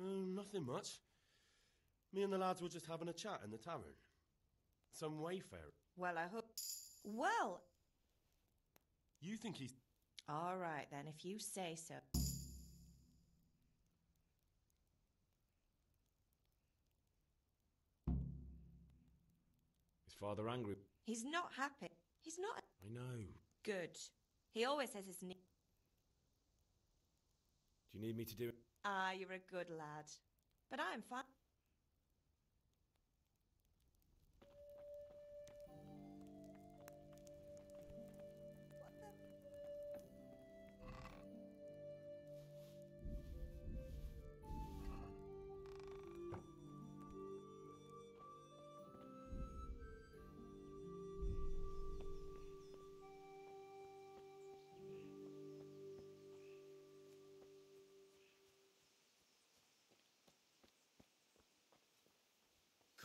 Nothing much. Me and the lads were just having a chat in the tavern. Some wayfarer. Well, I hope... Well... You think he's... All right, then, if you say so. Is father angry? He's not happy. He's not... I know. Good. He always says his knee... Do you need me to do it? Ah, you're a good lad. But I'm fine.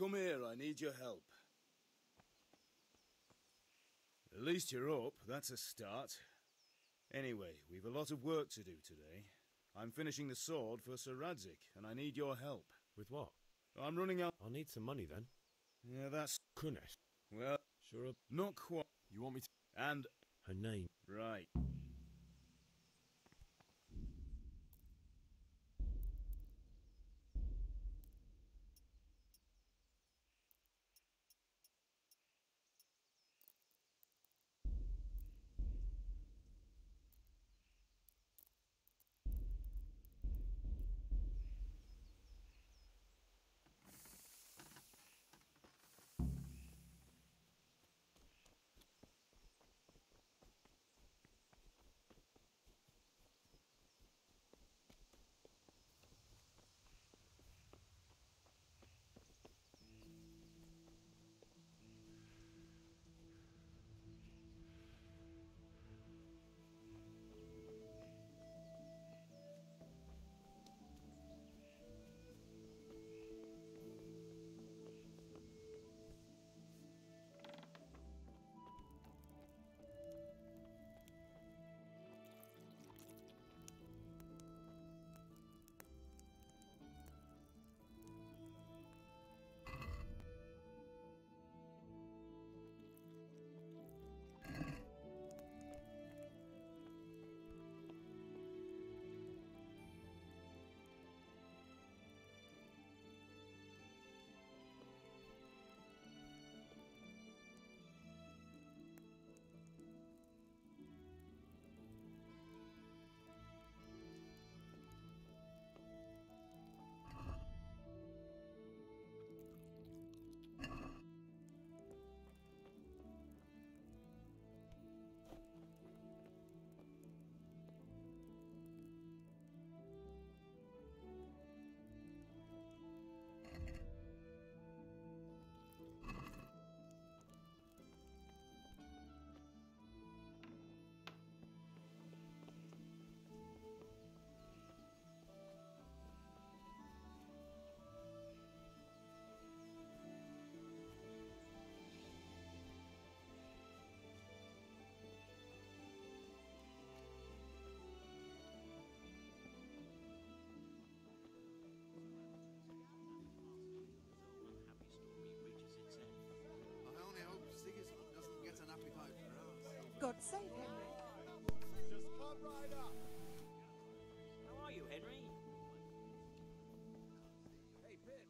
Come here, I need your help. At least you're up, that's a start. Anyway, we've a lot of work to do today. I'm finishing the sword for Sir Radzik, and I need your help. With what? I'm running out... I'll need some money then. Yeah, that's... Kunesh. Well, Sure. not quite. You want me to... And... Her name. Right. God save Henry. Just come right up. How are you, Henry? Hey, Pip.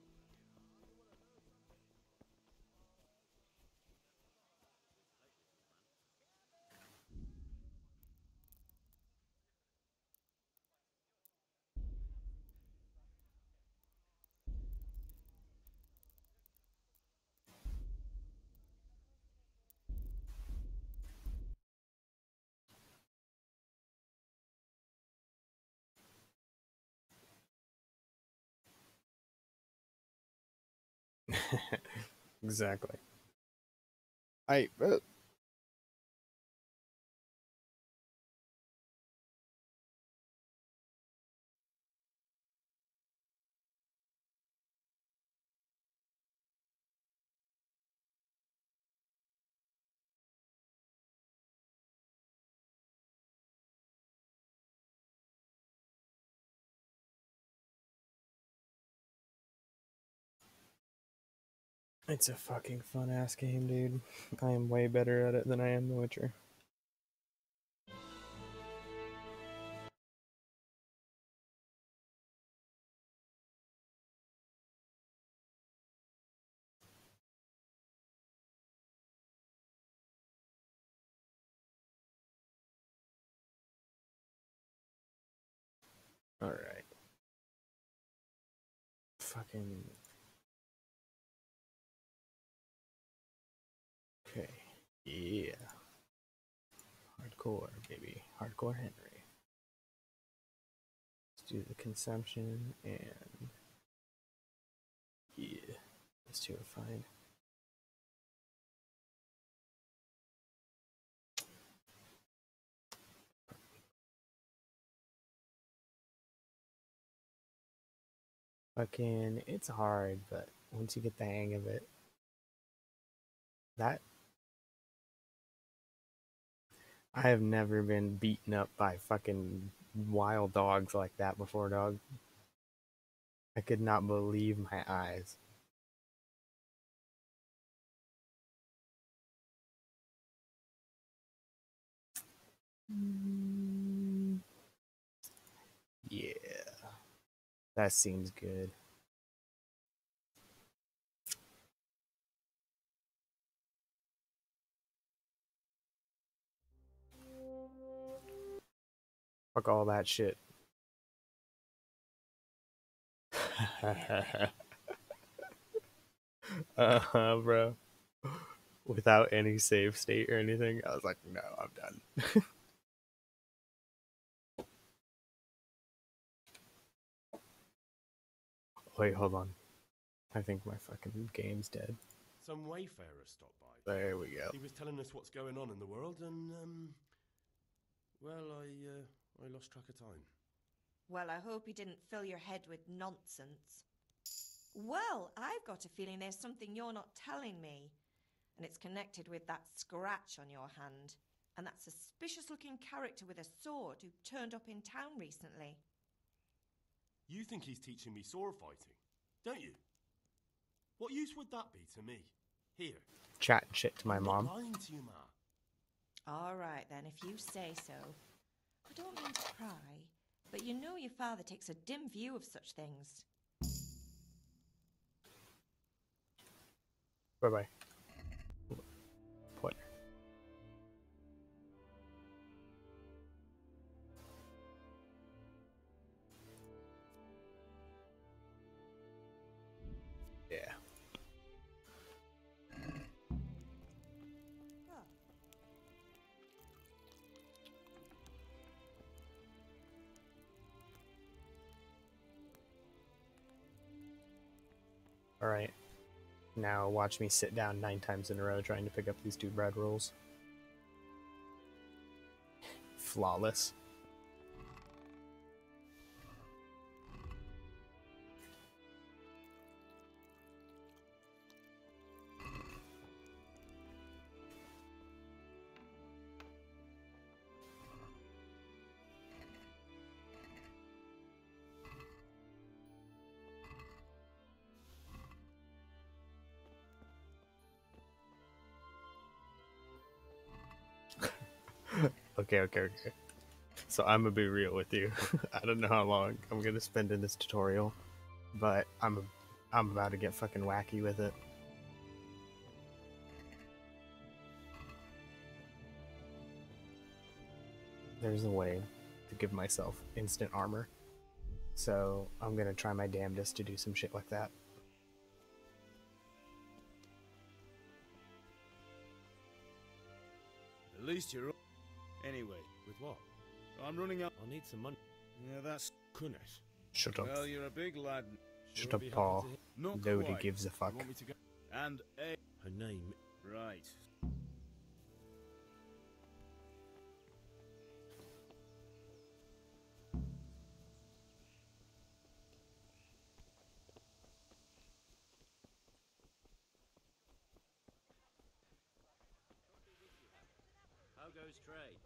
Exactly. It's a fucking fun ass game, dude. I am way better at it than I am The Witcher. Alright. Fucking... Okay. Yeah. Hardcore, baby. Hardcore Henry. Let's do the consumption and... Yeah. Those two are fine. Fucking, it's hard, but once you get the hang of it, I have never been beaten up by fucking wild dogs like that before, dog. I could not believe my eyes. Yeah. That seems good. Fuck all that shit. Bro. Without any save state or anything, I was like, no, I'm done. Wait, hold on. I think my fucking game's dead. Some wayfarer stopped by. There we go. He was telling us what's going on in the world, and well, I lost track of time. Well, I hope he didn't fill your head with nonsense. Well, I've got a feeling there's something you're not telling me. And it's connected with that scratch on your hand. And that suspicious-looking character with a sword who turned up in town recently. You think he's teaching me sword fighting, don't you? What use would that be to me? Here. Chatting shit to my I'm mom. not lying to you, Ma. All right, then, if you say so. I don't mean to pry, but you know your father takes a dim view of such things. Bye-bye. Pointer. Yeah. Alright. Now watch me sit down 9 times in a row trying to pick up these 2 bread rolls. Flawless. Okay. So I'm gonna be real with you. I don't know how long I'm gonna spend in this tutorial, but I'm about to get fucking wacky with it. There's a way to give myself instant armor, so I'm gonna try my damnedest to do some shit like that. At least you're... Anyway, With what? I'm running out... I need some money. Yeah, that's... Couldn't. Shut up. Well, you're a big lad. Shut up, Paul. Not Nobody quite. gives a fuck. You want me to go? And a... Her name. Right. How goes trade?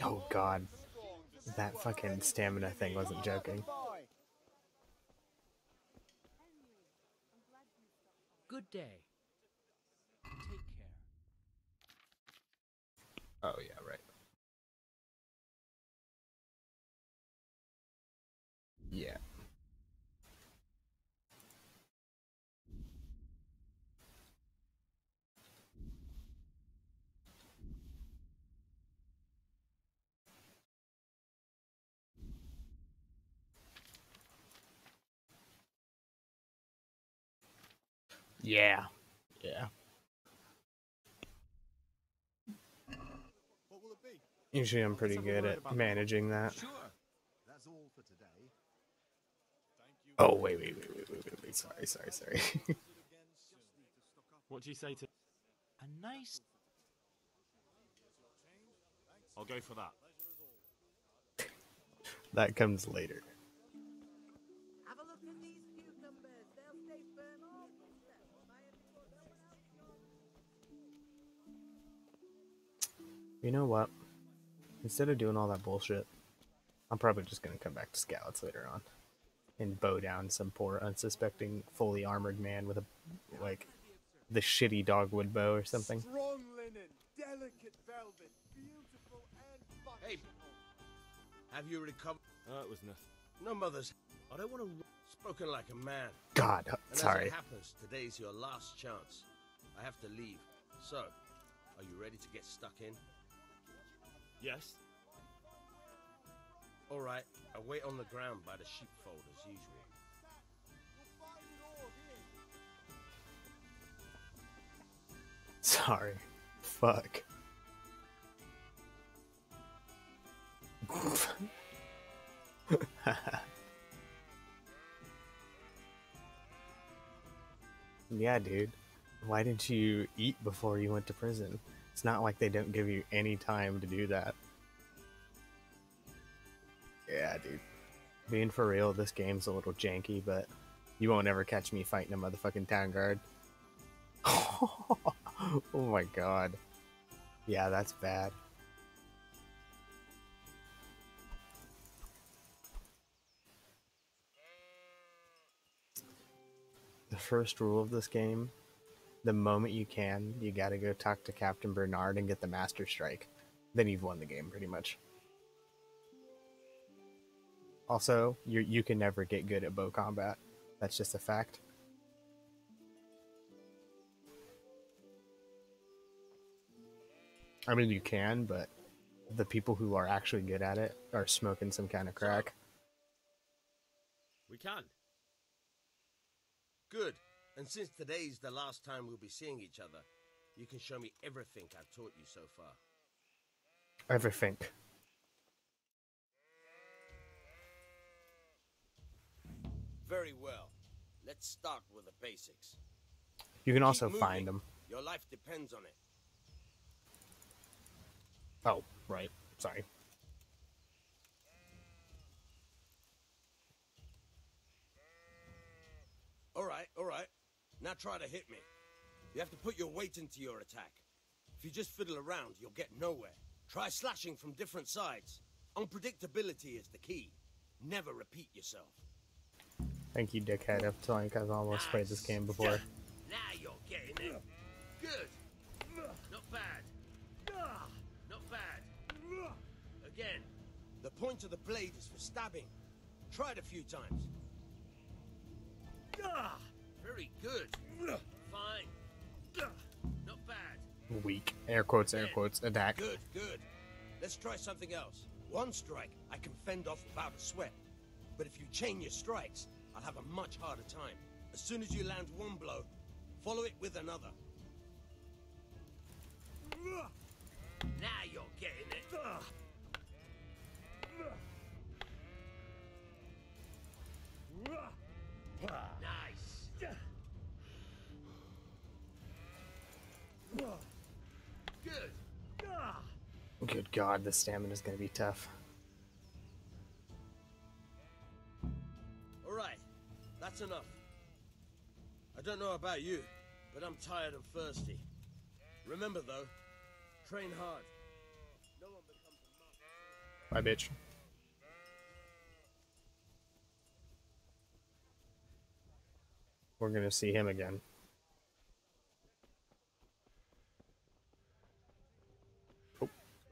Oh god. That fucking stamina thing wasn't joking. good day. Take care. Oh yeah, right. Yeah. Yeah. Yeah. What will it be? Usually I'm pretty good at managing that. Sure. That's all for today. Thank you. Oh, wait. Sorry. What do you say to... A nice. I'll go for that. That comes later. Have a look at these cucumbers. They'll stay firm all winter. Buy 'em before someone else goes. You know what? Instead of doing all that bullshit, I'm probably just gonna come back to Skalitz later on and bow down some poor unsuspecting fully armored man with a the shitty dogwood bow or something. Strong linen, delicate velvet, beautiful and Hey. functional. Have you recovered? It was nothing. No, mothers. I don't want to. Spoken like a man. God, And sorry. as it happens, today's your last chance. I have to leave. So, are you ready to get stuck in? Yes? All right. I wait on the ground by the sheepfold as usual. We'll find it all here. Sorry. Fuck. Yeah, dude. Why didn't you eat before you went to prison? It's not like they don't give you any time to do that. Yeah, dude. Being for real, this game's a little janky, but you won't ever catch me fighting a motherfucking town guard. Oh my god. Yeah, that's bad. The first rule of this game, the moment you can, you gotta go talk to Captain Bernard and get the Master Strike. Then you've won the game, pretty much. Also, you can never get good at bow combat. That's just a fact. I mean, you can, but the people who are actually good at it are smoking some kind of crack. We can. Good. And since today's the last time we'll be seeing each other, you can show me everything I've taught you so far. Everything. Very well. Let's start with the basics. You can Keep also moving. find them. Your life depends on it. Oh, right. Sorry. All right. Now try to hit me. You have to put your weight into your attack. If you just fiddle around, you'll get nowhere. Try slashing from different sides. Unpredictability is the key. Never repeat yourself. Thank you, dickhead. I feel like I've almost played this game before. Now you're getting it. Good. Not bad. Not bad. Again. The point of the blade is for stabbing. Try it a few times. Very good. Fine. Not bad. Weak. Air quotes, attack. Good. Let's try something else. One strike I can fend off without a sweat. But if you chain your strikes, I'll have a much harder time. As soon as you land one blow, follow it with another. Now you're getting it. Nice. Good. Good God, this stamina's gonna be tough. All right, that's enough. I don't know about you, but I'm tired and thirsty. Remember though, train hard. No one becomes a master. Bye, bitch. We're gonna see him again.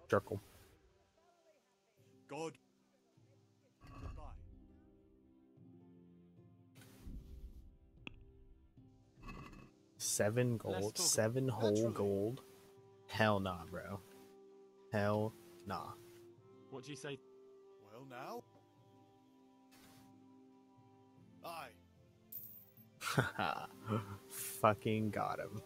Jerkle. God. Goodbye. 7 Let's gold, talk 7 whole naturally. gold. Hell nah, bro. Hell nah. What do you say? Well, now. Aye. Haha. Fucking got him.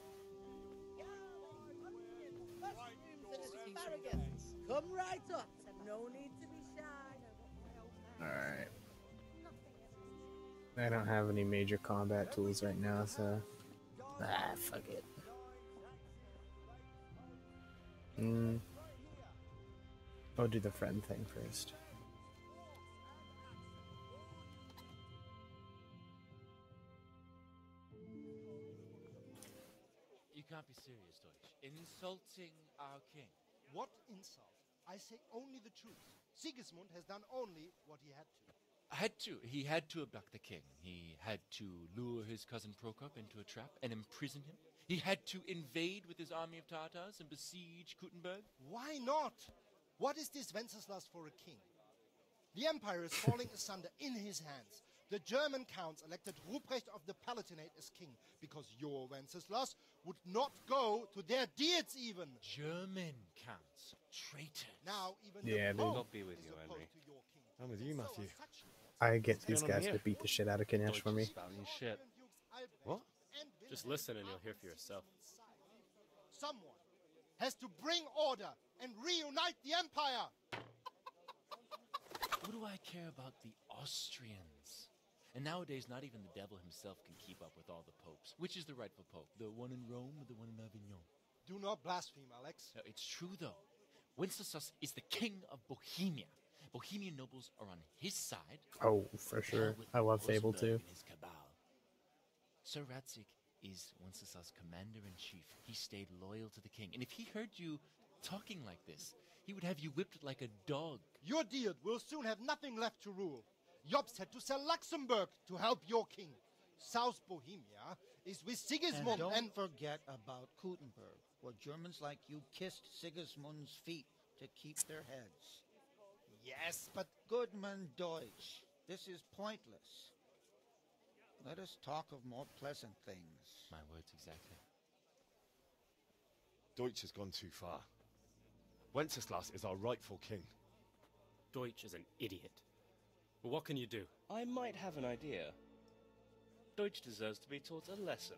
Mushrooms and asparagus. Come right up. No need to be shy. Alright. I don't have any major combat tools right now, so. Fuck it. I'll do the friend thing first. You can't be serious, Deutsch. Insulting our king. What insult? I say only the truth. Sigismund has done only what he had to. He had to abduct the king. He had to lure his cousin Prokop into a trap and imprison him. He had to invade with his army of Tartars and besiege Kuttenberg. Why not? What is this Wenceslas for a king? The empire is falling asunder in his hands. The German counts elected Ruprecht of the Palatinate as king because your Wenceslas would not go to their deeds even. German counts. Traitor. Now even Yeah, the dude. Pope Not be with is you, opposed Henry. to your king. I'm with you, So Matthew. are such lords. I get these going on guys here? to beat the shit out of Ganesh Deutsch for me. is spouting shit. What? Just listen and you'll hear for yourself. Someone has to bring order and reunite the empire. What do I care about the Austrians? And nowadays, not even the devil himself can keep up with all the popes. Which is the rightful pope? The one in Rome or the one in Avignon? Do not blaspheme, Alex. No, it's true, though. Wenceslas is the king of Bohemia. Bohemian nobles are on his side. Oh, for sure. I love Fable too. And his cabal. Sir Radzik is Wenceslas' commander-in-chief. He stayed loyal to the king. And if he heard you talking like this, he would have you whipped like a dog. Your Diet will soon have nothing left to rule. Jobst had to sell Luxembourg to help your king. South Bohemia is with Sigismund And don't forget about Kuttenberg, where Germans like you kissed Sigismund's feet to keep their heads. Yes, but Goodman Deutsch, this is pointless. Let us talk of more pleasant things. My words exactly. Deutsch has gone too far. Wenceslas is our rightful king. Deutsch is an idiot. But what can you do? I might have an idea. Deutsch deserves to be taught a lesson.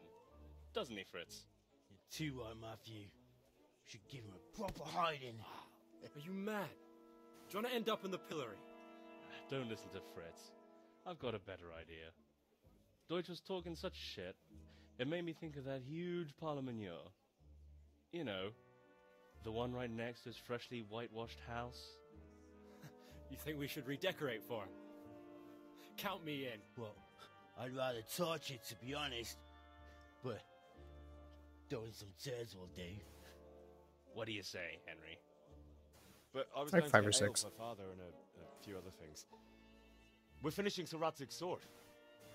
Doesn't he, Fritz? You're too right, Matthew. Should give him a proper hiding. Are you mad? Do you want to end up in the pillory? Don't listen to Fritz. I've got a better idea. Deutsch was talking such shit, it made me think of that huge parliament. You know, the one right next to his freshly whitewashed house. You think we should redecorate for him? Count me in. Well, I'd rather torch it, to be honest. But throwing some turds will do. What do you say, Henry? But I was Like going 5 to or get ale 6. for my father and a few other things. We're finishing Sir Radzig's sword.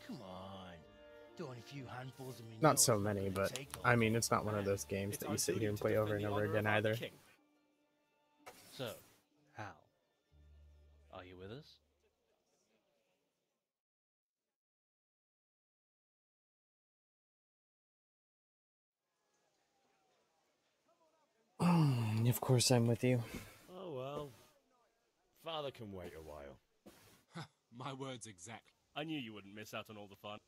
Come on. Throwing a few handfuls of manure. Not so is many, gonna but take I long. mean, it's not one of those games It's that our you sit duty here and to play over defend and the over honor again of our either. king. So, Hal, are you with us? Of course, I'm with you. Oh well. Father can wait a while. My words exactly. I knew you wouldn't miss out on all the fun.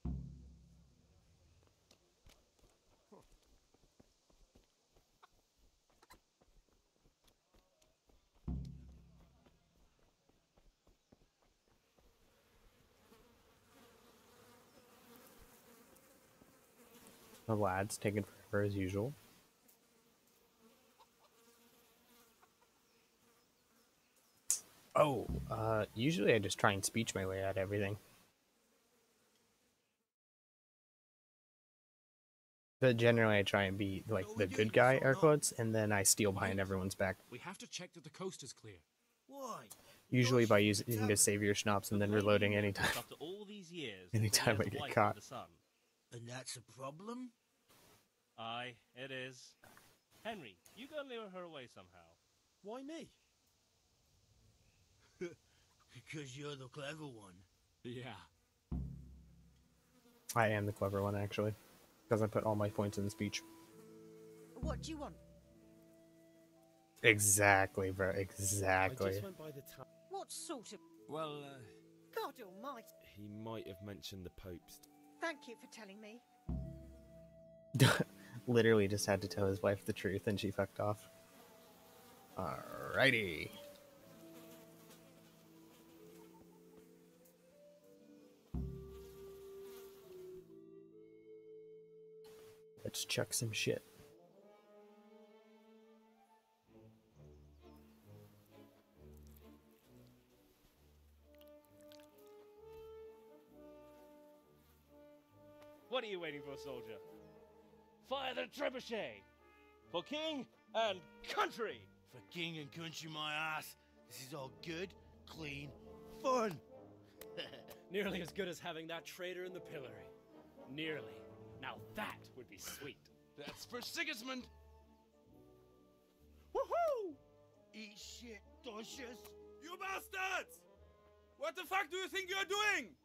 The lad's taking forever as usual. Oh, usually I just try and speech my way out of everything. But generally I try and be like the good guy, air quotes, and then I steal behind everyone's back. We have to check that the coast is clear. Why? Usually by using the savior schnapps and then reloading anytime. After all these years, Anytime the I get wife of caught. the sun. And that's a problem? Aye, it is. Henry, you gotta lure her away somehow. Why me? Because you're the clever one. Yeah. I am the clever one, actually. Because I put all my points in the speech. What do you want? Exactly, bro. Exactly. I just went by the town. What sort of... Well, God almighty. he might have mentioned the Pope's. Thank you for telling me. Literally just had to tell his wife the truth and she fucked off. Alrighty. Let's chuck some shit. What are you waiting for, soldier? Fire the trebuchet! For king and country! For king and country, my ass. This is all good, clean, fun. Nearly as good as having that traitor in the pillory. Nearly. Now that would be sweet. That's for Sigismund. Woohoo! Eat shit, Docious. You bastards! What the fuck do you think you're doing?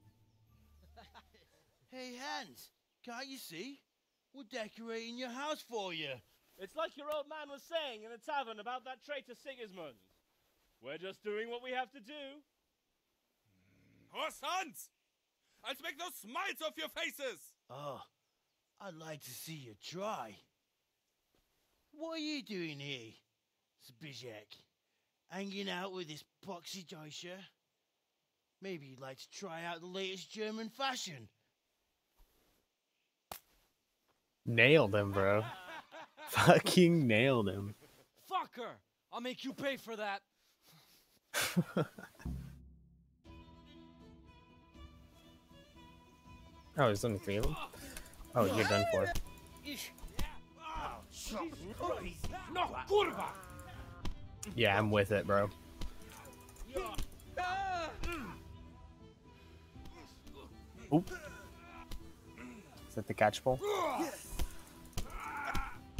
Hey, Hans, can't you see? We're decorating your house for you. It's like your old man was saying in the tavern about that traitor Sigismund. We're just doing what we have to do. Horse Hans! I'll make those smiles off your faces! Oh, I'd like to see you try. What are you doing here, Zbigniew? Hanging out with this poxy Deutscher? Maybe you'd like to try out the latest German fashion. Nailed him, bro. Fucking nailed him. Fucker! I'll make you pay for that. Oh, there's only 3 of them? Oh, you're done for. Yeah, I'm with it, bro. Oop. Is that the catch pole?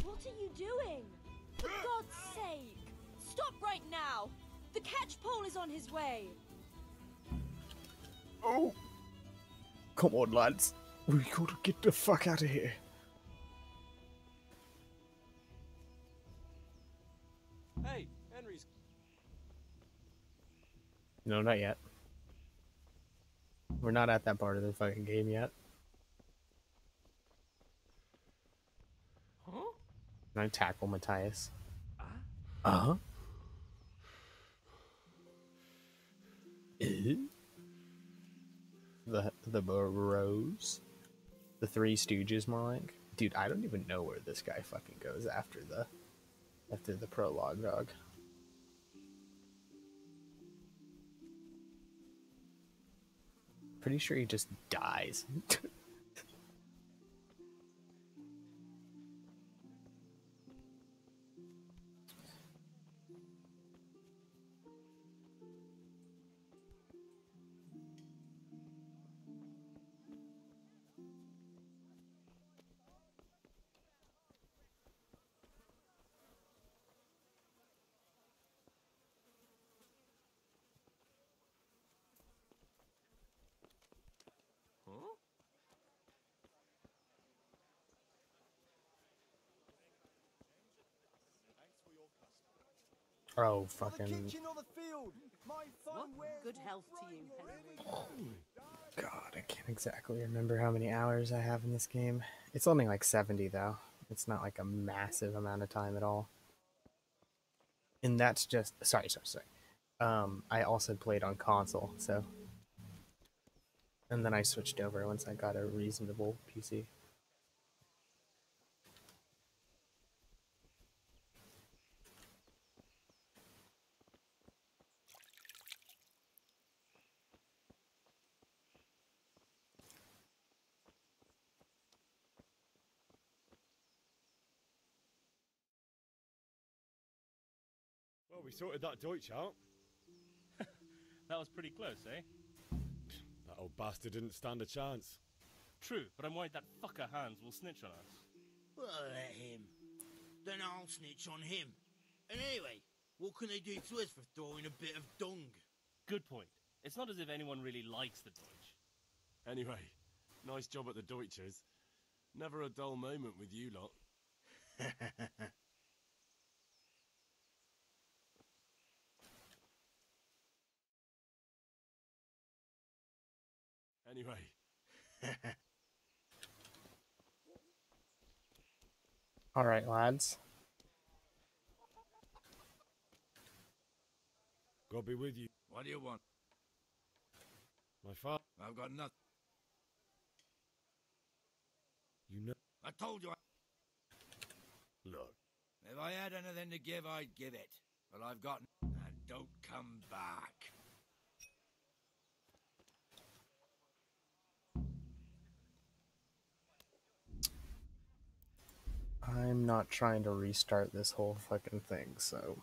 What are you doing? For God's sake! Stop right now! The catch pole is on his way! Oh! Come on, lads. We gotta get the fuck out of here. Hey, Henry's... No, not yet. We're not at that part of the fucking game yet. Huh? Can I tackle Matthias? Uh-huh. The bros? The Three Stooges, more like? Dude, I don't even know where this guy fucking goes after the prologue, dog. Pretty sure he just dies. Oh, fucking... Good health to you, Henry. God, I can't exactly remember how many hours I have in this game. It's only like 70, though. It's not like a massive amount of time at all. And that's just... Sorry. I also played on console, so... And then I switched over once I got a reasonable PC. Well, we sorted that Deutsch out. That was pretty close, eh? That old bastard didn't stand a chance. True, but I'm worried that fucker Hans will snitch on us. Well, let him. Then I'll snitch on him. And anyway, What can they do to us for throwing a bit of dung? Good point. It's not as if anyone really likes the Deutsch. Anyway, nice job at the Deutschers. Never a dull moment with you lot. Anyway. All right, lads. God be with you. What do you want? My father. I've got nothing. You know. I told you. Look. If I had anything to give, I'd give it. But I've got. And don't come back. I'm not trying to restart this whole fucking thing, so...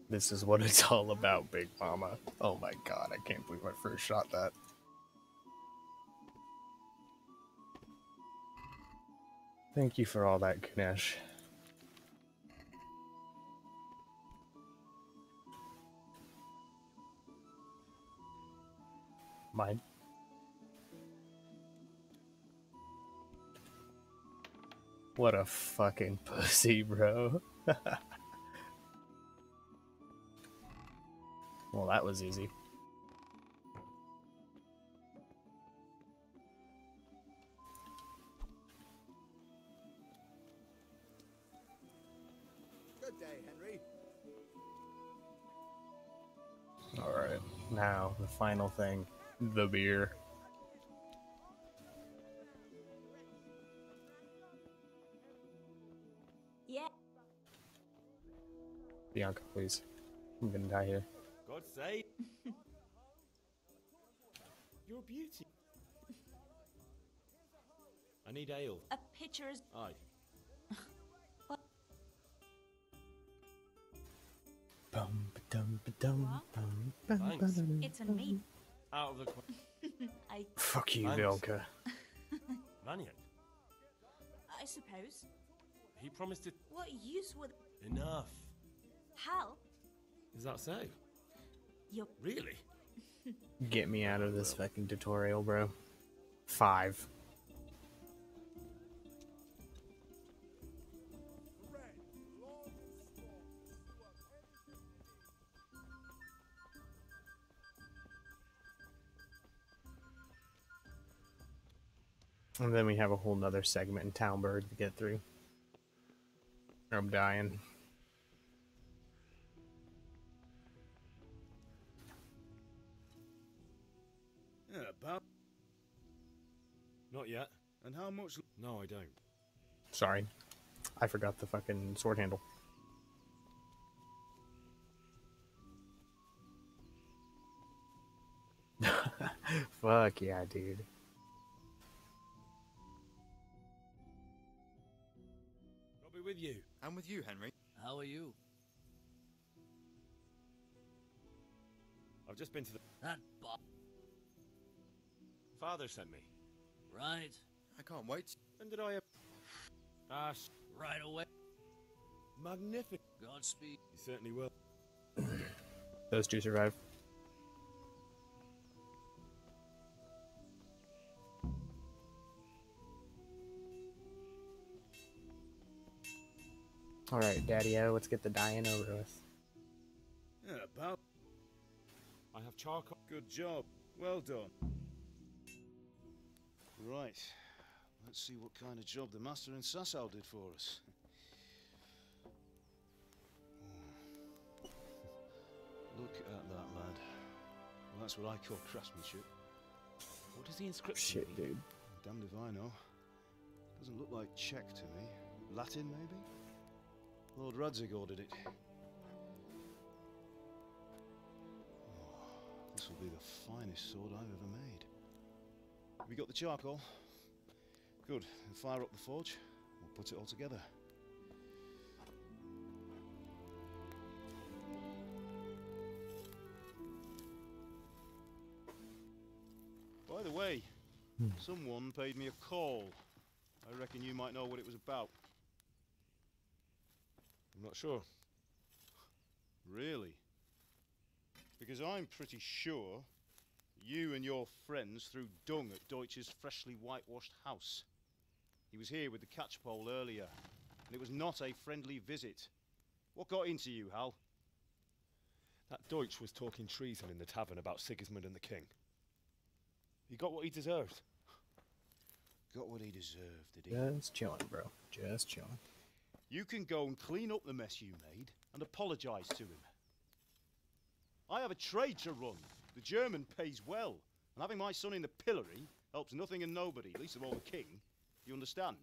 This is what it's all about, Big Mama. Oh my god, I can't believe I first shot that. Thank you for all that, Ganesh. Mine. What a fucking pussy, bro. Well, that was easy. Good day, Henry. Alright, now the final thing. The beer. Yeah. Bianca, please. I'm gonna die here. God's sake. You're a beauty. I need ale. A pitcher is... Aye. Bum, ba-dum, ba-dum, bum, bum, Thanks. ba-dum, It's on bum. me. Out of the Fuck you, Thanks. Bianca. Vanian. I suppose. He promised to... What use would... Enough. Hal? Is that so? You're... Really? Get me out of this fucking tutorial, bro. 5. And then we have a whole nother segment in Townburg to get through. Or I'm dying. Yeah, about. Not yet. And how much? No, I don't. Sorry. I forgot the fucking sword handle. Fuck yeah, dude. I'll be with you. I'm with you, Henry. How are you? I've just been to the... That Bob. Father sent me. Right. I can't wait. When did I... Right away. Magnificent. Godspeed. You certainly will. Those two survive. Alright, Daddy-O, let's get the dying over with. Yeah, about. I have charcoal. Good job. Well done. Right. Let's see what kind of job the master in Sasau did for us. Look at that, lad. Well, that's what I call craftsmanship. What does the inscription Shit, dude. Damned if I know. Doesn't look like Czech to me. Latin, maybe? Lord Radzig ordered it. Oh, this will be the finest sword I've ever made. Have you got the charcoal? Good. Then fire up the forge. We'll put it all together. By the way, Someone paid me a call. I reckon you might know what it was about. I'm not sure. Really? Because I'm pretty sure you and your friends threw dung at Deutsch's freshly whitewashed house. He was here with the catchpole earlier, and it was not a friendly visit. What got into you, Hal? That Deutsch was talking treason in the tavern about Sigismund and the king. He got what he deserved. Got what he deserved, did he? Just chilling, bro. Just chilling. You can go and clean up the mess you made and apologise to him. I have a trade to run. The German pays well, and having my son in the pillory helps nothing and nobody, least of all the king. You understand?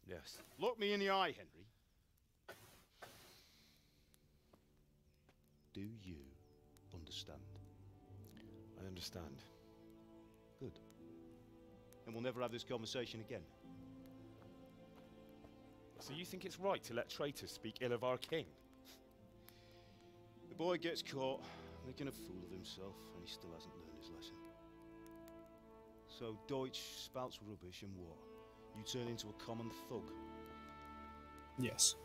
Yes. Look me in the eye, Henry. Do you understand? I understand. Good. And we'll never have this conversation again. So you think it's right to let traitors speak ill of our king? The boy gets caught, making a fool of himself, and he still hasn't learned his lesson. So Deutsch spouts rubbish, and what? You turn into a common thug. Yes.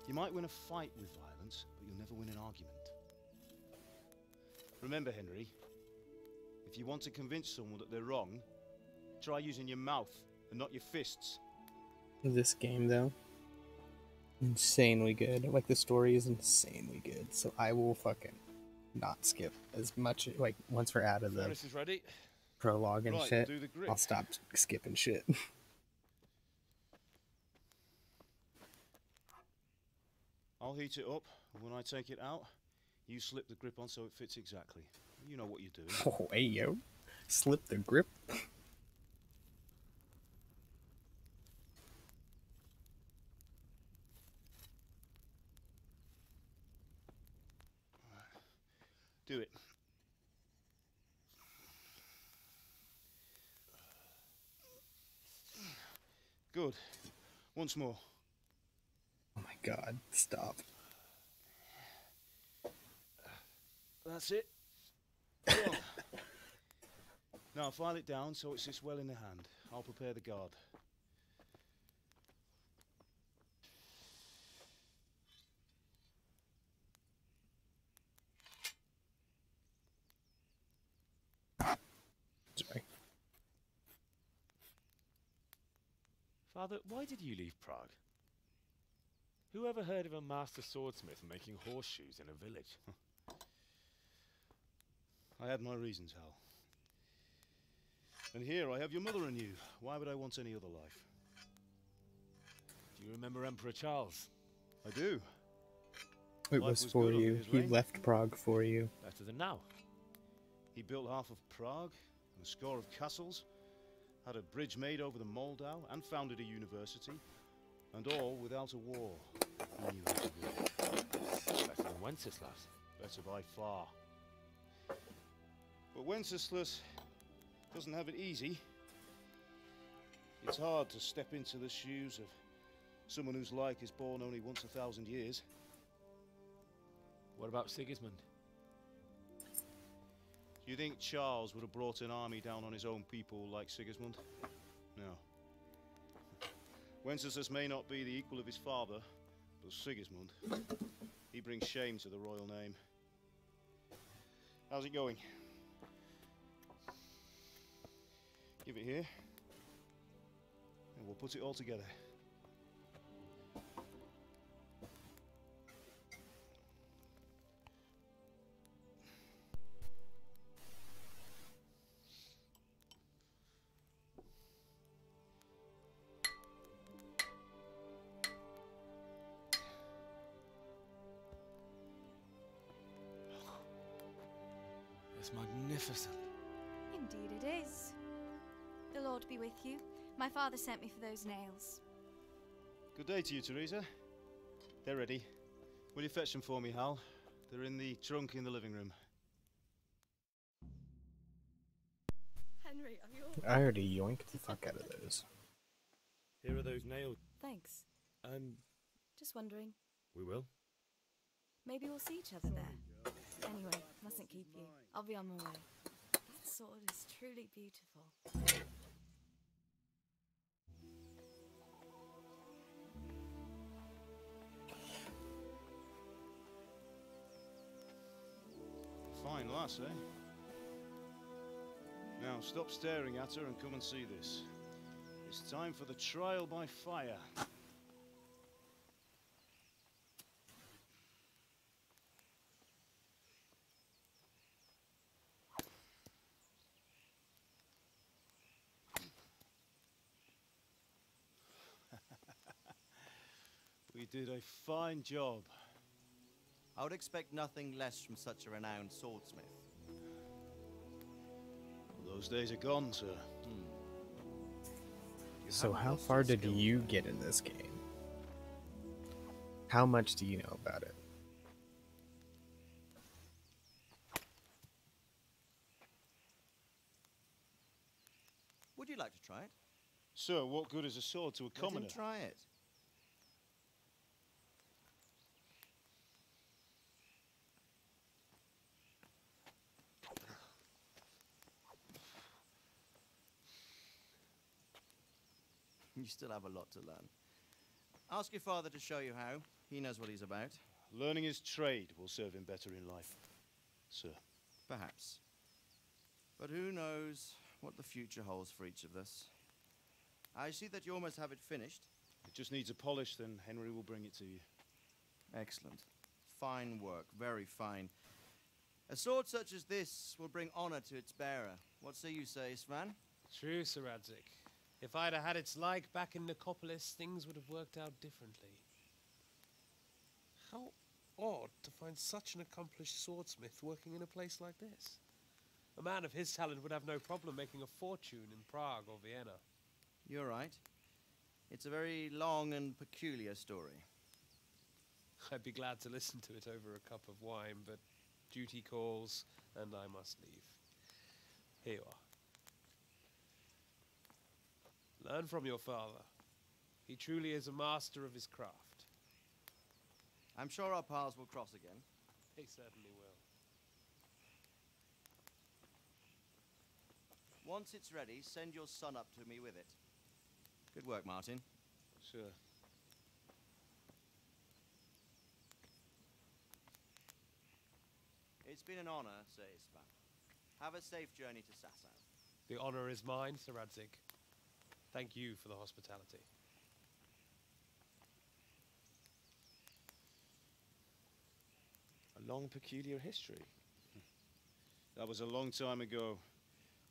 You might win a fight with violence, but you'll never win an argument. Remember, Henry, if you want to convince someone that they're wrong, try using your mouth and not your fists. This game, though, insanely good. Like, the story is insanely good, so I will fucking not skip as much. Like, once we're out of the Furnace is ready. prologue and Right, shit, do the grip. I'll stop skipping shit. I'll heat it up, and when I take it out, you slip the grip on so it fits exactly. You know what you're doing. Oh, hey, yo. Slip the grip. Do it. Good. Once more. Oh my god, stop. That's it. Go on. Now file it down so it sits well in the hand. I'll prepare the guard. Sorry. Father, why did you leave Prague? Who ever heard of a master swordsmith making horseshoes in a village? I had my reasons, Hal. And here I have your mother and you. Why would I want any other life? Do you remember Emperor Charles? I do. It Life was was for good under you. his He reign. left Prague for you. Better than now. He built half of Prague, and a score of castles, had a bridge made over the Moldau, and founded a university, and all without a war. He knew how to rule. Better than Wenceslas. Better by far. But Wenceslas doesn't have it easy. It's hard to step into the shoes of someone whose like is born only once 1,000 years. What about Sigismund? Do you think Charles would have brought an army down on his own people like Sigismund? No. Wenceslas may not be the equal of his father, but Sigismund, he brings shame to the royal name. How's it going? Give it here, and we'll put it all together. It's magnificent. Indeed it is. The Lord be with you. My father sent me for those nails. Good day to you, Teresa. They're ready. Will you fetch them for me, Hal? They're in the trunk in the living room. Henry, are you all... I already yoinked the fuck out of those. Here are those nails. Thanks. Just wondering. We will. Maybe we'll see each other there. Anyway, mustn't keep you. I'll be on my way. That's sword is truly beautiful. Fine lass, eh? Now stop staring at her and come and see this. It's time for the trial by fire. We did a fine job. I would expect nothing less from such a renowned swordsmith. Those days are gone, sir. So how far did you get in this game? How much do you know about it? Would you like to try it? Sir, what good is a sword to a commoner? Let him try it. You still have a lot to learn. Ask your father to show you how. He knows what he's about. Learning his trade will serve him better in life, sir. Perhaps. But who knows what the future holds for each of us. I see that you almost have it finished. It just needs a polish, then Henry will bring it to you. Excellent. Fine work, very fine. A sword such as this will bring honor to its bearer. What say you, Svan? True, Sir Radzik. If I'd have had its like back in Nicopolis, things would have worked out differently. How odd to find such an accomplished swordsmith working in a place like this. A man of his talent would have no problem making a fortune in Prague or Vienna. You're right. It's a very long and peculiar story. I'd be glad to listen to it over a cup of wine, but duty calls, and I must leave. Here you are. Learn from your father. He truly is a master of his craft. I'm sure our paths will cross again. He certainly will. Once it's ready, send your son up to me with it. Good work, Martin. Sure. It's been an honor, Sir Isvan. Have a safe journey to Sasau. The honor is mine, Sir Radzik. Thank you for the hospitality. A long, peculiar history. That was a long time ago.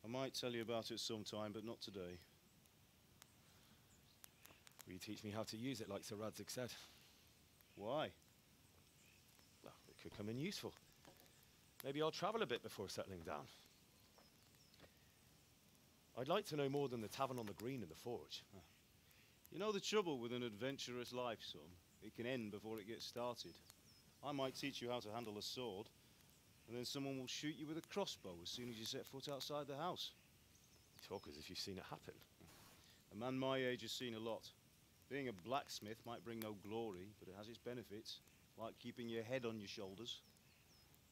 I might tell you about it sometime, but not today. Will you teach me how to use it, like Sir Radzik said? Why? Well, it could come in useful. Maybe I'll travel a bit before settling down. I'd like to know more than the tavern on the green and the forge. You know the trouble with an adventurous life, son? It can end before it gets started. I might teach you how to handle a sword, and then someone will shoot you with a crossbow as soon as you set foot outside the house. You talk as if you've seen it happen. A man my age has seen a lot. Being a blacksmith might bring no glory, but it has its benefits, like keeping your head on your shoulders.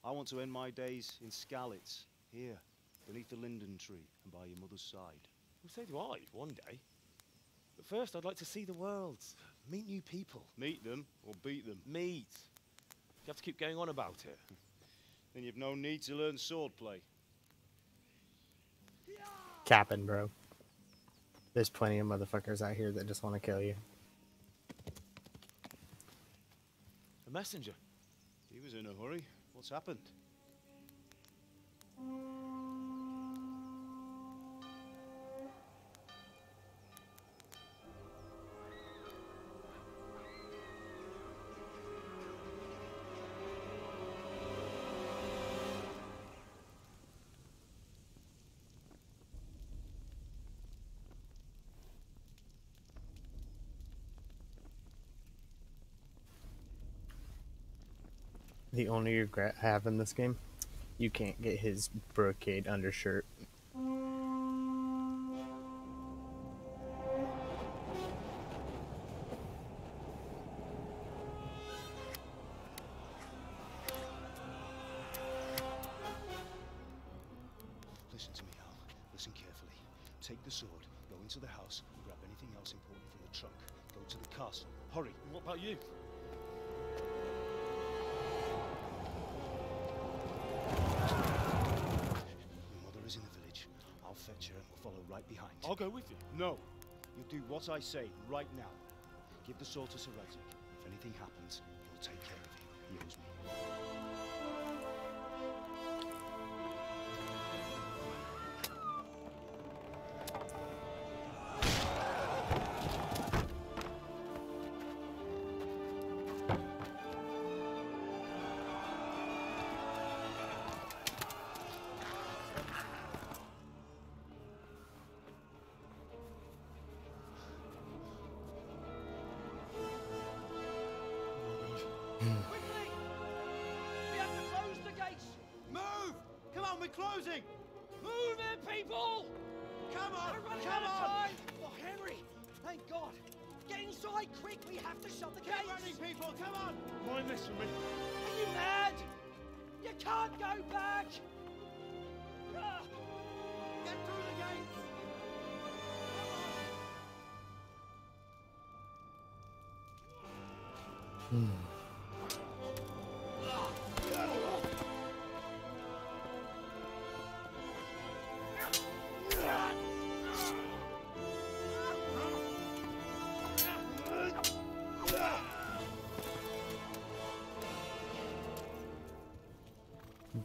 I want to end my days in Skalitz, here, beneath the linden tree and by your mother's side. Well, so do I, one day. But first, I'd like to see the world, meet new people. Meet them or beat them? Meet. You have to keep going on about it. Then you've no need to learn swordplay. Capping, bro. There's plenty of motherfuckers out here that just want to kill you. A messenger. He was in a hurry. What's happened? The only regret I have in this game, you can't get his brocade undershirt. Listen to me. Take the sword, go into the house, grab anything else important from the trunk. Go to the castle. Hurry. What about you? Your mother is in the village. I'll fetch her and we'll follow right behind. I'll go with you. No. You do what I say right now. Give the sword to Sir Radzik. If anything happens, he'll take care of you. He owes me. Closing! Move it, people! Come on! We're running out of time! Oh, Henry! Thank God! Get inside, quick! We have to shut the gates! Keep running, people! Come on! Mind this for me. Are you mad? You can't go back! Get through the gates!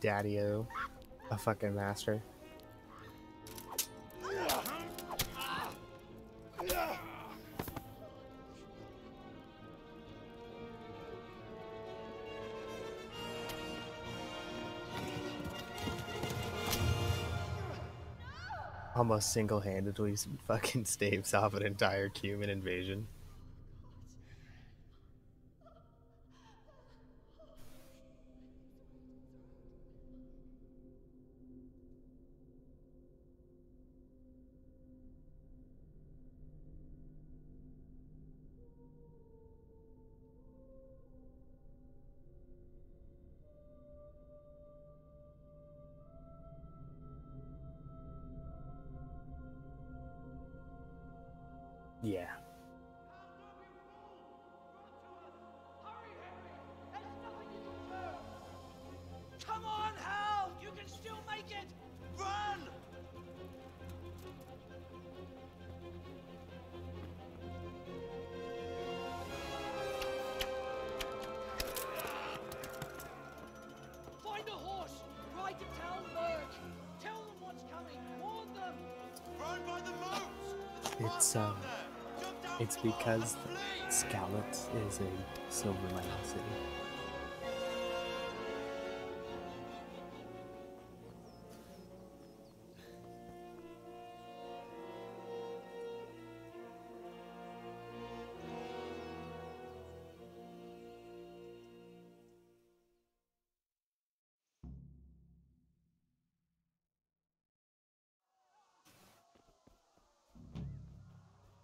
Daddy-o, a fucking master. Almost single-handedly fucking staves off an entire Cuman invasion. Yeah. Come on, Hal! You can still make it! Run! Find a horse! Ride to town, Merc! Tell them what's coming! Warn them! Run by the moats! It's because Skalitz is a silver mining city.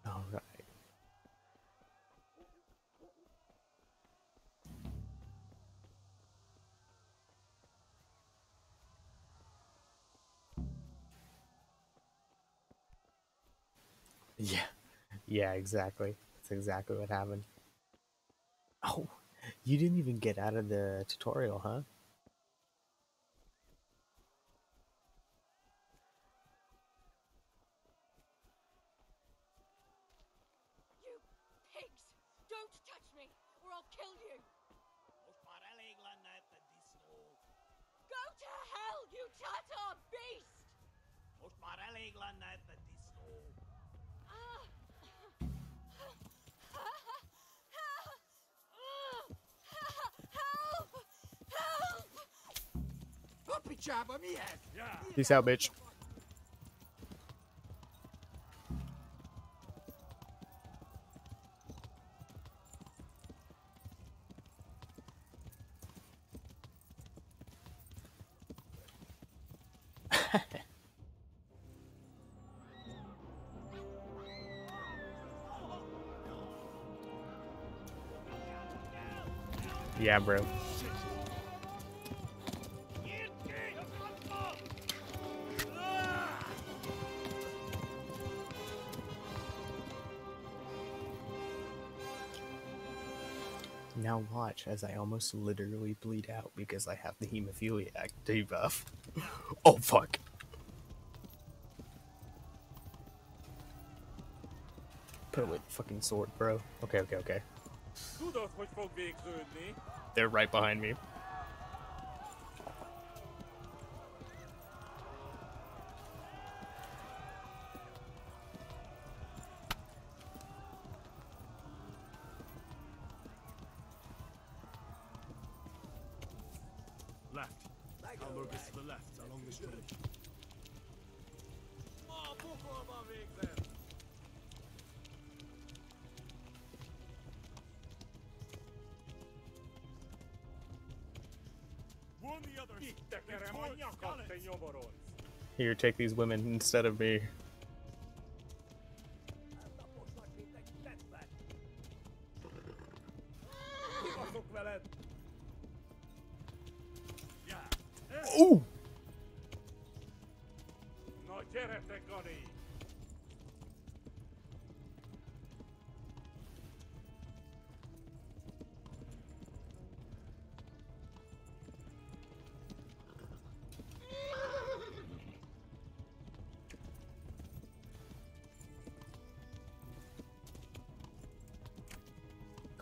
All right. Yeah, exactly. That's exactly what happened. Oh, you didn't even get out of the tutorial, huh? You pigs! Don't touch me, or I'll kill you! Go to hell, you Tatar beast! Peace out, bitch. Yeah, bro. Now watch as I almost literally bleed out because I have the hemophiliac debuff. Oh fuck. Put away the fucking sword, bro. Okay. Tudod, hogy fog végződni? They're right behind me. Left. Hamburgers to the left, along the street. A pokolban végzett! Itt tekerem a nyakat, te nyomorodsz! Here, take these women instead of me. Kibaszok veled! Ooh! Na gyere te, Gani!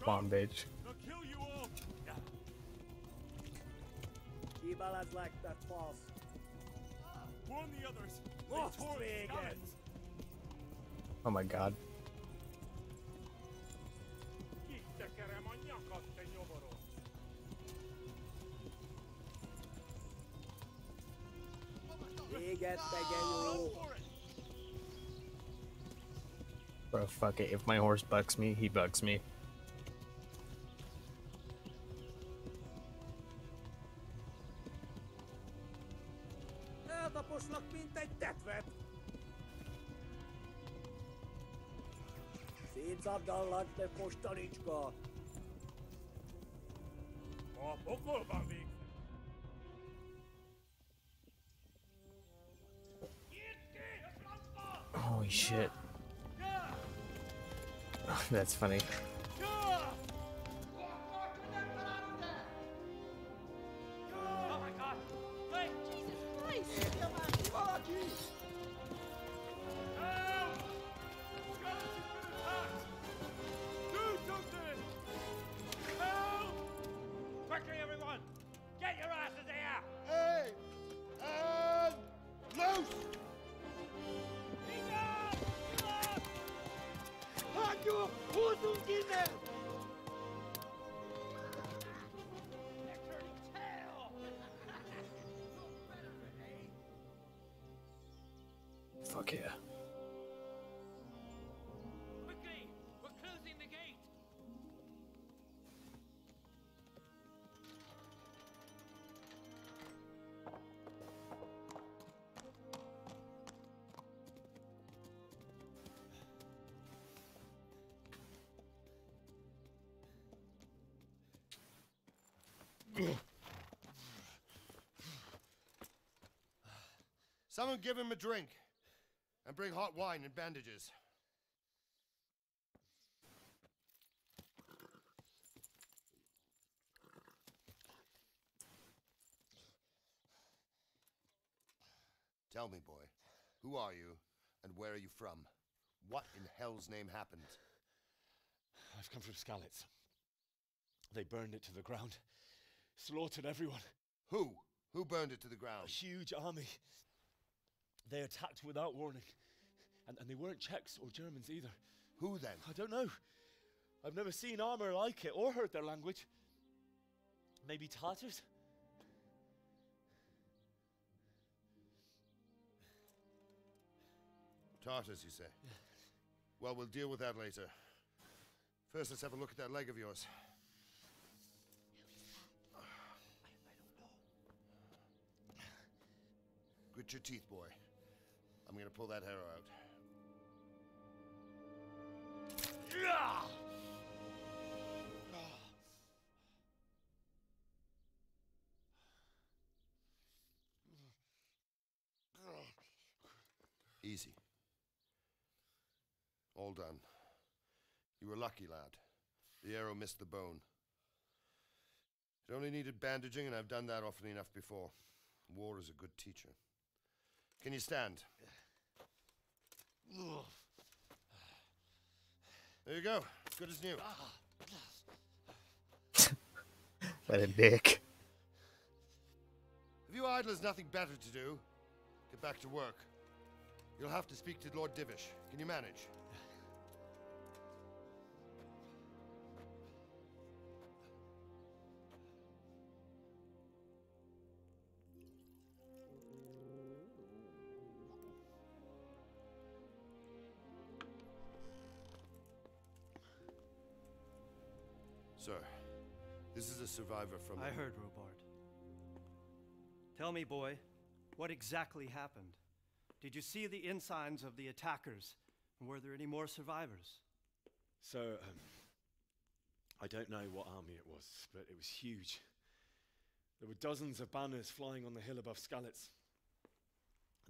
Come on, bitch. They'll kill you all! Kibalad like that false. Warn the others! Most They tore big Skalitz. Oh my god. Itt tekerem a nyakat, te nyomorodsz! Véget tegyen jó. Bro, fuck it. If my horse bucks me, he bucks me. Eltaposlak, mint egy tetvet. Szétszabdallak, te postalicska. A pokolban végzett! Holy shit. That's funny. Oh my god! Hey! Jesus Christ! Help! Skalitz has been attacked! Do something! Help! Quickly, everyone! Get your asses here! Hey! And loose! Hagyjuk! Húzzunk innen! Fuck yeah. Quickly! We're closing the gate! Someone give him a drink. And bring hot wine and bandages. Tell me, boy, who are you and where are you from? What in hell's name happened? I've come from Skalitz. They burned it to the ground. Slaughtered everyone. Who? Who burned it to the ground? A huge army. They attacked without warning. And they weren't Czechs or Germans either. Who then? I don't know. I've never seen armor like it or heard their language. Maybe Tartars? Tartars, you say? Well, we'll deal with that later. First, let's have a look at that leg of yours. Grit your teeth, boy. I'm gonna pull that arrow out. Easy. All done. You were lucky, lad. The arrow missed the bone. It only needed bandaging, and I've done that often enough before. War is a good teacher. Can you stand? There you go. Good as new. What a dick. Have you idlers nothing better to do? Get back to work. You'll have to speak to Lord Divish. Can you manage? Sir, this is a survivor from... I heard, Robard. Tell me, boy, what exactly happened? Did you see the ensigns of the attackers? And were there any more survivors? So, I don't know what army it was, but it was huge. There were dozens of banners flying on the hill above Skalitz.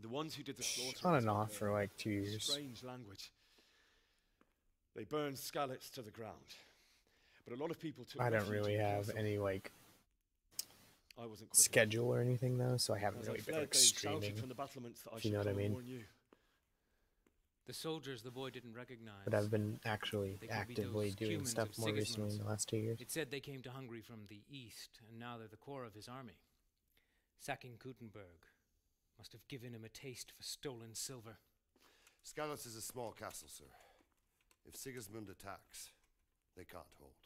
The ones who did the slaughter... On and off for like 2 years. Strange language. They burned Skalitz to the ground. But a lot of people took I don't refuge really in the have castle. any like I wasn't quick schedule or anything though, so I haven't As really I been fled, like they shouted streaming. from the battlements that I If you know should what I come and mean. warn you. The soldiers the boy didn't recognize. But I've been actually They could be actively those doing humans stuff of more recently in Sigismund's. the last 2 years. It said they came to Hungary from the east, and now they're the core of his army. Sacking Gutenberg must have given him a taste for stolen silver. Skalitz is a small castle, sir. If Sigismund attacks, they can't hold.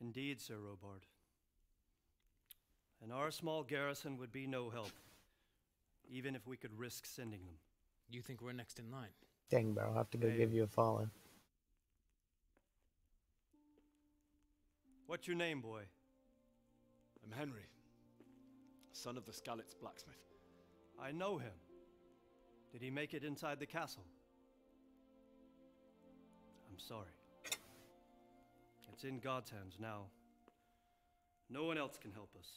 Indeed, Sir Robard. And our small garrison would be no help, even if we could risk sending them. You think we're next in line? Dang, bro, I'll have to go give you a follow. What's your name, boy? I'm Henry, son of the Skalitz blacksmith. I know him. Did he make it inside the castle? I'm sorry. It's in God's hands now. No one else can help us.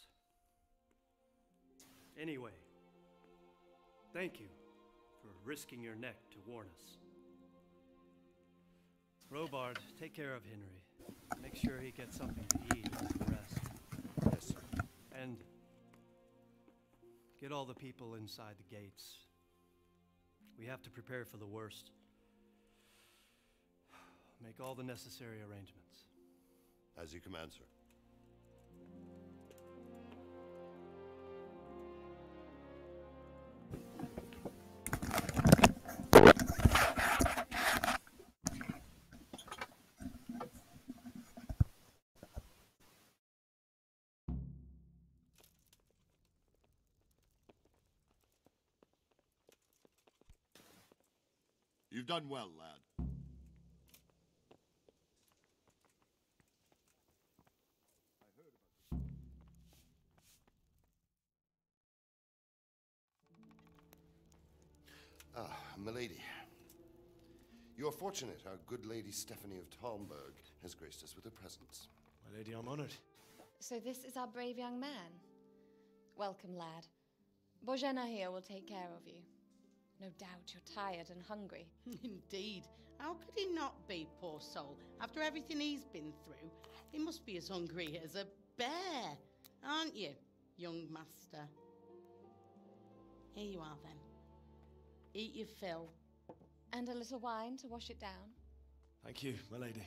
Anyway, thank you for risking your neck to warn us. Robard, take care of Henry. Make sure he gets something to eat and some rest. Yes, sir. And get all the people inside the gates. We have to prepare for the worst. Make all the necessary arrangements. As you command, sir. You've done well, lad. Ah, milady. You are fortunate our good lady Stephanie of Talmberg has graced us with her presence. My lady, I'm honored. So this is our brave young man. Welcome, lad. Bozhena here will take care of you. No doubt you're tired and hungry. Indeed. How could he not be, poor soul? After everything he's been through, he must be as hungry as a bear, aren't you, young master? Here you are, then. Eat your fill. And a little wine to wash it down. Thank you, my lady.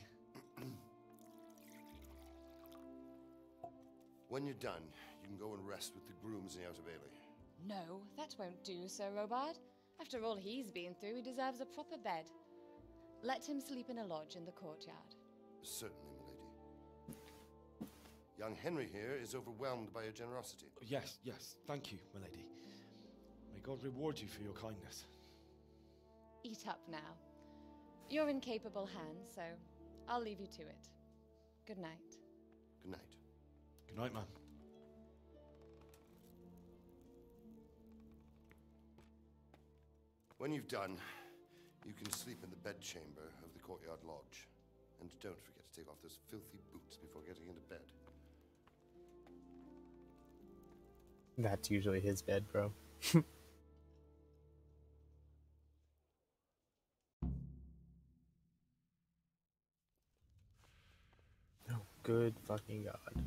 When you're done, you can go and rest with the grooms in the Outer Bailey. No, that won't do, Sir Robard. After all he's been through, he deserves a proper bed. Let him sleep in a lodge in the courtyard. Certainly, milady. Young Henry here is overwhelmed by your generosity. Yes, yes, thank you, my lady. May God reward you for your kindness. Eat up now. You're in capable hands, so I'll leave you to it. Good night. Good night. Good night, ma'am. When you've done, you can sleep in the bedchamber of the courtyard lodge. And don't forget to take off those filthy boots before getting into bed. That's usually his bed, bro. Oh, good fucking God.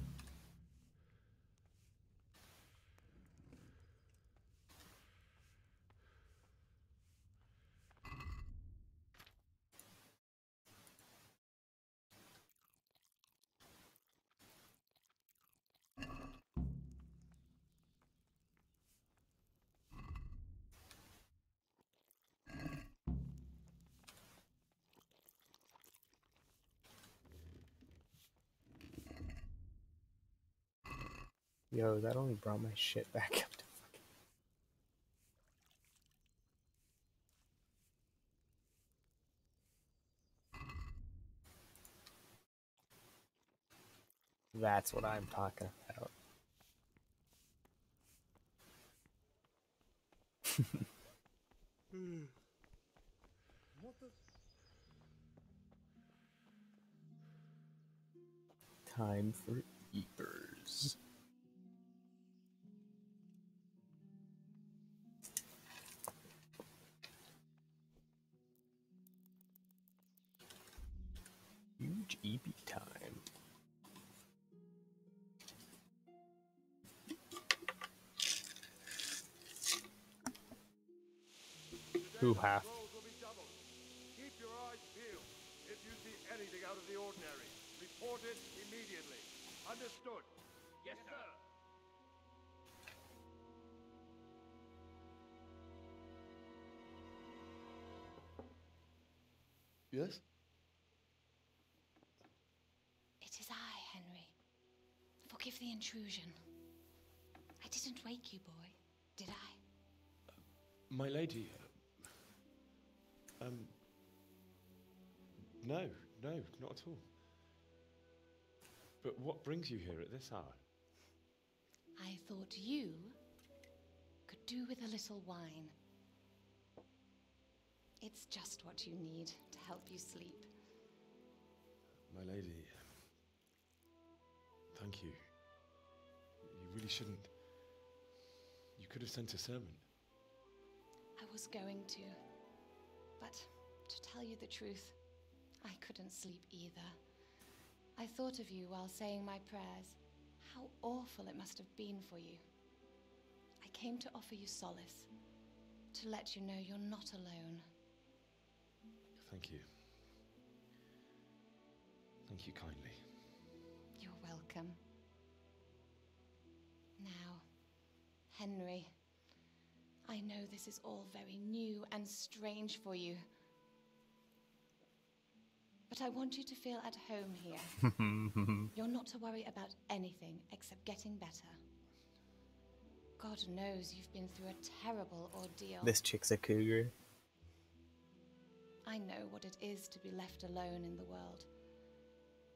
Yo, that only brought my shit back up to fucking... That's what I'm talking about. What the... Time for Eepers. Huge EP time. Who half? Keep your eyes peeled. If you see anything out of the ordinary, report it immediately. Understood? Yes, sir. Yes? It is I, Henry. Forgive the intrusion. I didn't wake you, boy, did I? My lady. No, not at all. But what brings you here at this hour? I thought you could do with a little wine. It's just what you need to help you sleep. My lady. Thank you. You really shouldn't. You could have sent a servant. I was going to, but to tell you the truth, I couldn't sleep either. I thought of you while saying my prayers. How awful it must have been for you. I came to offer you solace, to let you know you're not alone. Thank you. Thank you kindly. You're welcome. Now, Henry, I know this is all very new and strange for you. But I want you to feel at home here. You're not to worry about anything except getting better. God knows you've been through a terrible ordeal. This chick's a cougar. I know what it is to be left alone in the world.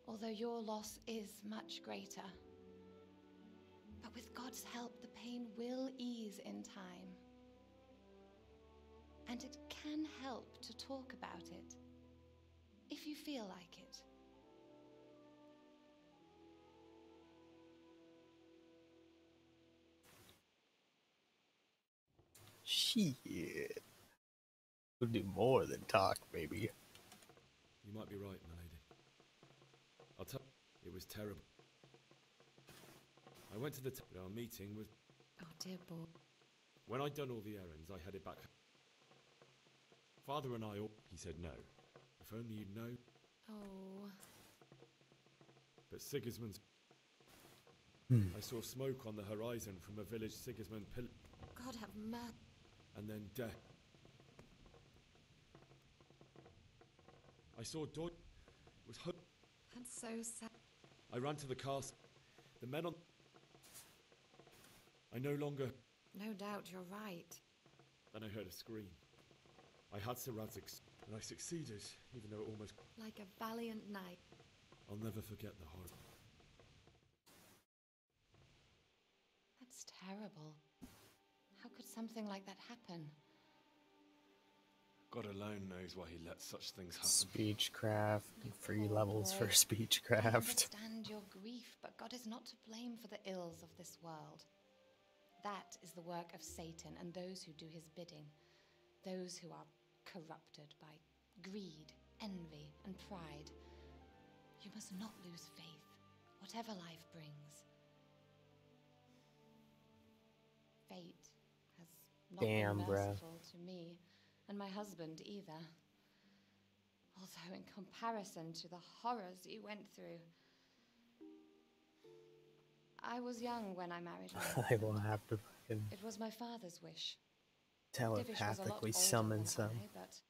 Although your loss is much greater. But with God's help, the pain will ease in time. And it can help to talk about it. If you feel like it. Shit. We'll do more than talk, baby. You might be right, my lady. I'll tell you, it was terrible. I went to our meeting with... Oh, dear boy. When I'd done all the errands, I headed back. Father and I all... He said no. If only you'd know. Oh. But Sigismund's... I saw smoke on the horizon from a village Sigismund pill... God have mercy. And then death. I saw Deutsch... It was hope. That's so sad. I ran to the castle. The men on... I no longer... No doubt you're right. Then I heard a scream. I had Sir Radzig's... And I succeeded, even though it almost... Like a valiant knight. I'll never forget the horror. That's terrible. How could something like that happen? God alone knows why he lets such things happen. Speechcraft. Free poor levels boy. for I speechcraft. understand your grief, but God is not to blame for the ills of this world. That is the work of Satan and those who do his bidding. Those who are corrupted by greed, envy, and pride. You must not lose faith, whatever life brings. Fate has not Damn, been bruh. merciful to me, and my husband either. Although in comparison to the horrors you went through. I was young when I married him. I will have to fucking It was my father's wish. Divish was a lot telepathically older summon than some. I, but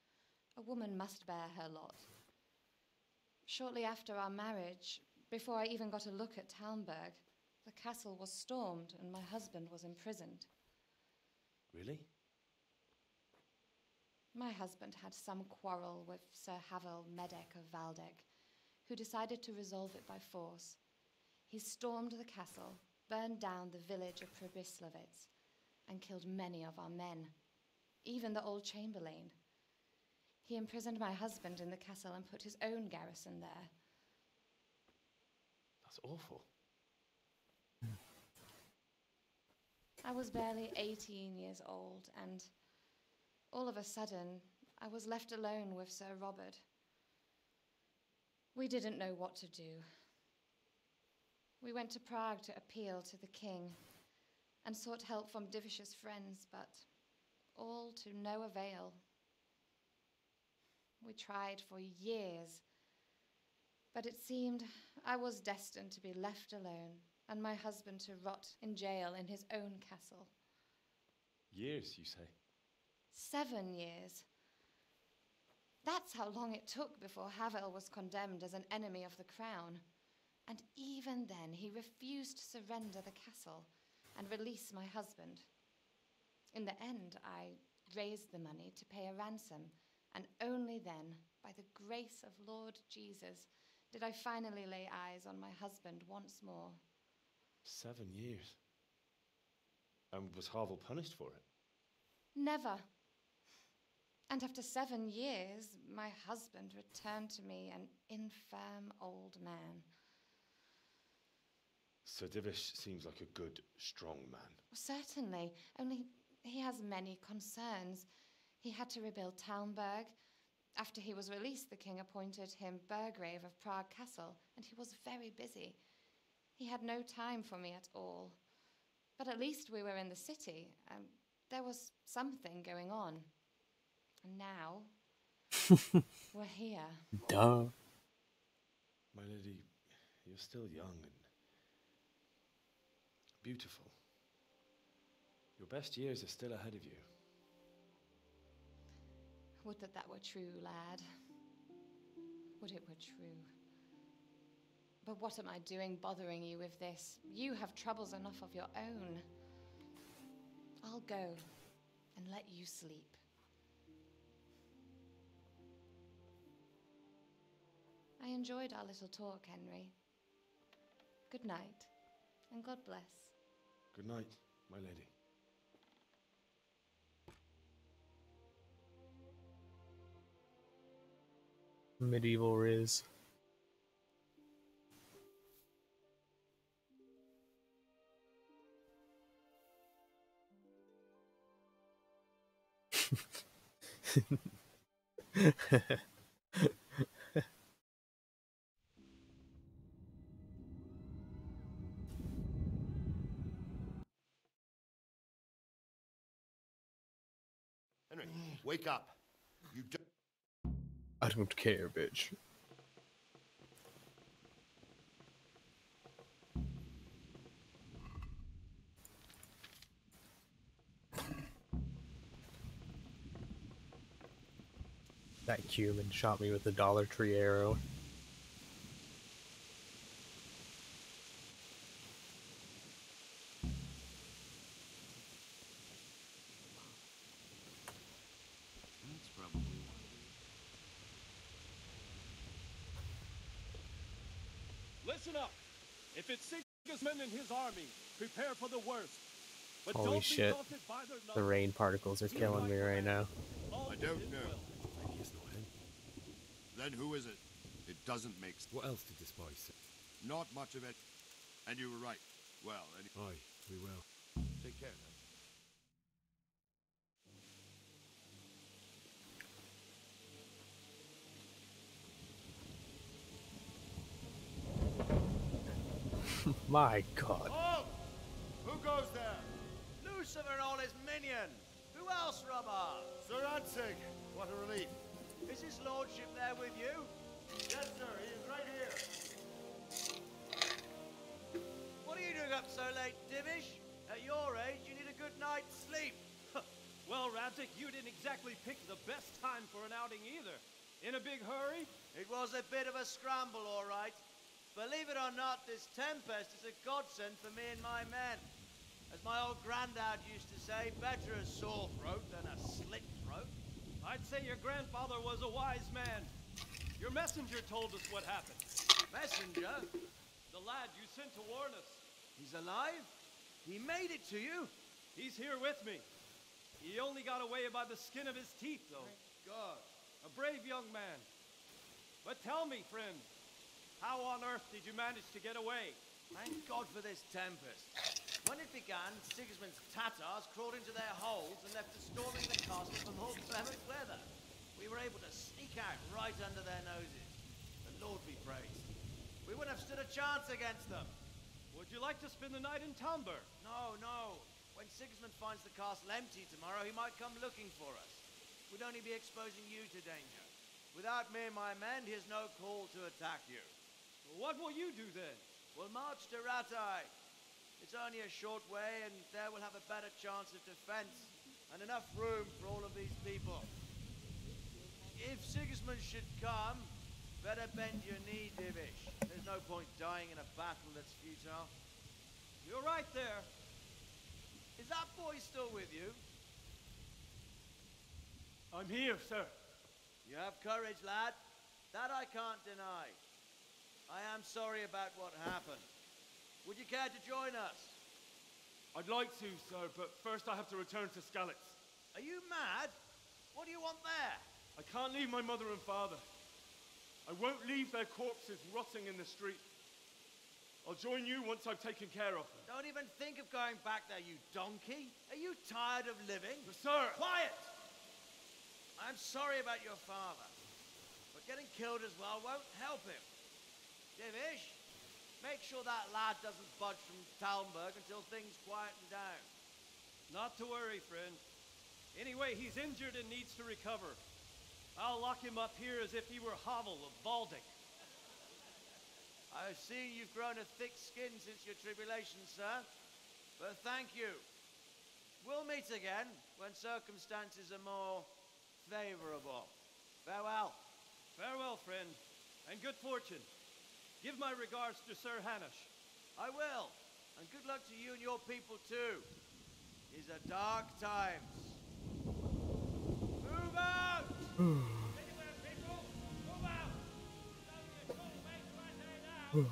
a woman must bear her lot. Shortly after our marriage, before I even got a look at Talmberg, the castle was stormed and my husband was imprisoned. Really? My husband had some quarrel with Sir Havel Medek of Valdek, who decided to resolve it by force. He stormed the castle, burned down the village of Probislavitz, and killed many of our men, even the old chamberlain. He imprisoned my husband in the castle and put his own garrison there. That's awful. I was barely 18 years old, and all of a sudden, I was left alone with Sir Robert. We didn't know what to do. We went to Prague to appeal to the king and sought help from Divish's friends, but all to no avail. We tried for years, but it seemed I was destined to be left alone and my husband to rot in jail in his own castle. Years, you say? 7 years. That's how long it took before Havel was condemned as an enemy of the crown. And even then, he refused to surrender the castle and release my husband. In the end, I raised the money to pay a ransom, and only then, by the grace of Lord Jesus, did I finally lay eyes on my husband once more. 7 years? And was Havel punished for it? Never. And after 7 years, my husband returned to me an infirm old man. Sir Divish seems like a good, strong man. Certainly, only he has many concerns. He had to rebuild Talmberg. After he was released, the king appointed him Burgrave of Prague Castle, and he was very busy. He had no time for me at all. But at least we were in the city, and there was something going on. And now, we're here. Duh. My lady, you're still young and beautiful. Your best years are still ahead of you. Would that that were true, lad. Would it were true. But what am I doing bothering you with this? You have troubles enough of your own. I'll go and let you sleep. I enjoyed our little talk, Henry. Good night, and God bless. Good night, my lady. Medieval Riz. Henry, wake up. You don't. I don't care, bitch. That human shot me with a Dollar Tree arrow. That's probably one. Listen up. If it's Sigismund and his army, prepare for the worst. But Holy don't be shit. daunted by their The rain particles are killing me right now. I don't know. Maybe it's not him. Then who is it? It doesn't make sense. What else did the spy say? Not much of it. And you were right. Well, Aye, we will. take care now. My god. Halt! Who goes there? Lucifer and all his minions. Who else, Robber? Sir Ansig, what a relief. Is his lordship there with you? Yes, sir, he is right here. What are you doing up so late, Divish? At your age, you need a good night's sleep. Well, Radzik, you didn't exactly pick the best time for an outing either. In a big hurry? It was a bit of a scramble, all right. Believe it or not, this tempest is a godsend for me and my men. As my old granddad used to say, better a sore throat than a slit throat. I'd say your grandfather was a wise man. Your messenger told us what happened. Messenger? The lad you sent to warn us. He's alive? He made it to you? He's here with me. He only got away by the skin of his teeth, though. Thank God. A brave young man. But tell me, friend, how on earth did you manage to get away? Thank God for this tempest. When it began, Sigismund's Tatars crawled into their holes and left us storming the castle for more clement weather. We were able to sneak out right under their noses. The Lord be praised. We wouldn't have stood a chance against them. Would you like to spend the night in Talmberg? No, no. When Sigismund finds the castle empty tomorrow, he might come looking for us. We'd only be exposing you to danger. Without me and my men, he has no call to attack you. Well, what will you do then? We'll march to Ratai. It's only a short way, and there we'll have a better chance of defense and enough room for all of these people. If Sigismund should come, better bend your knee, Divish. There's no point dying in a battle that's futile. You're right there. Is that boy still with you? I'm here, sir. You have courage, lad. That I can't deny. I am sorry about what happened. Would you care to join us? I'd like to, sir, but first I have to return to Skalitz. Are you mad? What do you want there? I can't leave my mother and father. I won't leave their corpses rotting in the street. I'll join you once I've taken care of them. Don't even think of going back there, you donkey. Are you tired of living? Sir! Quiet! I'm sorry about your father, but getting killed as well won't help him. Divish, make sure that lad doesn't budge from Talmberg until things quieten down. Not to worry, friend. Anyway, he's injured and needs to recover. I'll lock him up here as if he were Havel of Baldic. I've seen you've grown a thick skin since your tribulation, sir. But thank you. We'll meet again when circumstances are more favorable. Farewell. Farewell, friend, and good fortune. Give my regards to Sir Hanush. I will. And good luck to you and your people, too. These are dark times. Move out! Anywhere, people! Move out! It's only a short way to Ratai now!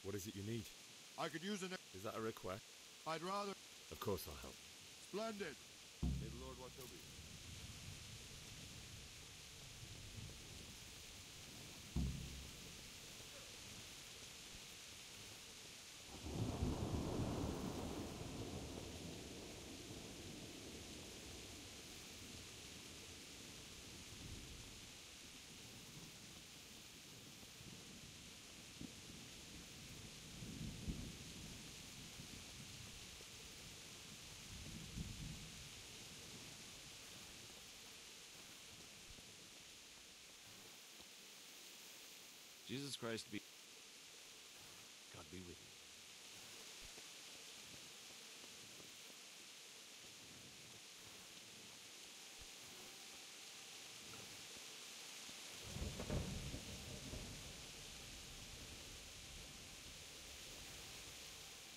What is it you need? I could use an... Is that a request? I'd rather... Of course I'll help. Splendid. May the Lord watch over you. Jesus Christ be... God be with you.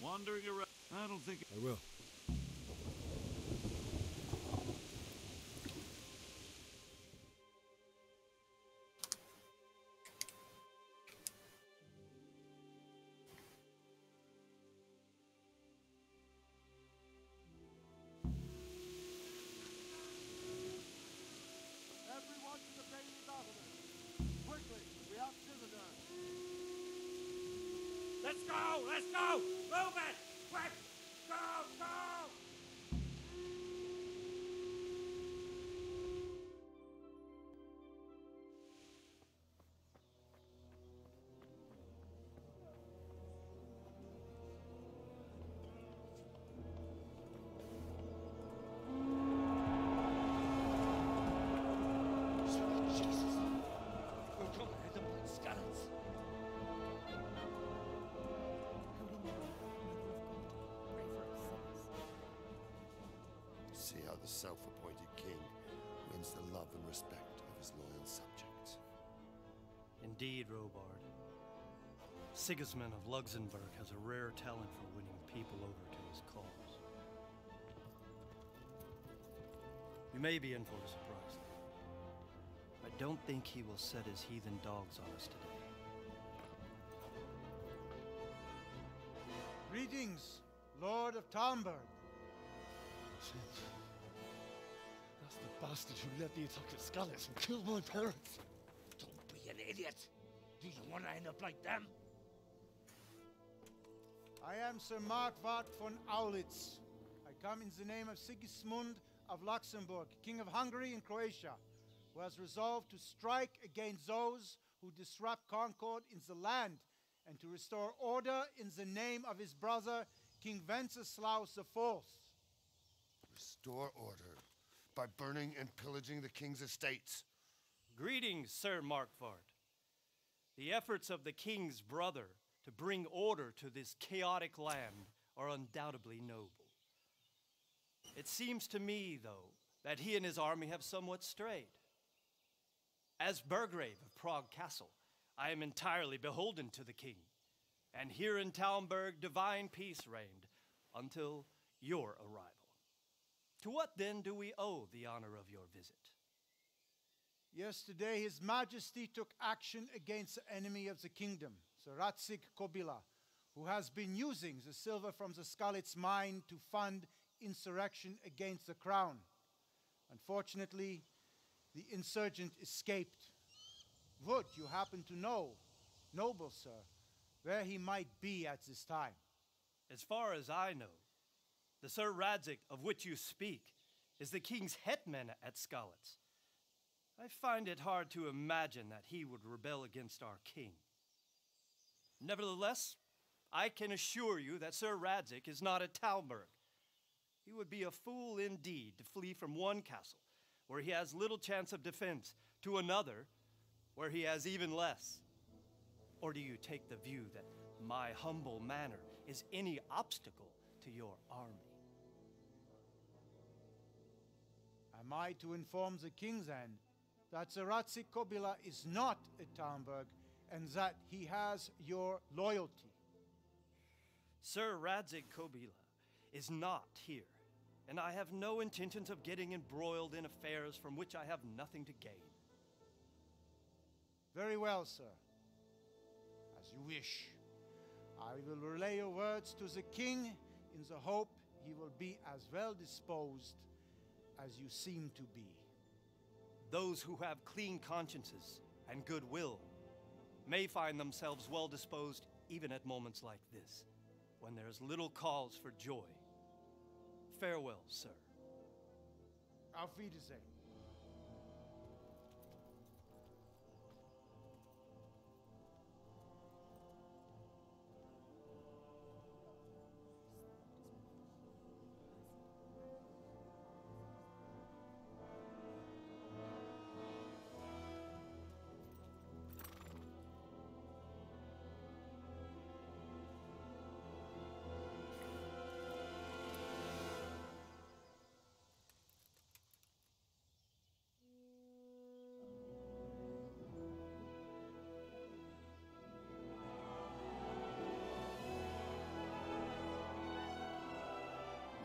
Wandering around... I don't think... I will. Everyone to the Bailey Battlement. Quickly, we have Citadel. Let's go! Let's go! Move it! Quick! Go! Go! Sweet Jesus. We're coming at them like Skalitz. the self-appointed king wins the love and respect of his loyal subjects. Indeed, Robard. Sigismund of Luxembourg has a rare talent for winning people over to his cause. You may be in for a surprise. I don't think he will set his heathen dogs on us today. Greetings, Lord of Talmberg. That's the bastard who led the attack at Skalitz and killed my parents. Don't be an idiot. Do you want to end up like them? I am Sir Markwart von Aulitz. I come in the name of Sigismund of Luxembourg, King of Hungary and Croatia, who has resolved to strike against those who disrupt concord in the land and to restore order in the name of his brother, King Wenceslaus IV. Restore order by burning and pillaging the king's estates. Greetings, Sir Markwart. The efforts of the king's brother to bring order to this chaotic land are undoubtedly noble. It seems to me, though, that he and his army have somewhat strayed. As Burgrave of Prague Castle, I am entirely beholden to the king, and here in Talmberg divine peace reigned until your arrival. To what then do we owe the honor of your visit? Yesterday, His Majesty took action against the enemy of the kingdom, Sir Ratzik Kobila, who has been using the silver from the Skalitz mine to fund insurrection against the crown. Unfortunately, the insurgent escaped. Would you happen to know, noble sir, where he might be at this time? As far as I know, the Sir Radzik of which you speak is the king's hetman at Skalitz. I find it hard to imagine that he would rebel against our king. Nevertheless, I can assure you that Sir Radzik is not at Talmberg. He would be a fool indeed to flee from one castle, where he has little chance of defense, to another, where he has even less. Or do you take the view that my humble manner is any obstacle to your army? Am I to inform the king then that Sir Ratzik Kobila is not at Talmberg and that he has your loyalty? Sir Radzik Kobila is not here, and I have no intentions of getting embroiled in affairs from which I have nothing to gain. Very well, sir. As you wish. I will relay your words to the king in the hope he will be as well disposed as you seem to be. Those who have clean consciences and goodwill may find themselves well disposed even at moments like this, when there is little cause for joy. Farewell, sir. Auf Wiedersehen.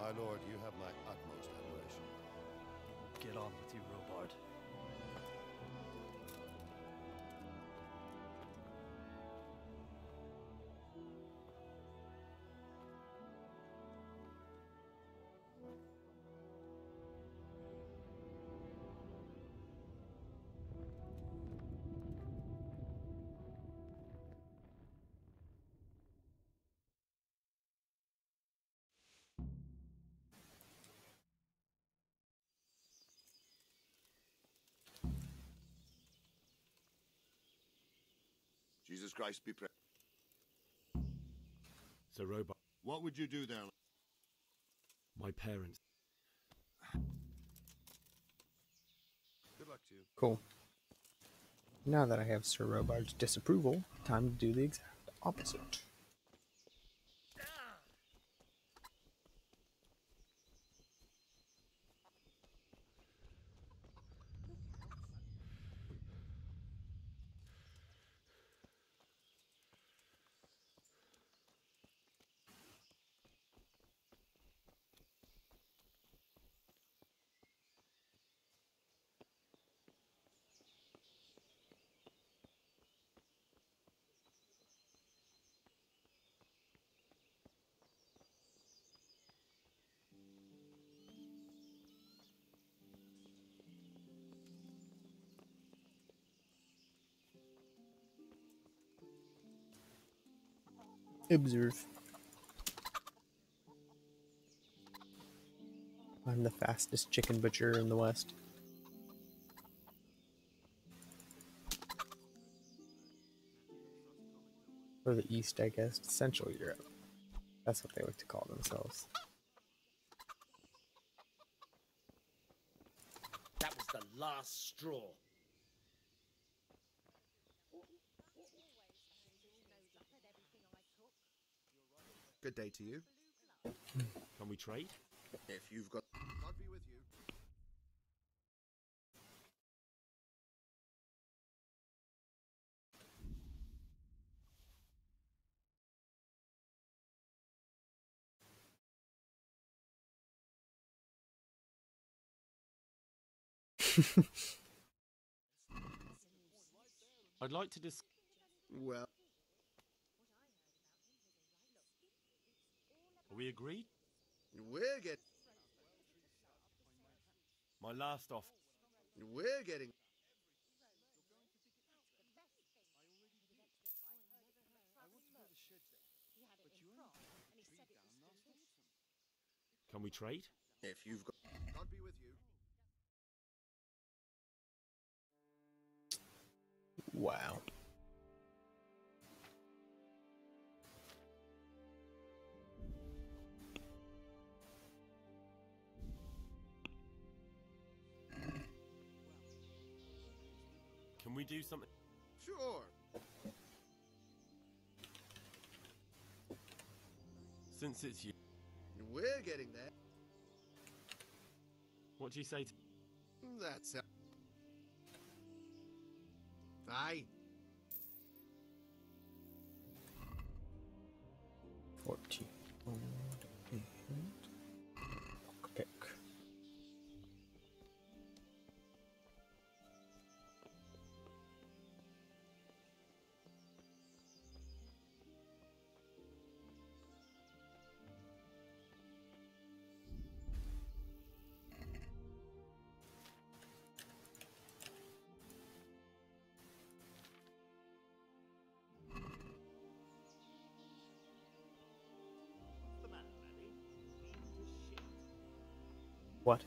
My lord, you have my utmost admiration. Get on with you, Robard. Jesus Christ be praised. Sir Robard, What would you do there? my parents. Good luck to you. Cool. Now that I have Sir Robard's disapproval, time to do the exact opposite. Observe. I'm the fastest chicken butcher in the West. Or the East, I guess. Central Europe. That's what they like to call themselves. That was the last straw. Good day to you. Can we trade? If you've got... God be with you. I'd like to Well... Are we agreed? We're getting... My last offer. We're getting... Can we trade? If you've got... God be with you. Wow. Can we do something? Sure. Since it's you. We're getting there. What do you say to... That's... Aye. 14. And pick. What?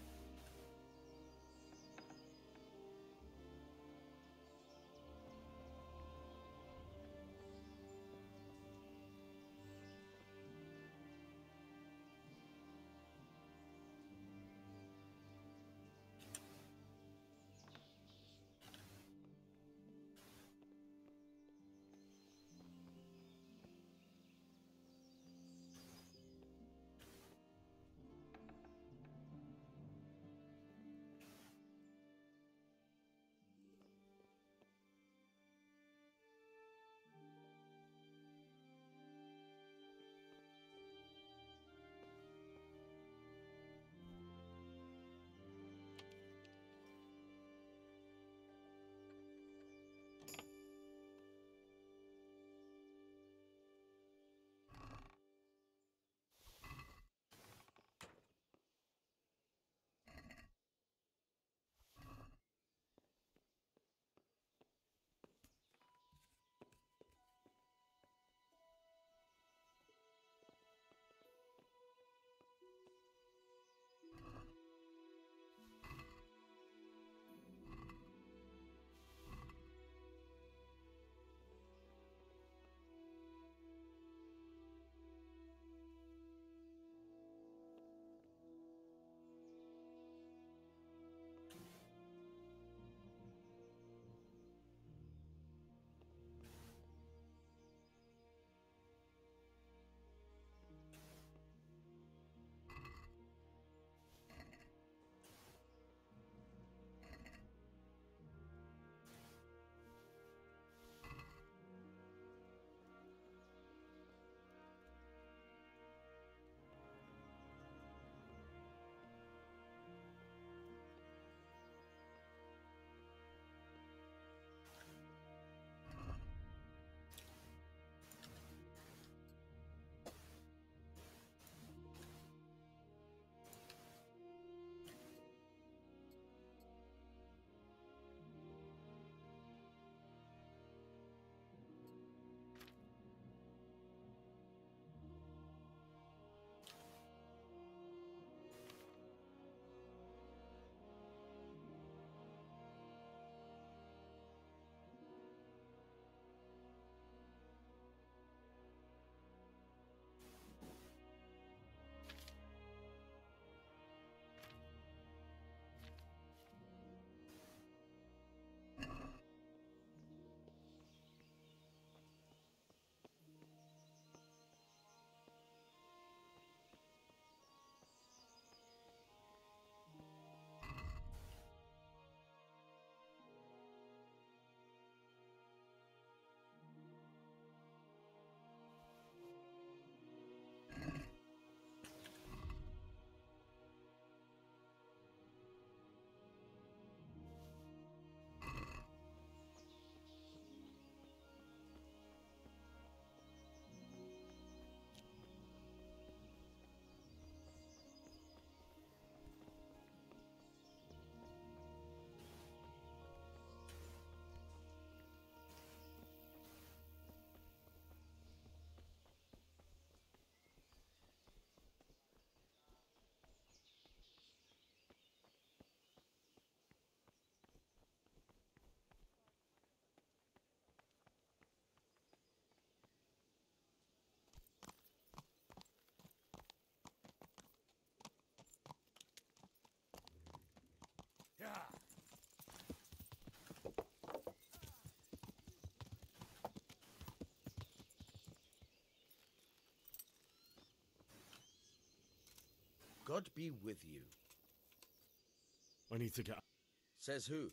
God be with you. I need to get... Says who?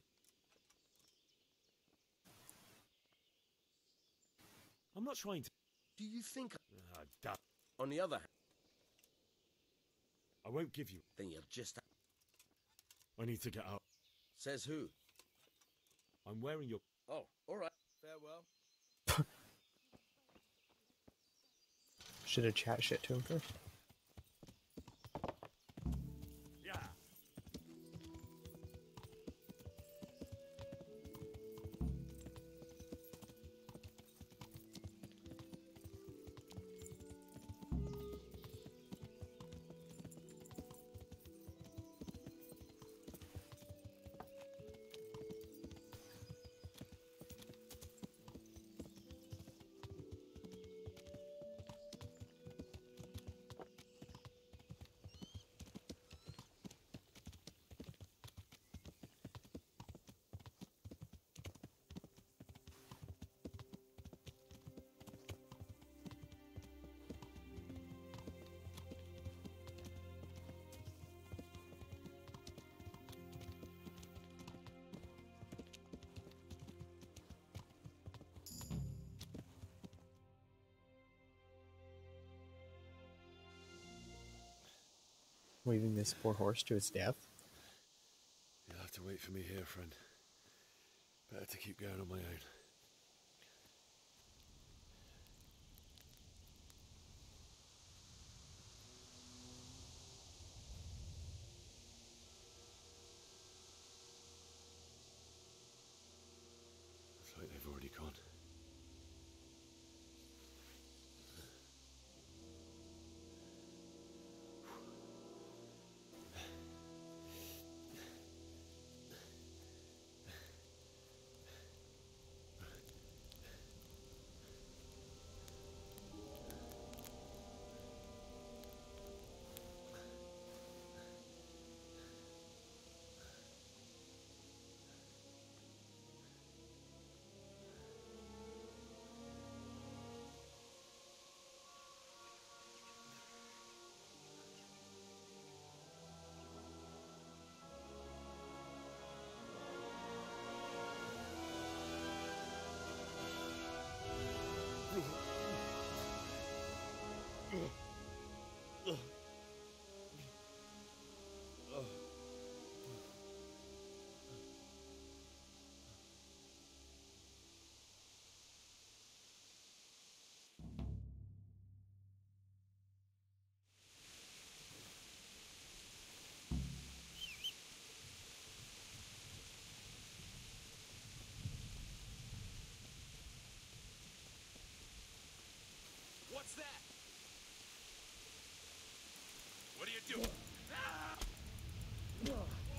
I'm not trying to... Do you think... damn. On the other hand... I won't give you... Then you're just... I need to get out. Says who? I'm wearing your... Oh, all right. Farewell. Should have chat shit to him first. Yeah. Leaving this poor horse to its death. You'll have to wait for me here, friend. Better to keep going on my own. Looks like they've already gone. What's that? What are you doing? God! Oh.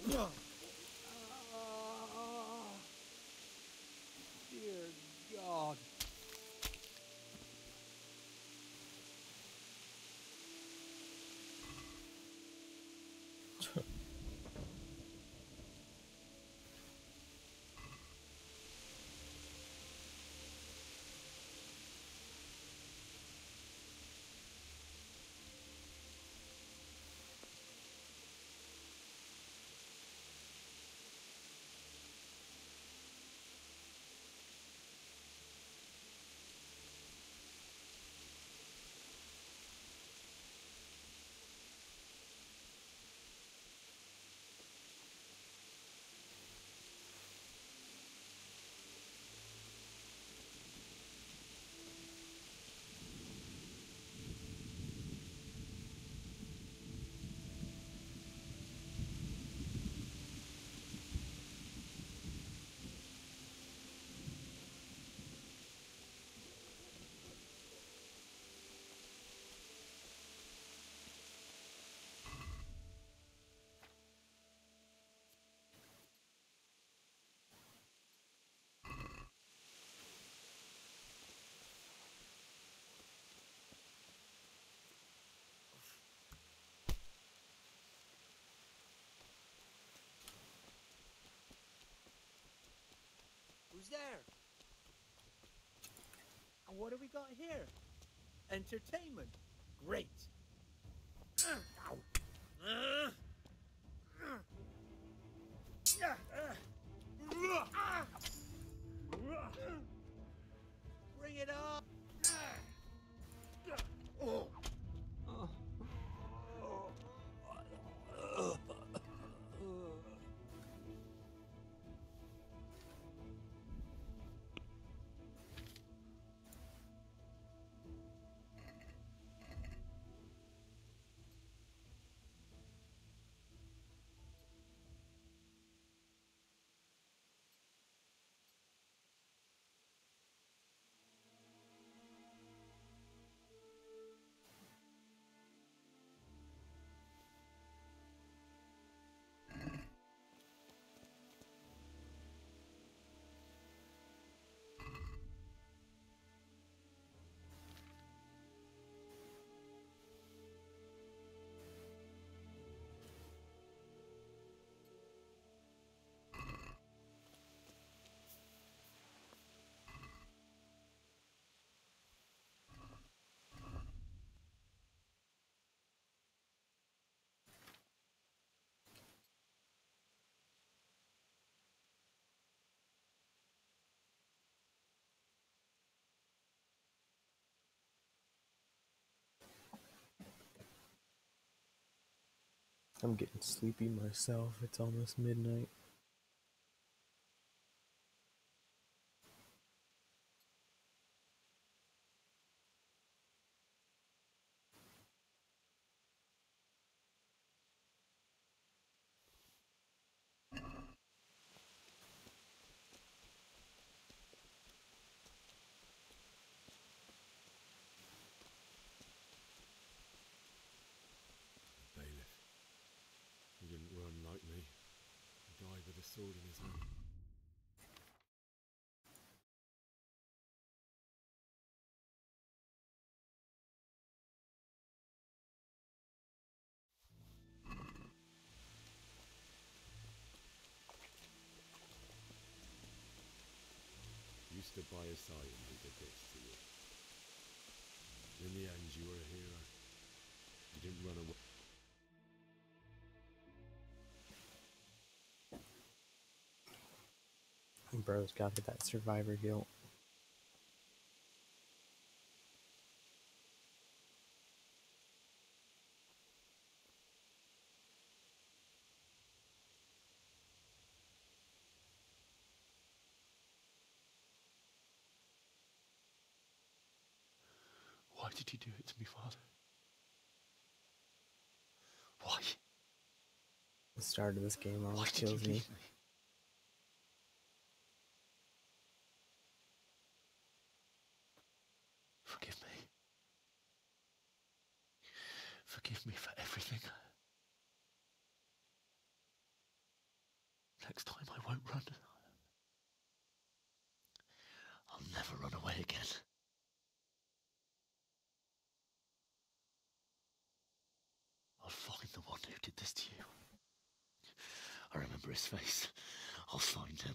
Dear God. Who's there? And what do we got here? Entertainment. Great. Bring it on. Oh. I'm getting sleepy myself. It's almost midnight. Bailiff. He didn't run like me. He died with a sword in his hand. You stood by his side and he did this to you. In the end, you were a hero. You didn't run away. Bro's got that survivor guilt. Why did you do it to me, Father? Why? The start of this game always Why did you kills me. leave me? Forgive me. Forgive me for everything. won't run. I'll never run away again. I'll find the one who did this to you. I remember his face. I'll find him.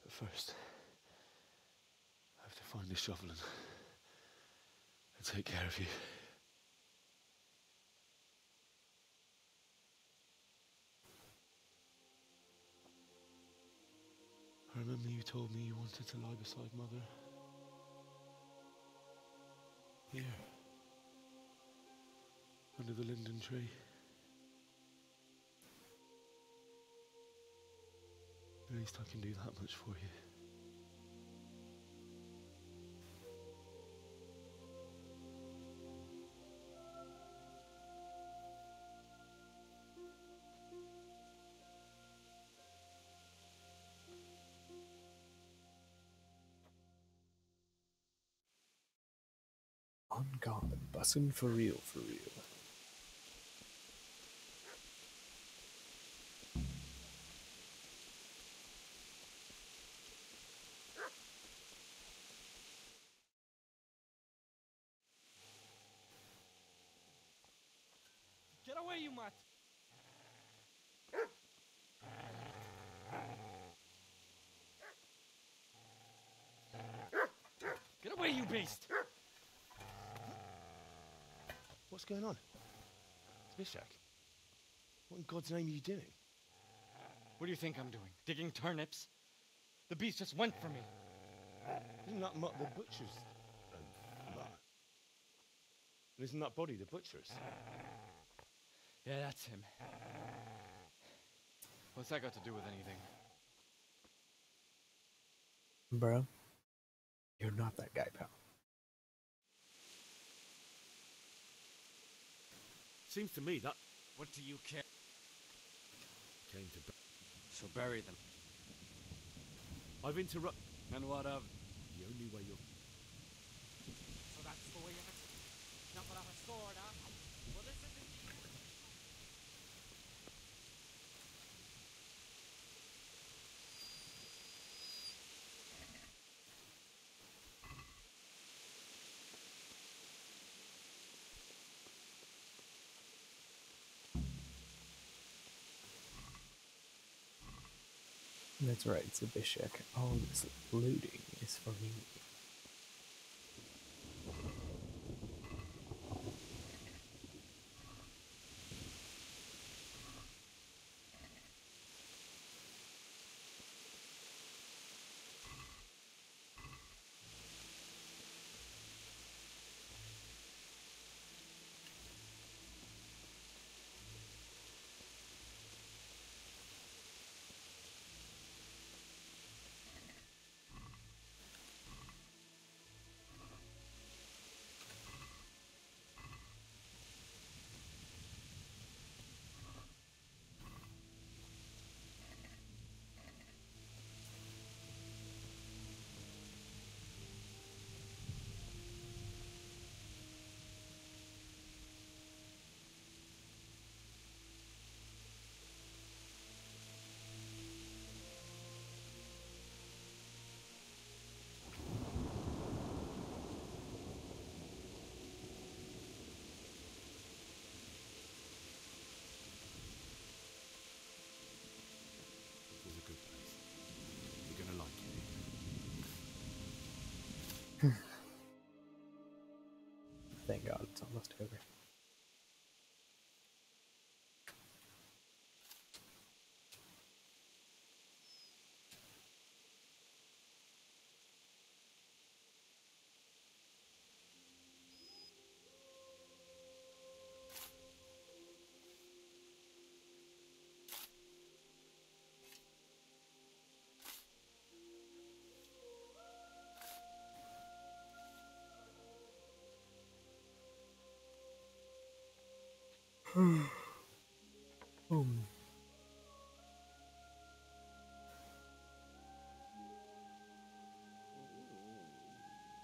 But first, I have to find the shovel and take care of you. I remember you told me you wanted to lie beside Mother. Here. Under the linden tree. At least I can do that much for you. On God, bussin' for real, for real. Get away, you mutt! Get away, you beast! What's going on? Bishak? What in God's name are you doing? What do you think I'm doing? Digging turnips? The beast just went for me. Isn't that the butcher's? Isn't that body the butcher's? Yeah, that's him. What's that got to do with anything? Bro, you're not that guy, pal. Seems to me that... What do you care? Came to... So bury them. I've interrupted... And what of? The only way you're... So that's the way of it? Not without a sword, huh? Well, this isn't... That's right, it's a Bishak. All this looting is for me. Thank God it's almost over.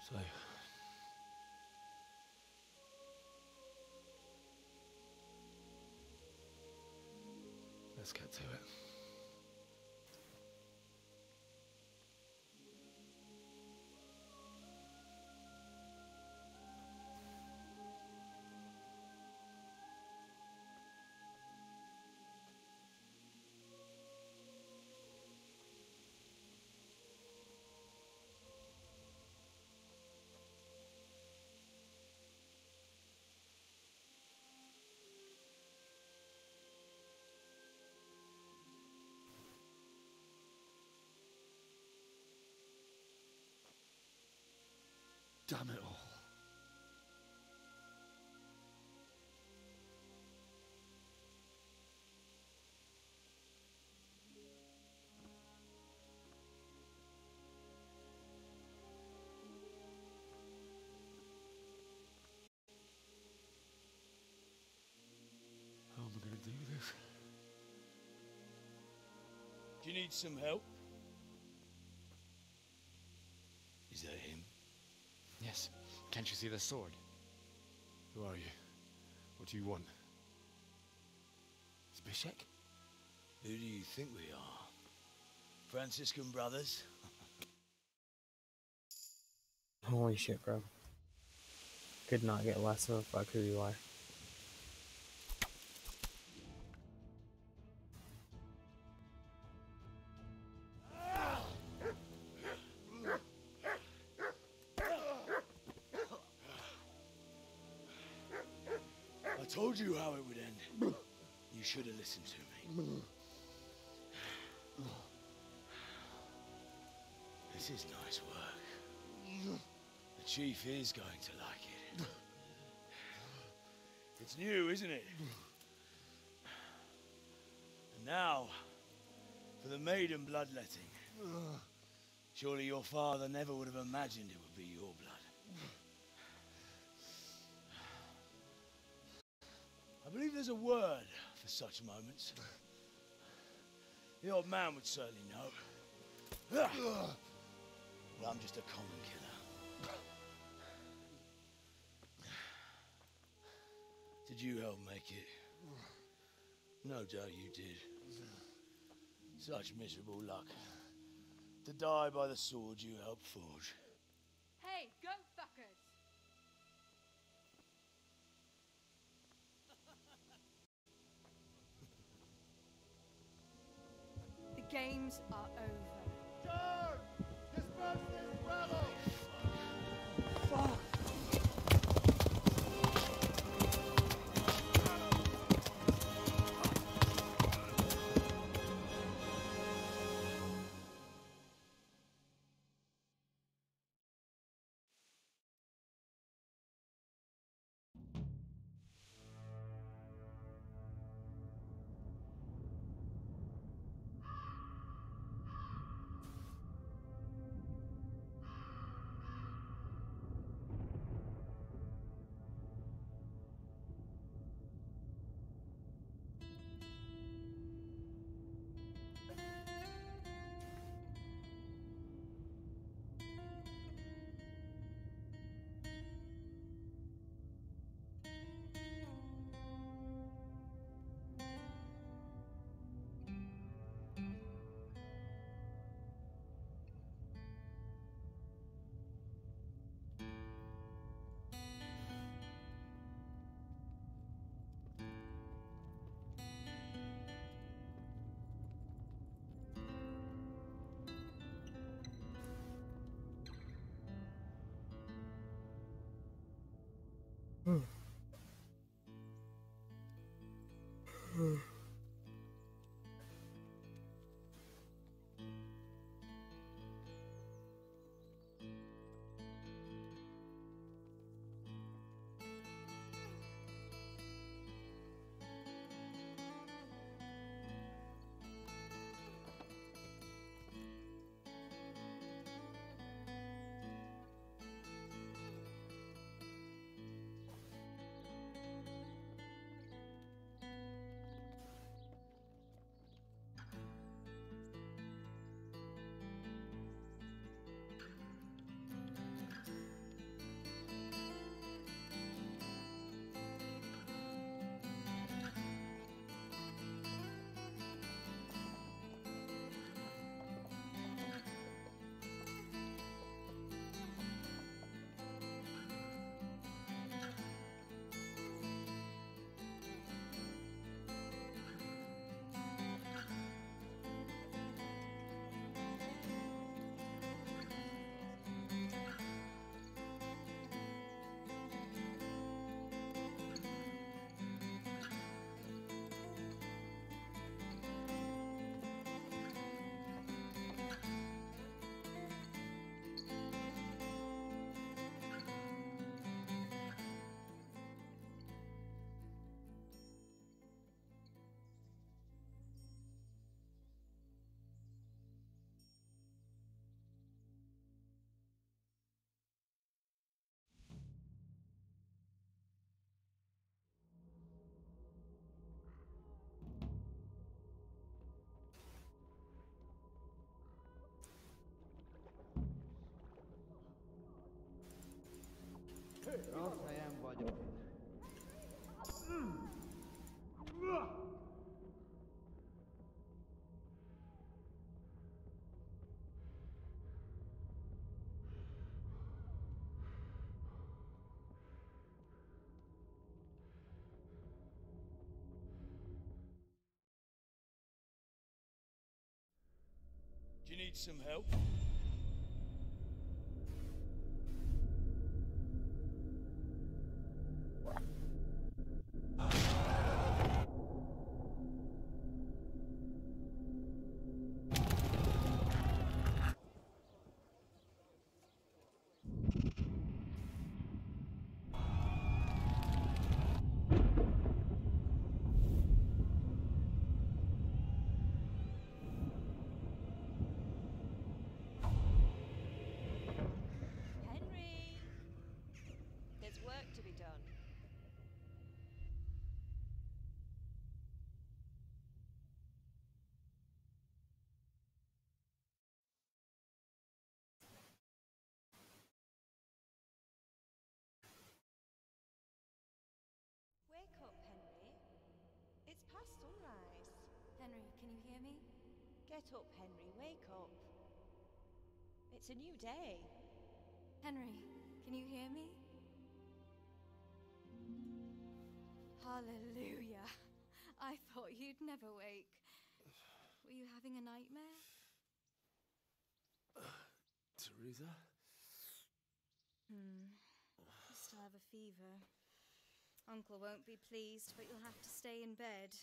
So, Let's get to it. Damn it all. How am I going to do this? Do you need some help? Is that him? Yes. Can't you see the sword? Who are you? What do you want? Zbyszek? Who do you think we are? Franciscan brothers? Holy shit, bro. Could not get less of a fuck who you are. I told you how it would end. You should have listened to me. This is nice work. The chief is going to like it. It's new, isn't it? And now, for the maiden bloodletting. Surely your father never would have imagined it would be your blood. I believe there's a word for such moments. The old man would certainly know. Well, I'm just a common killer. Did you help make it? No doubt you did. Such miserable luck. To die by the sword you helped forge. Hey, go fuckers! The games are over. Charge! Disperse this rabble! Fuck! Do you need some help? Henry! There's work to be done. Wake up, Henry. It's past sunrise. Henry, can you hear me? Get up, Henry. Wake up. It's a new day. Henry, can you hear me? Hallelujah. I thought you'd never wake. Were you having a nightmare? Teresa? You still have a fever. Uncle won't be pleased, but you'll have to stay in bed.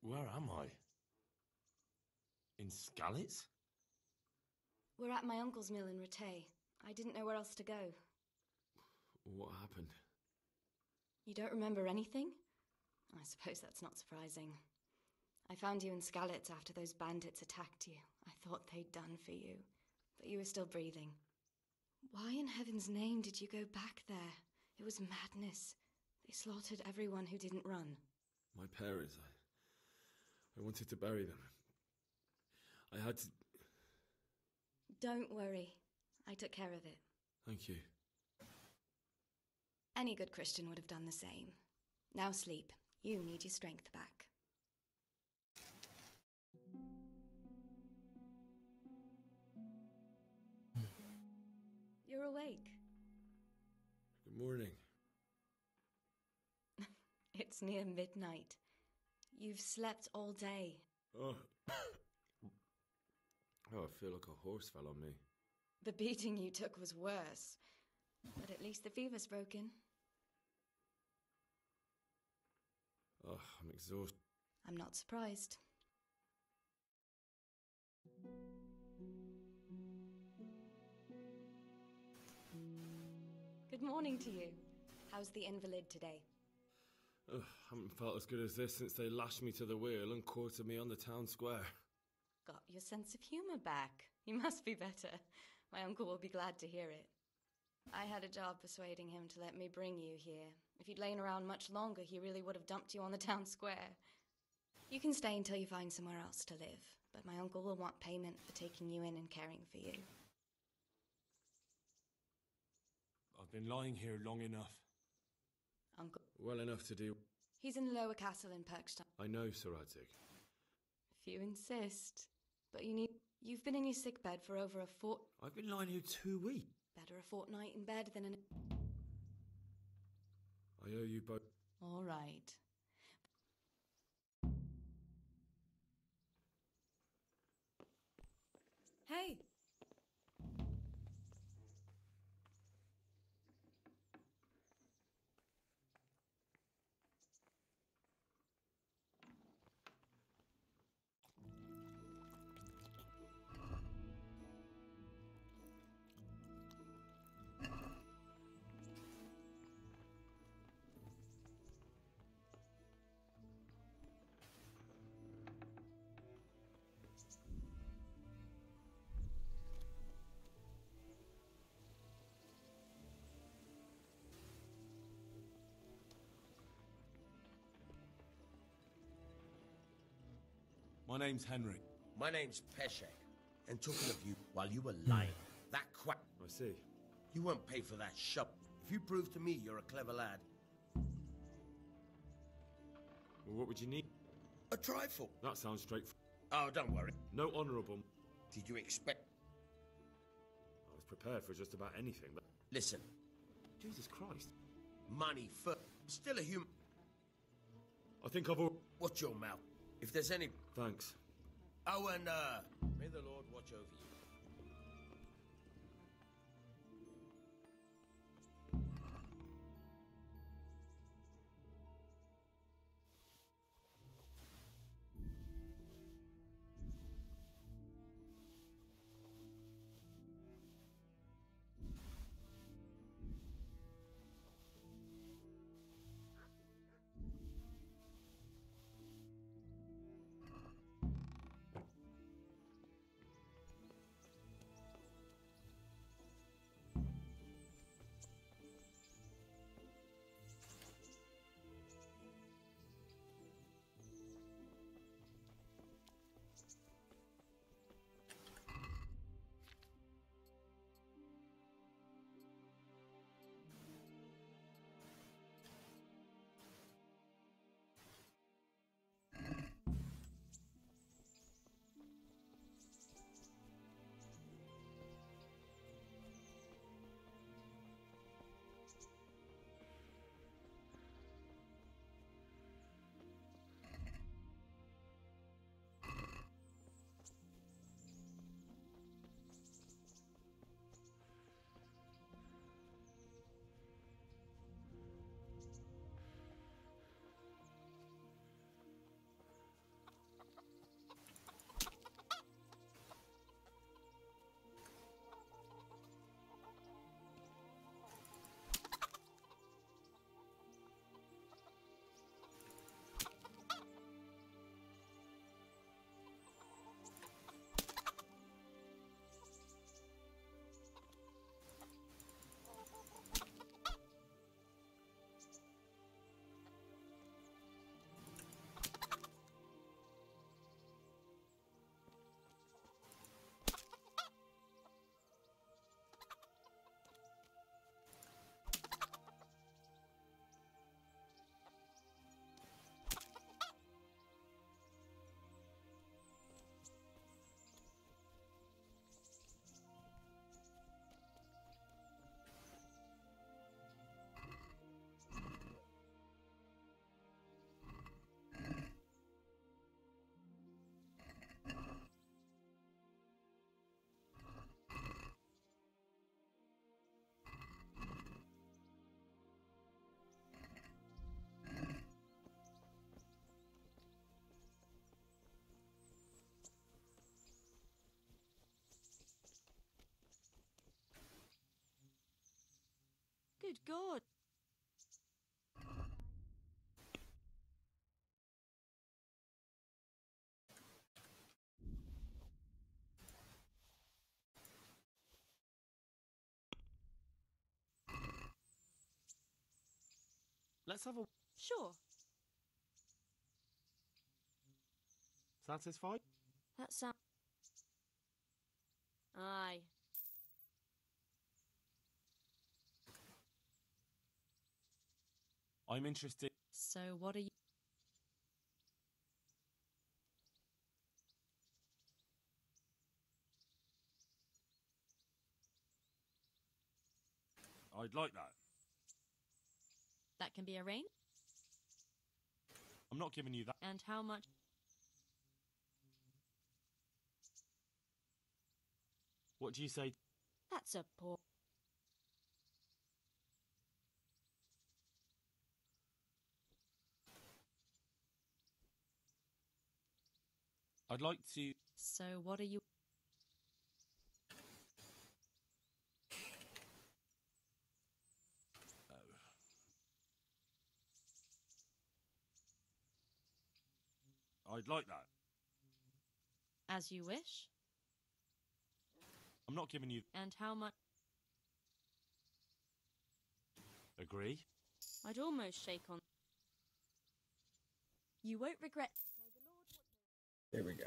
Where am I? In Skalitz? We're at my uncle's mill in Rattay. I didn't know where else to go. What happened? You don't remember anything? I suppose that's not surprising. I found you in Skalitz after those bandits attacked you. I thought they'd done for you, but you were still breathing. Why in heaven's name did you go back there? It was madness. They slaughtered everyone who didn't run. My parents, I wanted to bury them. I had to... Don't worry. I took care of it. Thank you. Any good Christian would have done the same. Now sleep. You need your strength back. You're awake. Good morning. It's near midnight. You've slept all day. Oh. Oh, I feel like a horse fell on me. The beating you took was worse. But at least the fever's broken. Oh, I'm exhausted. I'm not surprised. Good morning to you. How's the invalid today? Ugh, haven't felt as good as this since they lashed me to the wheel and quartered me on the town square. Got your sense of humour back. You must be better. My uncle will be glad to hear it. I had a job persuading him to let me bring you here. If you'd lain around much longer, he really would have dumped you on the town square. You can stay until you find somewhere else to live, but my uncle will want payment for taking you in and caring for you. I've been lying here long enough. Uncle? Well enough to do... He's in the lower castle in Perkstein. I know, Sir Radzik. If you insist. But you've been in your sickbed for over a I've been lying here 2 weeks. Better a fortnight in bed than an... I owe you both... All right. Hey! My name's Henry. My name's Peshek. And talking of you, while you were lying, That quack. I see. You won't pay for that shop. If you prove to me you're a clever lad. Well, what would you need? A trifle. That sounds straight. Oh, don't worry. No honourable. Did you expect? I was prepared for just about anything, but... Listen. Jesus Christ. Money first. Still a human. I think I've all... Watch your mouth. If there's any... Thanks. Oh, and, may the Lord watch over you. Good God. Let's have a... Sure. Satisfied? That sounds... Aye. I'm interested... So what are you... I'd like that. That can be arranged? I'm not giving you that. And how much... What do you say? That's a poor... I'd like to... So what are you... I'd like that. As you wish? I'm not giving you... And how much... Agree? I'd almost shake on... You won't regret... There we go.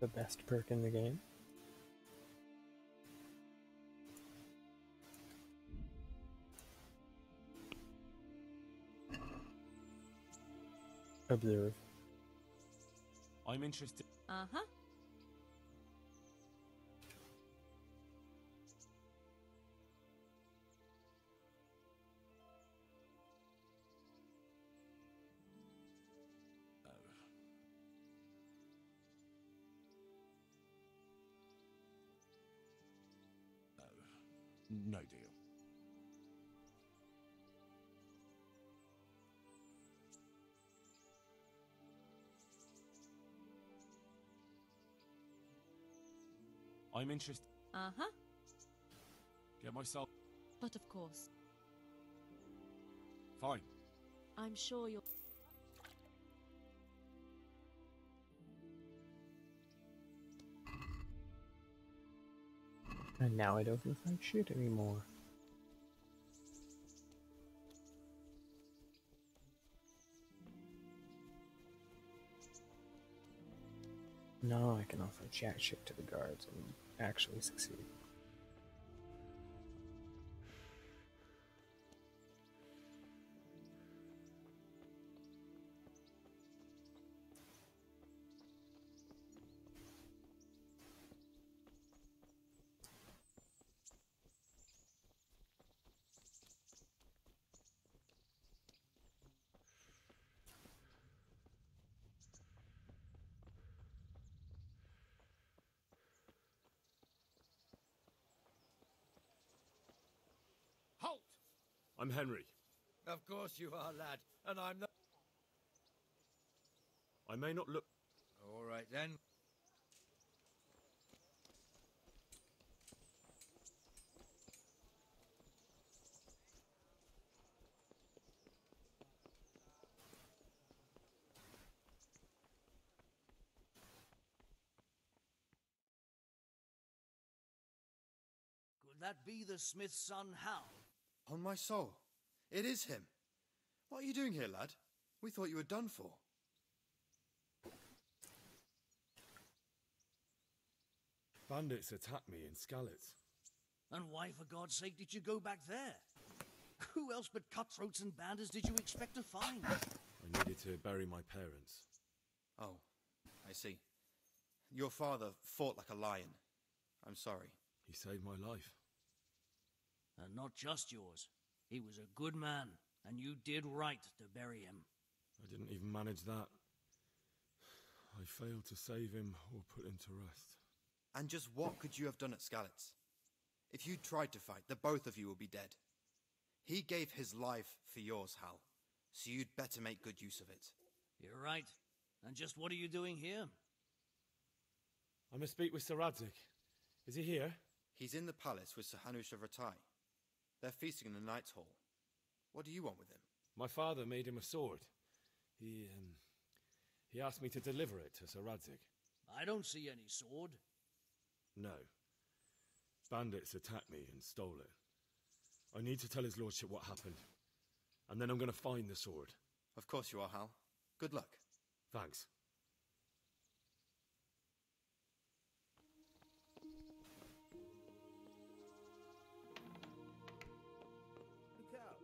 The best perk in the game. Observe. I'm interested. Uh-huh. No deal. I'm interested. Uh-huh. Get myself. But of course, Fine. I'm sure you'll... And now I don't look like shit anymore. Now I can offer chat shit to the guards and actually succeed. Halt! I'm Henry. Of course you are, lad. And I'm not... I may not look. All right, then. Could that be the smith's son, Hal? On my soul, it is him. What are you doing here, lad? We thought you were done for. Bandits attacked me in Skalitz. And why, for God's sake, did you go back there? Who else but cutthroats and bandits did you expect to find? I needed to bury my parents. Oh, I see. Your father fought like a lion. I'm sorry. He saved my life. And not just yours. He was a good man, and you did right to bury him. I didn't even manage that. I failed to save him or put him to rest. And just what could you have done at Skalitz? If you'd tried to fight, the both of you would be dead. He gave his life for yours, Hal, so you'd better make good use of it. You're right. And just what are you doing here? I must speak with Sir Radzig. Is he here? He's in the palace with Sir Hanush of Rattay. They're feasting in the Knight's Hall. What do you want with him? My father made him a sword. He asked me to deliver it to Sir Radzig. I don't see any sword. No. Bandits attacked me and stole it. I need to tell his lordship what happened. And then I'm going to find the sword. Of course you are, Hal. Good luck. Thanks. Look out.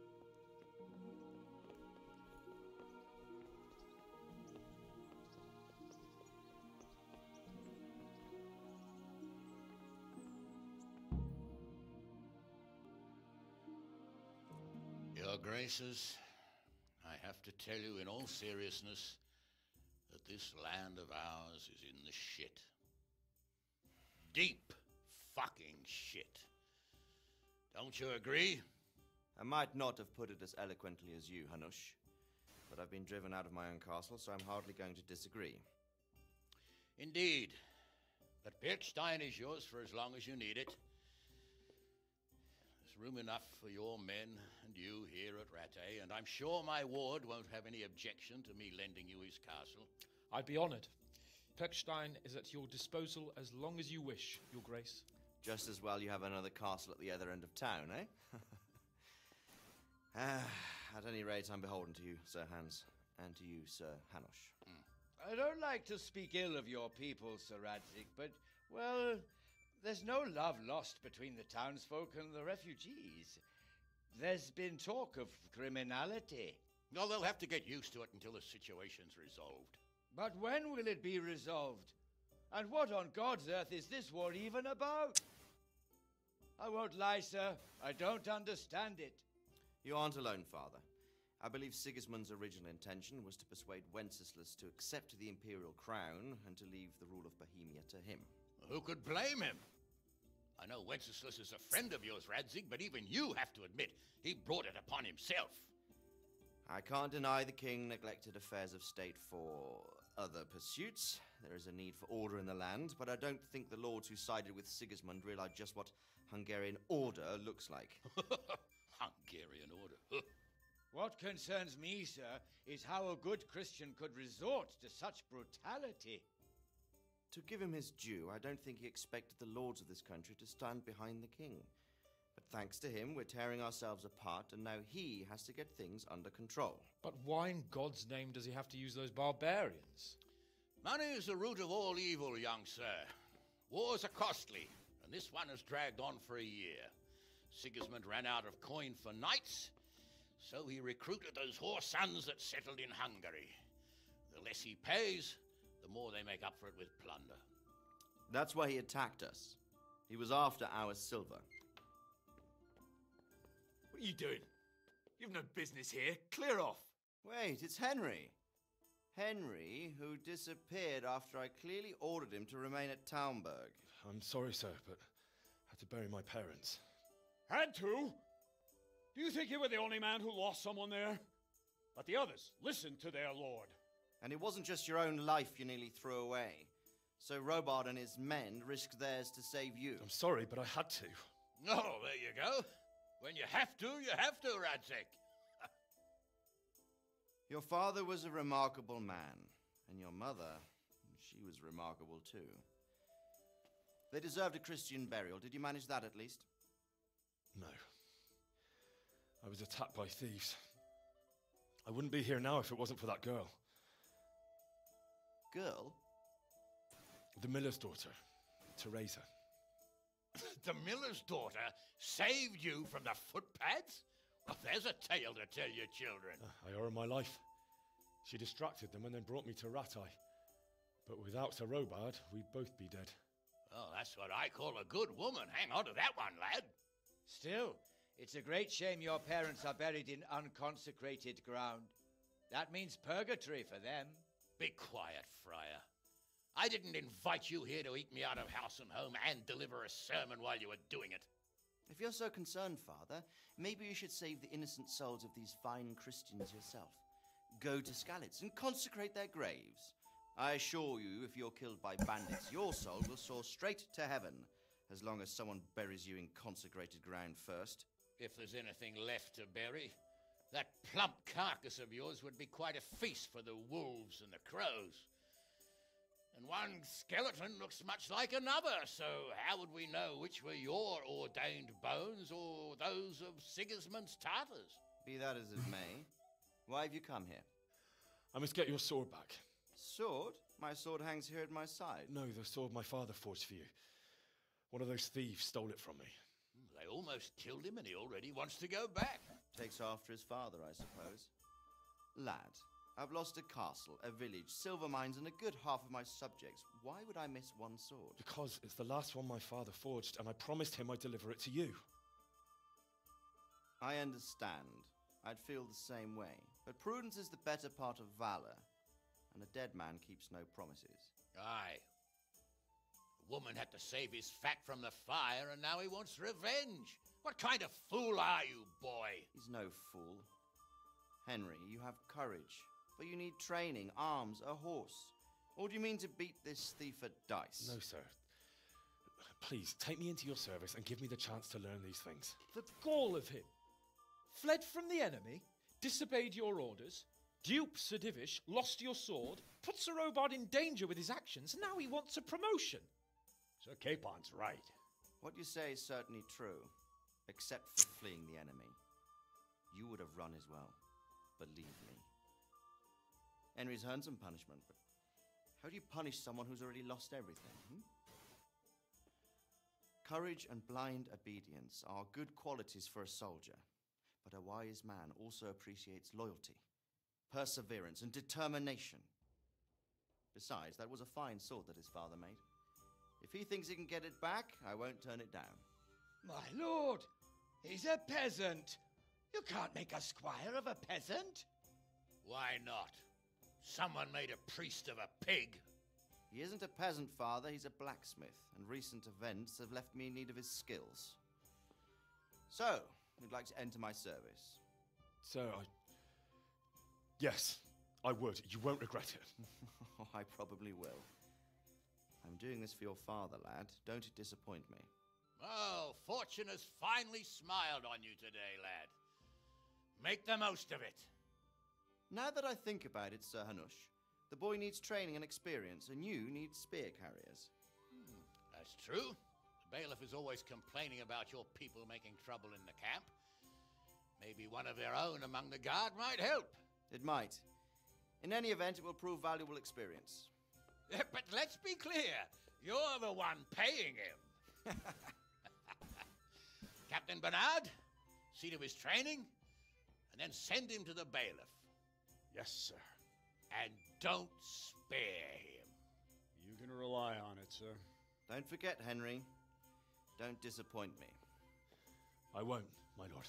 Your Graces, I have to tell you in all seriousness that this land of ours is in the shit. Deep fucking shit. Don't you agree? I might not have put it as eloquently as you, Hanush, but I've been driven out of my own castle, so I'm hardly going to disagree. Indeed. But Pirkstein is yours for as long as you need it. There's room enough for your men and you here at Rattay, and I'm sure my ward won't have any objection to me lending you his castle. I'd be honored. Pirkstein is at your disposal as long as you wish, Your Grace. Just as well you have another castle at the other end of town, eh? At any rate, I'm beholden to you, Sir Hans, and to you, Sir Hanush. I don't like to speak ill of your people, Sir Radzik, but, well, there's no love lost between the townsfolk and the refugees. There's been talk of criminality. Well, they'll have to get used to it until the situation's resolved. But when will it be resolved? And what on God's earth is this war even about? I won't lie, sir. I don't understand it. You aren't alone, Father. I believe Sigismund's original intention was to persuade Wenceslas to accept the imperial crown and to leave the rule of Bohemia to him. Who could blame him? I know Wenceslas is a friend of yours, Radzig, but even you have to admit he brought it upon himself. I can't deny the king neglected affairs of state for other pursuits. There is a need for order in the land, but I don't think the lords who sided with Sigismund realized just what Hungarian order looks like. Hungarian order? What concerns me, sir, is how a good Christian could resort to such brutality. To give him his due, I don't think he expected the lords of this country to stand behind the king. But thanks to him, we're tearing ourselves apart, and now he has to get things under control. But why in God's name does he have to use those barbarians? Money is the root of all evil, young sir. Wars are costly, and this one has dragged on for a year. Sigismund ran out of coin for knights, so he recruited those whore sons that settled in Hungary. The less he pays, the more they make up for it with plunder. That's why he attacked us. He was after our silver. What are you doing? You've no business here. Clear off. Wait, it's Henry. Henry, who disappeared after I clearly ordered him to remain at Taumberg. I'm sorry, sir, but I had to bury my parents. Had to? Do you think you were the only man who lost someone there? But the others listened to their lord. And it wasn't just your own life you nearly threw away. So Robard and his men risked theirs to save you. I'm sorry, but I had to. Oh, there you go. When you have to, Radzig. Your father was a remarkable man, and your mother, she was remarkable too. They deserved a Christian burial. Did you manage that at least? No. I was attacked by thieves. I wouldn't be here now if it wasn't for that girl. Girl? The miller's daughter, Teresa. The miller's daughter saved you from the footpads? Well, there's a tale to tell your children. I owe her my life. She distracted them and then brought me to Ratai. But without Sir Robard, we'd both be dead. Oh, that's what I call a good woman. Hang on to that one, lad. Still, it's a great shame your parents are buried in unconsecrated ground. That means purgatory for them. Be quiet, Friar. I didn't invite you here to eat me out of house and home and deliver a sermon while you were doing it. If you're so concerned, Father, maybe you should save the innocent souls of these fine Christians yourself. Go to Skalitz and consecrate their graves. I assure you, if you're killed by bandits, your soul will soar straight to heaven, as long as someone buries you in consecrated ground first. If there's anything left to bury, that plump carcass of yours would be quite a feast for the wolves and the crows. And one skeleton looks much like another, so how would we know which were your ordained bones or those of Sigismund's Tartars? Be that as it may, why have you come here? I must get your sword back. Sword? My sword hangs here at my side. No, the sword my father forged for you. One of those thieves stole it from me. They almost killed him and he already wants to go back. Takes after his father, I suppose. Lad, I've lost a castle, a village, silver mines, and a good half of my subjects. Why would I miss one sword? Because it's the last one my father forged, and I promised him I'd deliver it to you. I understand. I'd feel the same way. But prudence is the better part of valor, and a dead man keeps no promises. Aye. The woman had to save his fat from the fire, and now he wants revenge. What kind of fool are you, boy? He's no fool. Henry, you have courage, but you need training, arms, a horse. Or do you mean to beat this thief at dice? No, sir. Please, take me into your service and give me the chance to learn these things. The gall of him. Fled from the enemy, disobeyed your orders, duped Sir Divish, lost your sword, put Sir Robard in danger with his actions, and now he wants a promotion. Sir Capon's right. What you say is certainly true, except for fleeing the enemy. You would have run as well, believe me. Henry's earned some punishment, but How do you punish someone who's already lost everything? Courage and blind obedience are good qualities for a soldier, but a wise man also appreciates loyalty, perseverance, and determination. Besides, that was a fine sword that his father made. If he thinks he can get it back, I won't turn it down. My lord, he's a peasant. You can't make a squire of a peasant. Why not? Someone made a priest of a pig. He isn't a peasant, father. He's a blacksmith, and recent events have left me in need of his skills. So, you'd like to enter my service? Sir, Yes, I would. You won't regret it. I probably will. I'm doing this for your father, lad. Don't it disappoint me. Oh, fortune has finally smiled on you today, lad. Make the most of it. Now that I think about it, Sir Hanush, the boy needs training and experience, and you need spear carriers. That's true. The bailiff is always complaining about your people making trouble in the camp. Maybe one of their own among the guard might help. It might. In any event, it will prove valuable experience. But let's be clear. You're the one paying him. Captain Bernard, see to his training, and then send him to the bailiff. Yes, sir. And don't spare him. You can rely on it, sir. Don't forget, Henry. Don't disappoint me. I won't, my lord.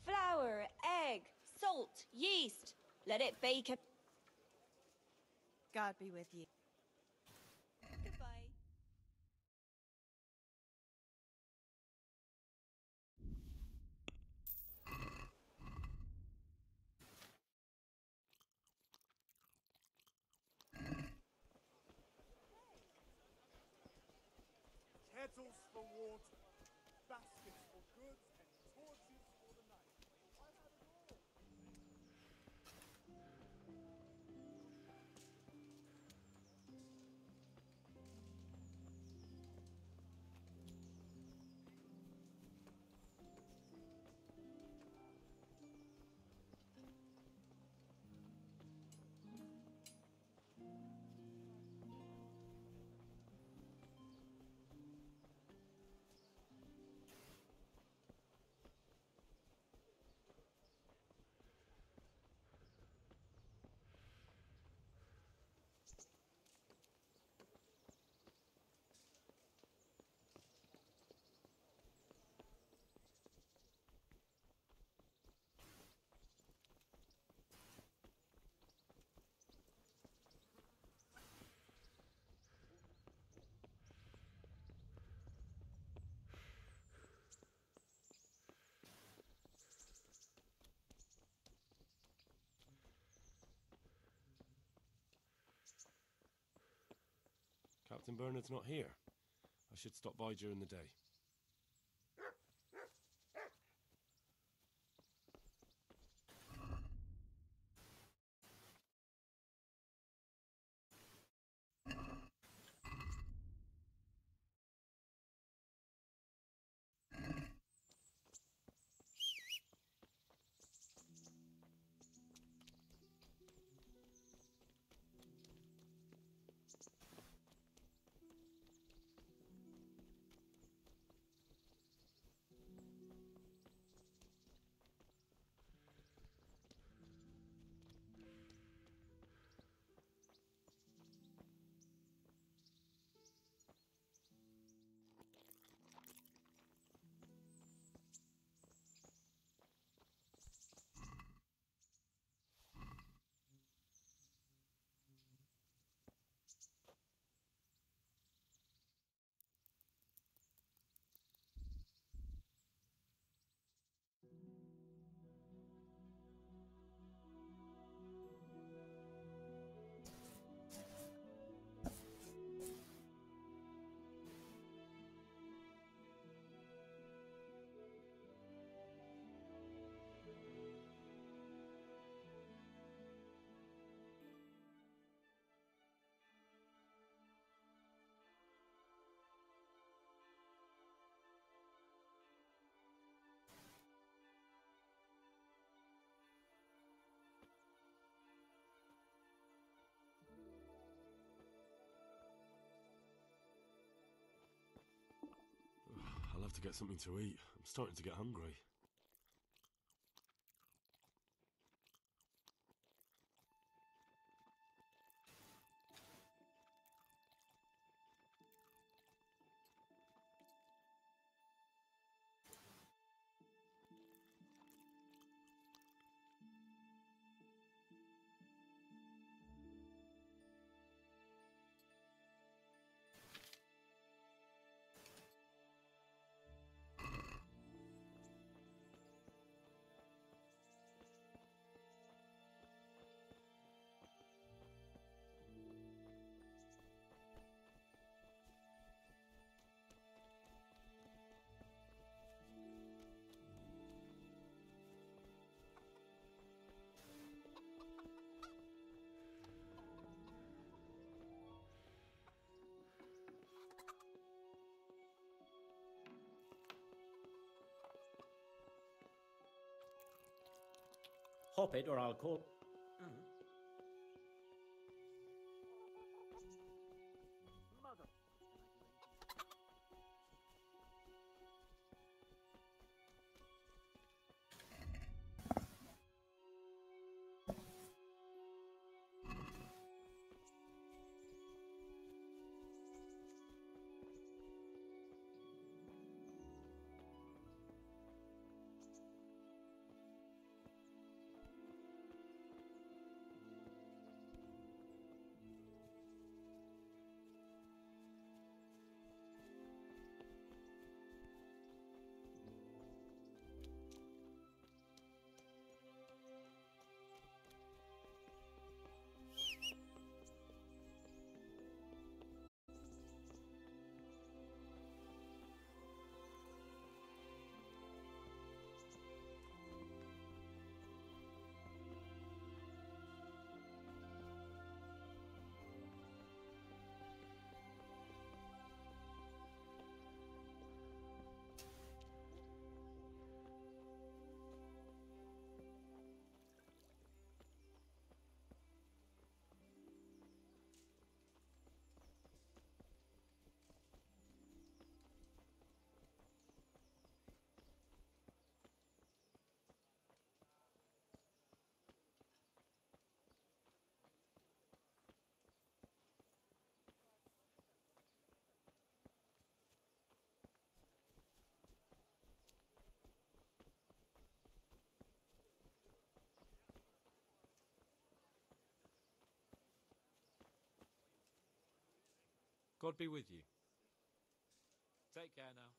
Flour, egg, salt, yeast. Let it bake. God be with you. Goodbye. Kettles for water, baskets for goods, and torches for the night. I have it all. Captain Bernard's not here. I should stop by during the day. I'll have to get something to eat. I'm starting to get hungry. Hop it or I'll call. God be with you. Take care now.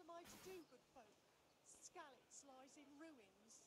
am I to do, good folk? Skalitz lies in ruins.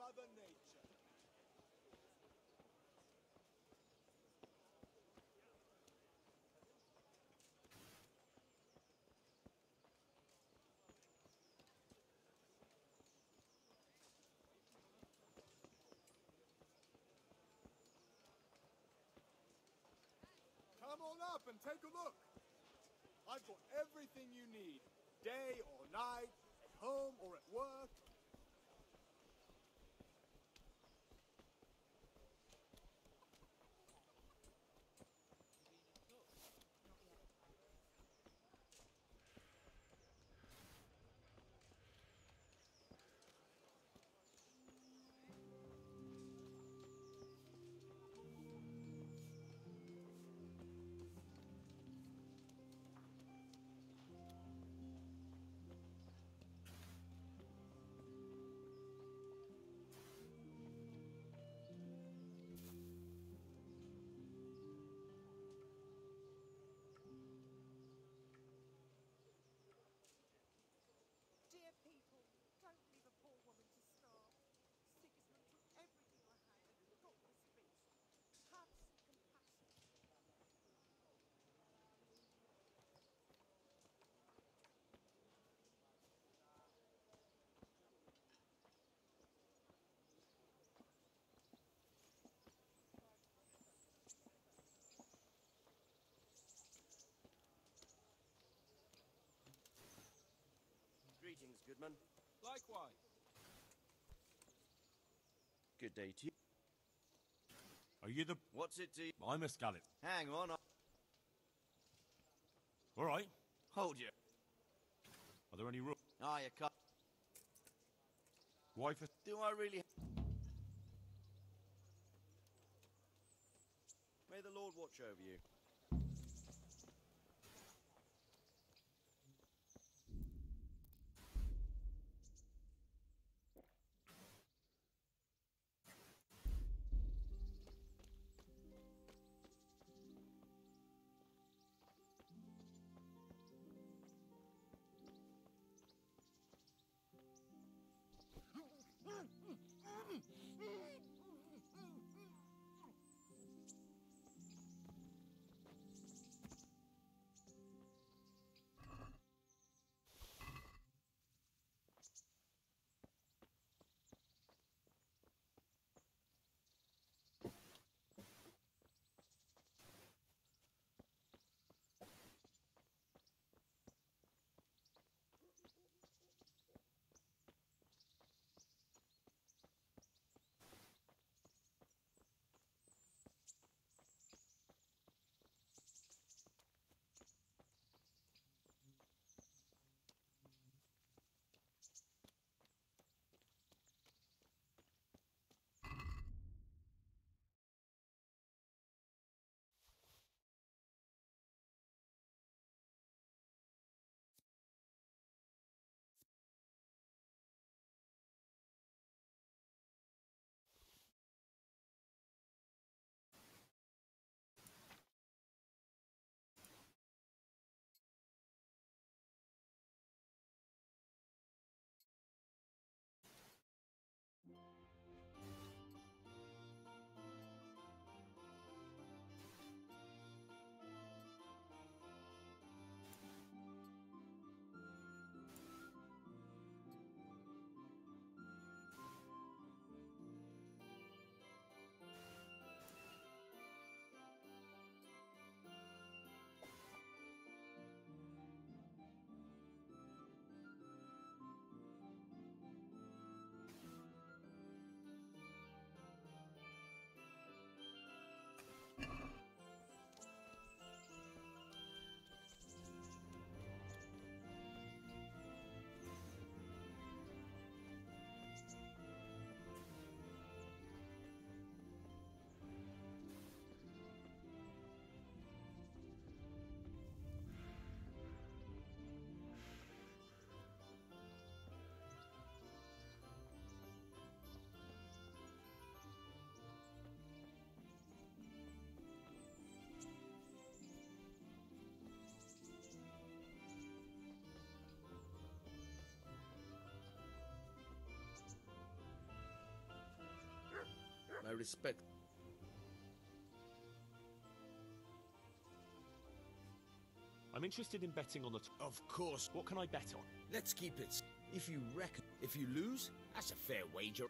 Mother Nature. Come on up and take a look. I've got everything you need, day or night, at home or at work. Dear people, don't leave a poor woman to starve. Sigismund took everything I had and got this beast. Have some compassion. Greetings, Goodman. Likewise. Good day to you. Are you the... What's it to you? I'm a Skalitz. Hang on. All right. Hold you. Are there any rules? Ah, you can't. Why for... Do I really... May the Lord watch over you. I respect. I'm interested in betting on the... Of course. What can I bet on? Let's keep it. If you reckon, if you lose, that's a fair wager.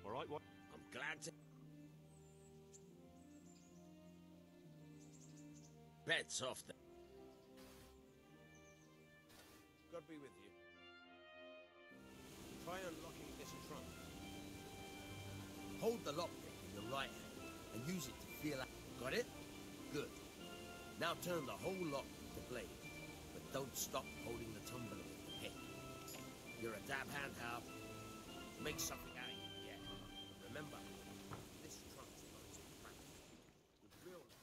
All right, what? I'm glad to... Bets off the... God be with you. Try unlocking this trunk. Hold the lockpick in your right hand and use it to feel out. Got it? Good. Now turn the whole lock with the blade, but don't stop holding the tumbler with the pick. You're a dab hand, Hal. Make something out of you, yeah. Remember, this trunk's not so practical. With real luck.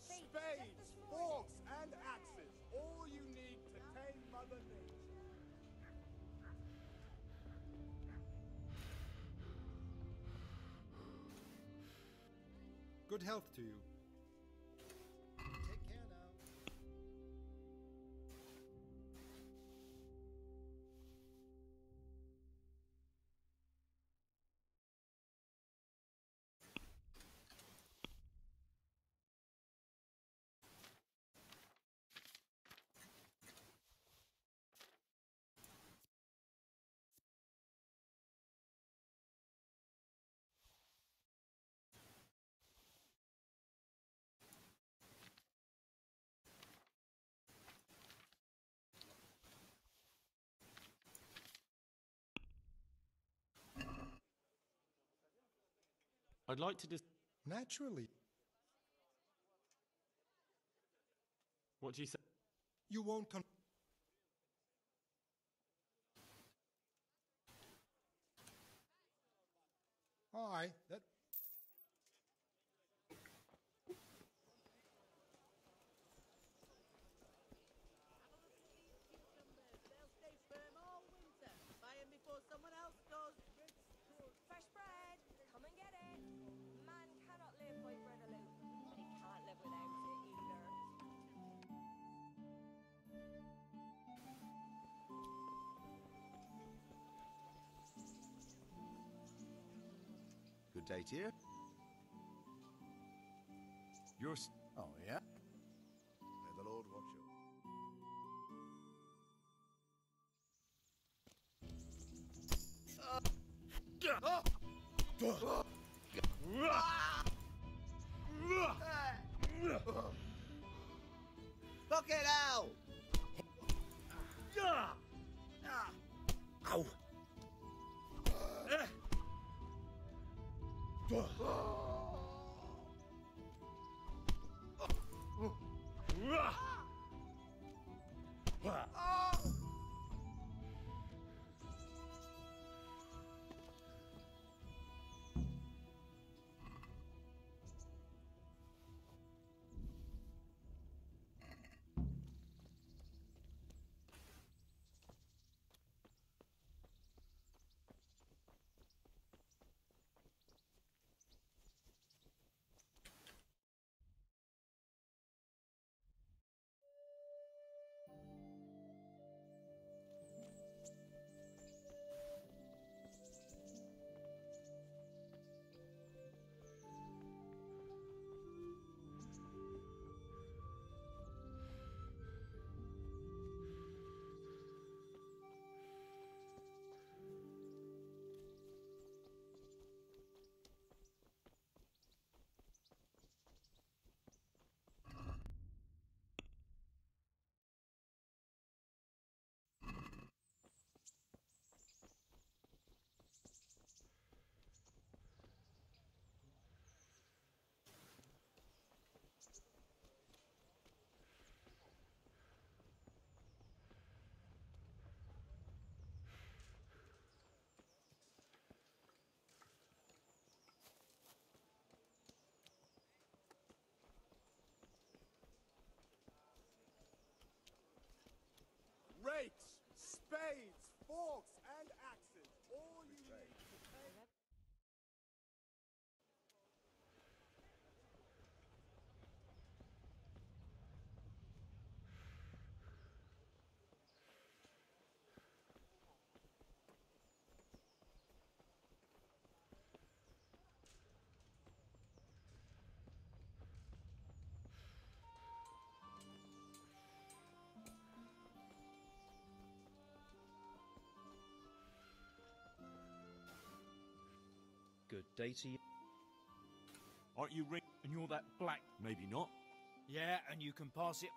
Spades, forks, and axes. All you need to tame Mother Nature. Good health to you. Take care now. I'd like to Naturally. What do you say? You won't Aye, that... They'll stay firm all winter. Buy 'em before someone else does. Fresh bread! Come and get it! Man cannot live by bread alone, but he can't live without it either. Good day to you. Yours. Oh, yeah? May the Lord watch you. Look it out! Ow! Rakes, spades, forks, and axes. All you need to pay. Good day to you. Aren't you ring? And you're that black. Maybe not. Yeah, and you can pass it.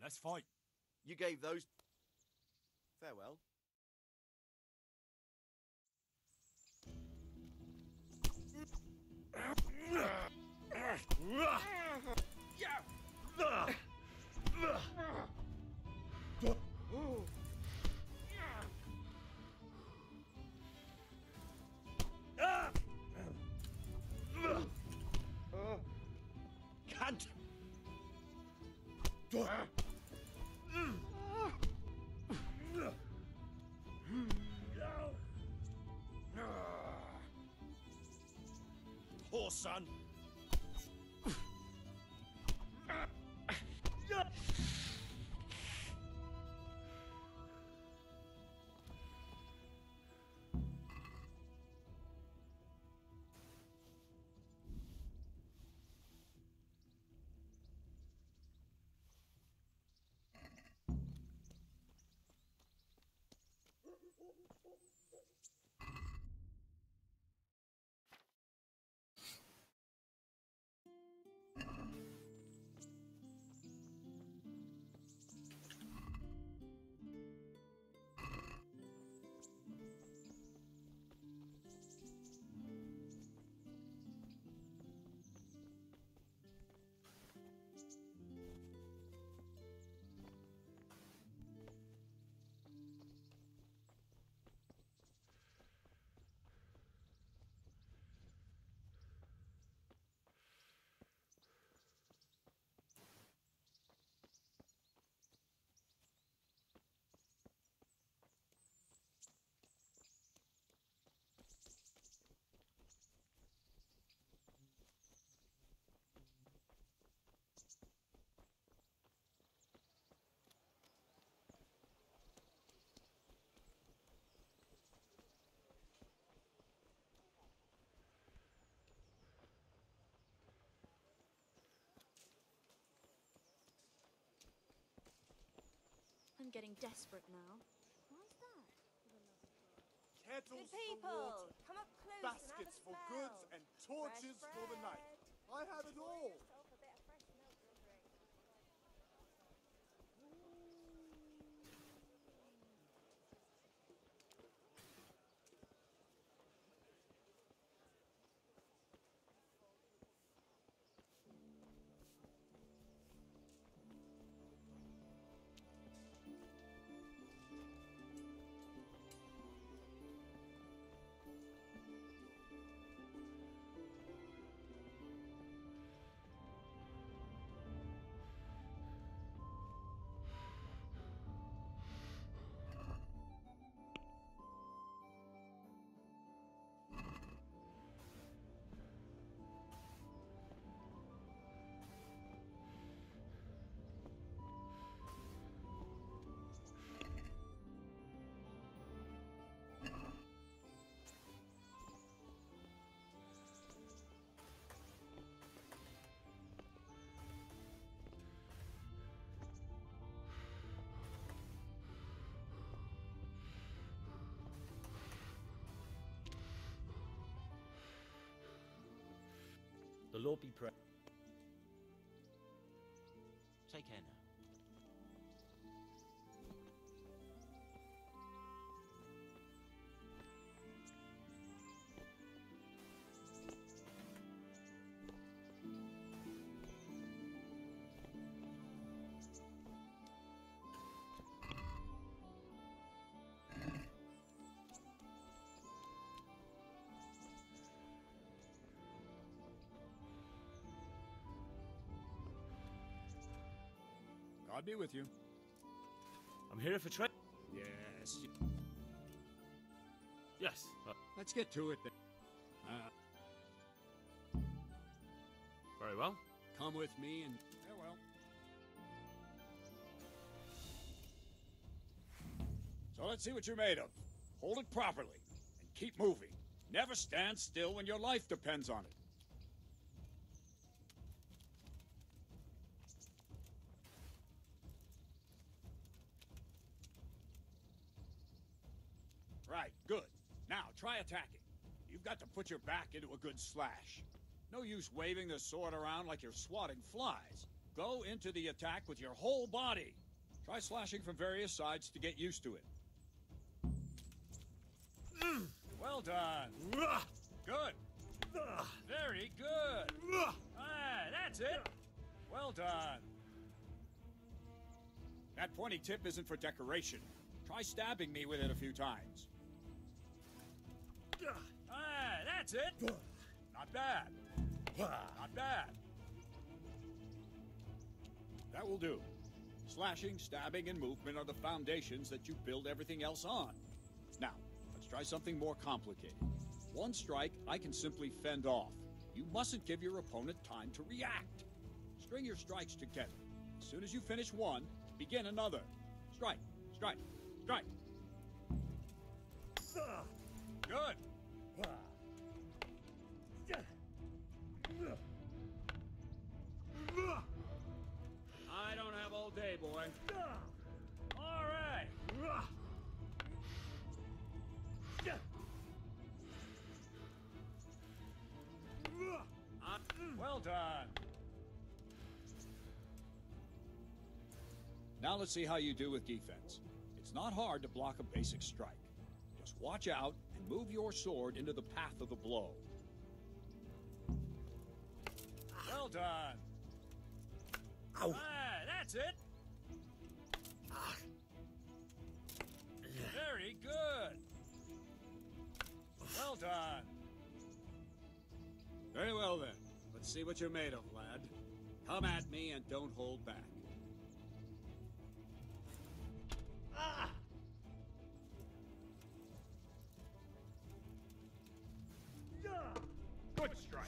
Let's fight. You gave those... Farewell. Can't. Poor son. I'm getting desperate now. Why's that? Kettles Good people, for water, come up close baskets and for have a goods, smell. and torches Fresh for the night. bread. I have it all. Yourself a bit of fresh milk you'll drink. The Lord be praised. Take care now. God be with you. I'm here for trade. Yes. Yes. Let's get to it then. Very well. Come with me and... Farewell. So let's see what you're made of. Hold it properly and keep moving. Never stand still when your life depends on it. Right, good. Now, try attacking. You've got to put your back into a good slash. No use waving the sword around like you're swatting flies. go into the attack with your whole body. Try slashing from various sides to get used to it. Well done. Good. Very good. Ah, that's it. Well done. That pointy tip isn't for decoration. Try stabbing me with it a few times. Ah, that's it. Not bad. Not bad. That will do. Slashing, stabbing, and movement are the foundations that you build everything else on. Now, let's try something more complicated. One strike, I can simply fend off. You mustn't give your opponent time to react. String your strikes together. As soon as you finish one, begin another. Strike, strike, strike. Good. I don't have all day, boy. All right. Well done. Now let's see how you do with defense. It's not hard to block a basic strike. Just watch out and move your sword into the path of the blow. Well done. Ow. Ah, that's it. Very good. Well done. Very well then. Let's see what you're made of, lad. Come at me and don't hold back. Ah! Good strike.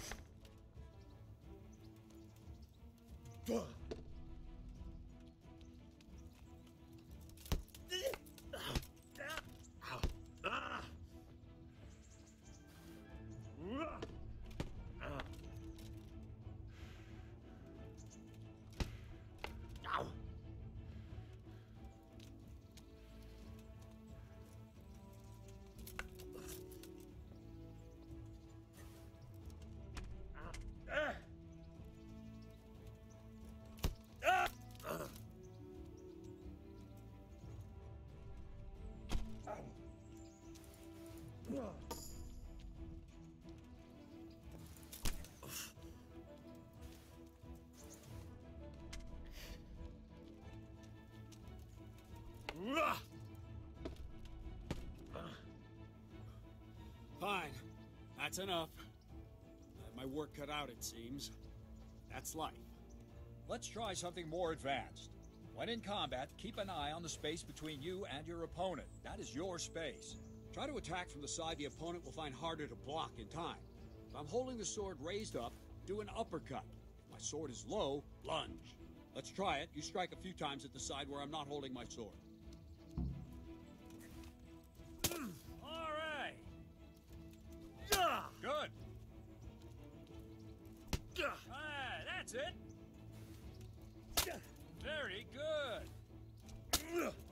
Fine. That's enough. I have my work cut out, it seems. That's life. Let's try something more advanced. When in combat, keep an eye on the space between you and your opponent. That is your space. Try to attack from the side the opponent will find harder to block in time. If I'm holding the sword raised up, do an uppercut. If my sword is low, lunge. Let's try it. You strike a few times at the side where I'm not holding my sword. All right. Good. Ah, that's it. Very good.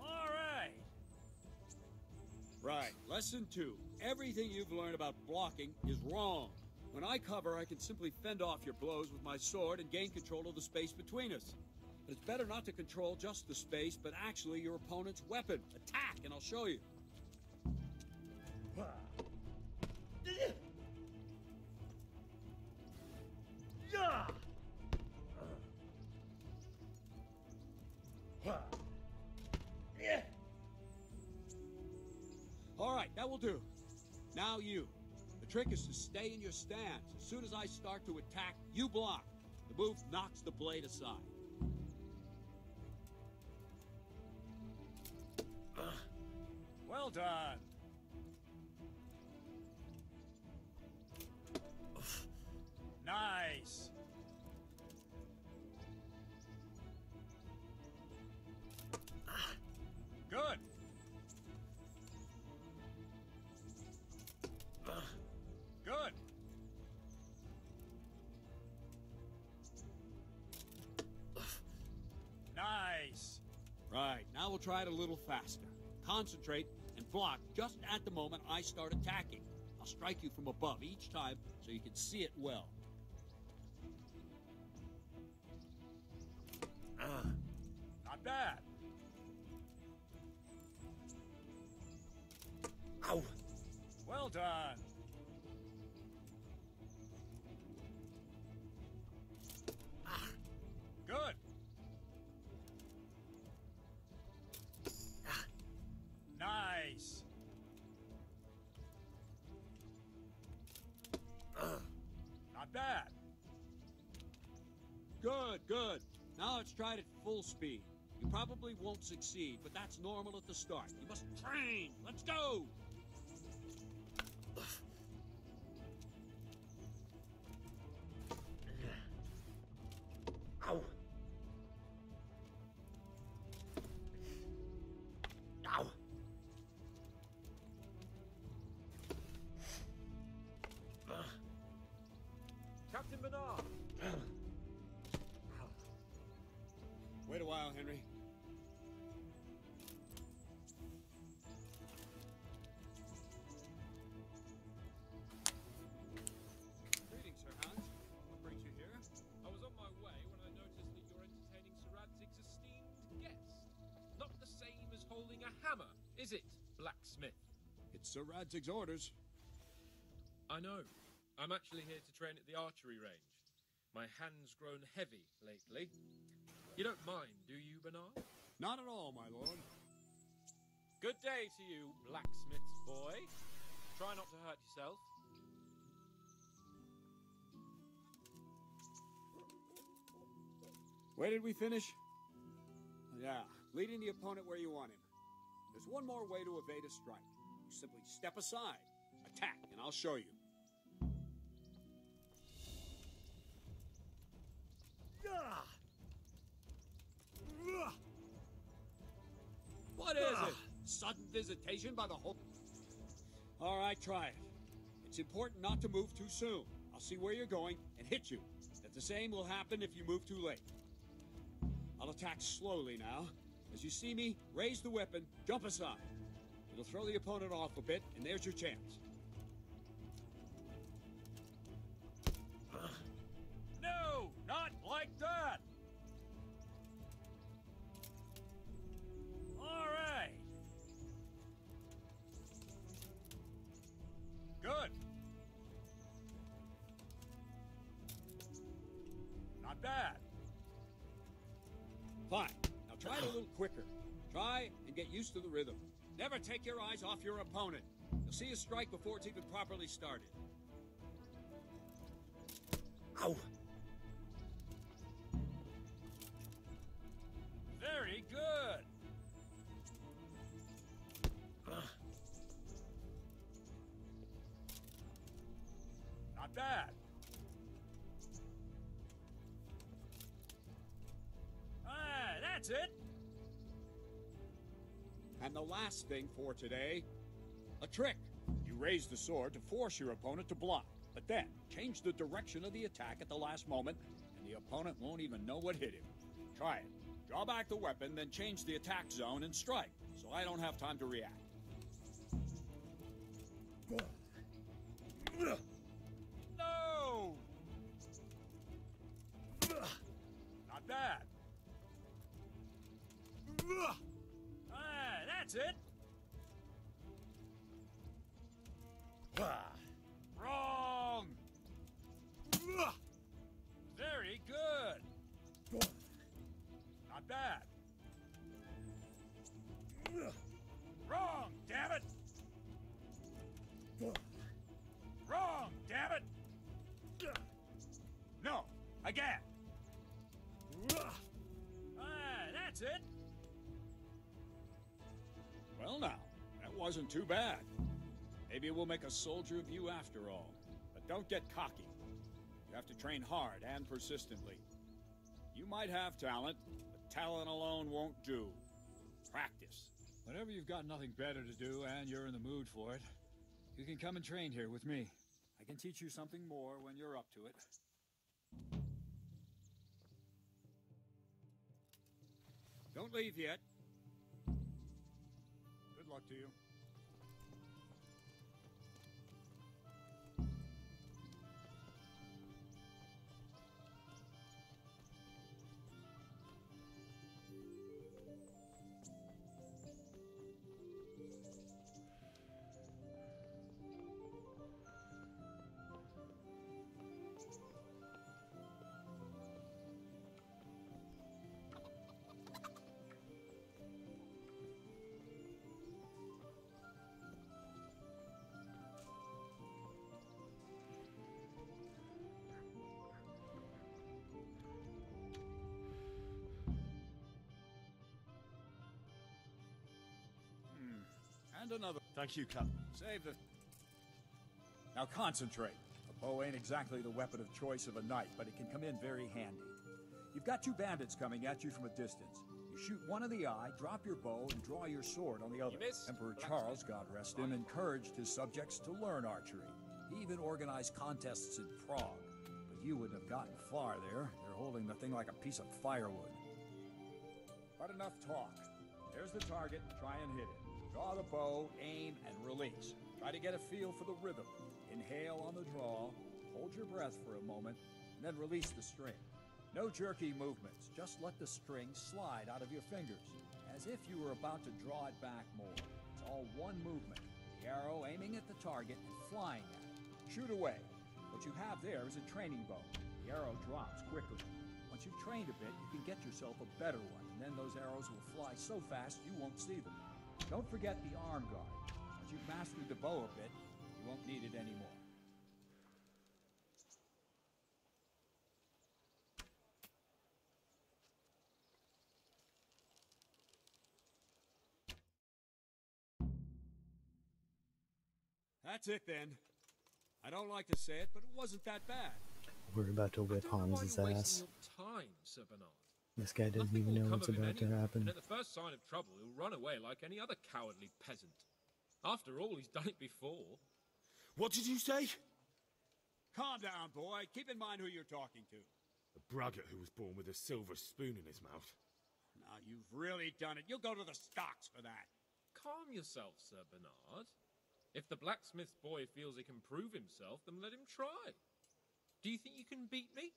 All right. Right. Lesson 2. Everything you've learned about blocking is wrong. When I cover, I can simply fend off your blows with my sword and gain control of the space between us. But it's better not to control just the space, but actually your opponent's weapon. Attack, and I'll show you. All right, that will do. Now you. The trick is to stay in your stance. As soon as I start to attack, you block. The move knocks the blade aside. Well done. Nice. Good. Good. Nice. Right, now we'll try it a little faster. Concentrate and block just at the moment I start attacking. I'll strike you from above each time so you can see it well. Not bad. Ow! Well done. Good. Nice. Not bad. Good, good. Now let's try it at full speed. You probably won't succeed, but that's normal at the start. You must train. Let's go. Ow! Ow! Captain Bernard! Wait a while, Henry. Greetings, Sir Hans. What brings you here? I was on my way when I noticed that you're entertaining Sir Radzig's esteemed guest. Not the same as holding a hammer, is it, blacksmith? It's Sir Radzig's orders. I know. I'm actually here to train at the archery range. My hand's grown heavy lately. You don't mind, do you, Bernard? Not at all, my lord. Good day to you, blacksmith's boy. Try not to hurt yourself. Where did we finish? Yeah, leading the opponent where you want him. There's one more way to evade a strike. You simply step aside, attack, and I'll show you. What is it? Sudden visitation by the whole... All right, try it. It's important not to move too soon. I'll see where you're going and hit you. But the same will happen if you move too late. I'll attack slowly now. As you see me, raise the weapon, jump aside. It'll throw the opponent off a bit, and there's your chance. No, not like that! All right. Good. Not bad. Fine. Now try it a little quicker. Try and get used to the rhythm. Never take your eyes off your opponent. You'll see a strike before it's even properly started. Ow! Very good. Not bad. That's it. And the last thing for today, a trick. You raise the sword to force your opponent to block, but then change the direction of the attack at the last moment, and the opponent won't even know what hit him. Try it. Draw back the weapon, then change the attack zone and strike, so I don't have time to react. No! Not bad. That's it. Wrong. Very good. Not bad. Wrong, damn it. Wrong, damn it. No, again. That's it. Well now, that wasn't too bad. Maybe we'll make a soldier of you after all. But don't get cocky. You have to train hard and persistently. You might have talent, but talent alone won't do. Practice. Whenever you've got nothing better to do and you're in the mood for it, you can come and train here with me. I can teach you something more when you're up to it. Don't leave yet. Good luck to you. And another. Thank you, Captain. Save the... Now concentrate. A bow ain't exactly the weapon of choice of a knight, but it can come in very handy. You've got two bandits coming at you from a distance. You shoot one in the eye, drop your bow, and draw your sword on the other. Emperor Charles, God rest him, encouraged his subjects to learn archery. He even organized contests in Prague. But you wouldn't have gotten far there. They're holding the thing like a piece of firewood. But enough talk. There's the target. Try and hit it. Draw the bow, aim, and release. Try to get a feel for the rhythm. Inhale on the draw, hold your breath for a moment, and then release the string. No jerky movements. Just let the string slide out of your fingers, as if you were about to draw it back more. It's all one movement. The arrow aiming at the target and flying at it. Shoot away. What you have there is a training bow. The arrow drops quickly. Once you've trained a bit, you can get yourself a better one, and then those arrows will fly so fast you won't see them. Don't forget the arm guard. Once you've mastered the bow a bit, you won't need it anymore. That's it then. I don't like to say it, but it wasn't that bad. We're about to whip Hans's ass. Time, Sir Bernard. This guy doesn't even know what's about to happen. And at the first sign of trouble, he'll run away like any other cowardly peasant. After all, he's done it before. What did you say? Calm down, boy. Keep in mind who you're talking to. A braggart who was born with a silver spoon in his mouth. Now, you've really done it. You'll go to the stocks for that. Calm yourself, Sir Bernard. If the blacksmith's boy feels he can prove himself, then let him try. Do you think you can beat me?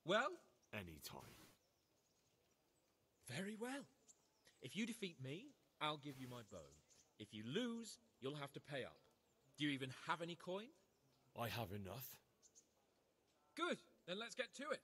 Well? Any time. Very well. If you defeat me, I'll give you my bow. If you lose, you'll have to pay up. Do you even have any coin? I have enough. Good. Then let's get to it.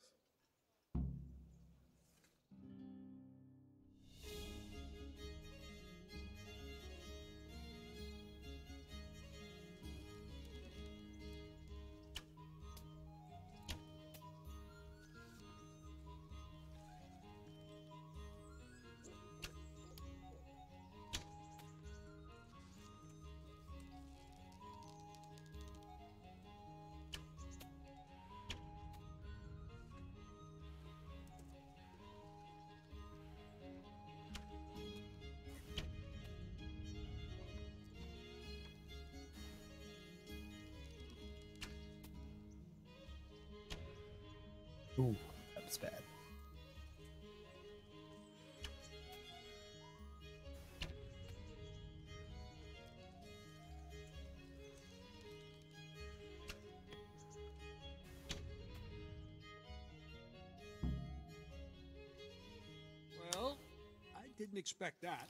Ooh, that was bad. Well, I didn't expect that.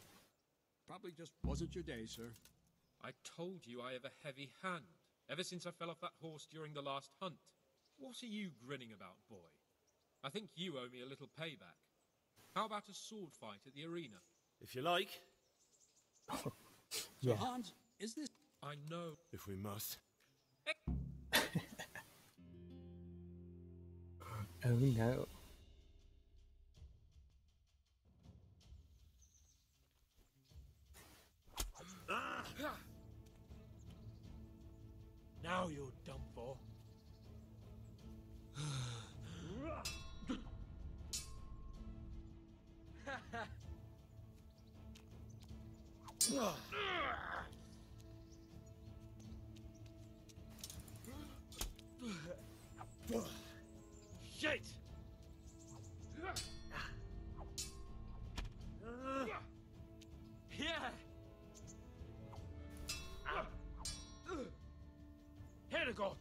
Probably just wasn't your day, sir. I told you I have a heavy hand, ever since I fell off that horse during the last hunt. What are you grinning about, boy? I think you owe me a little payback. How about a sword fight at the arena? If you like. Yeah. So Hans, is this... I know. If we must. Oh no. Now you're done for. Shit! Yeah! Herregud!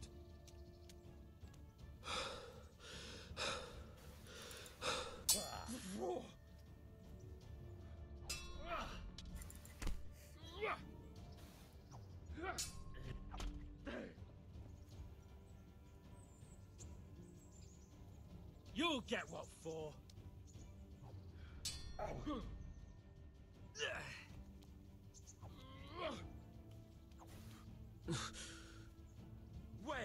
You'll get what for. Well.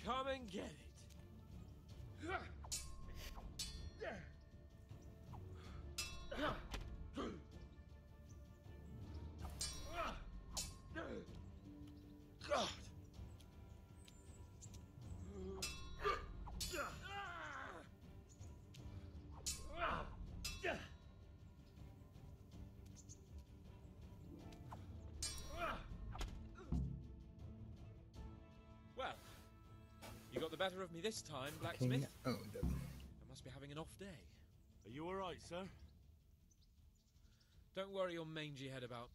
Come and get it. God. Well, you got the better of me this time, blacksmith. King owned him. I must be having an off day. Are you alright, sir? Don't worry your mangy head about.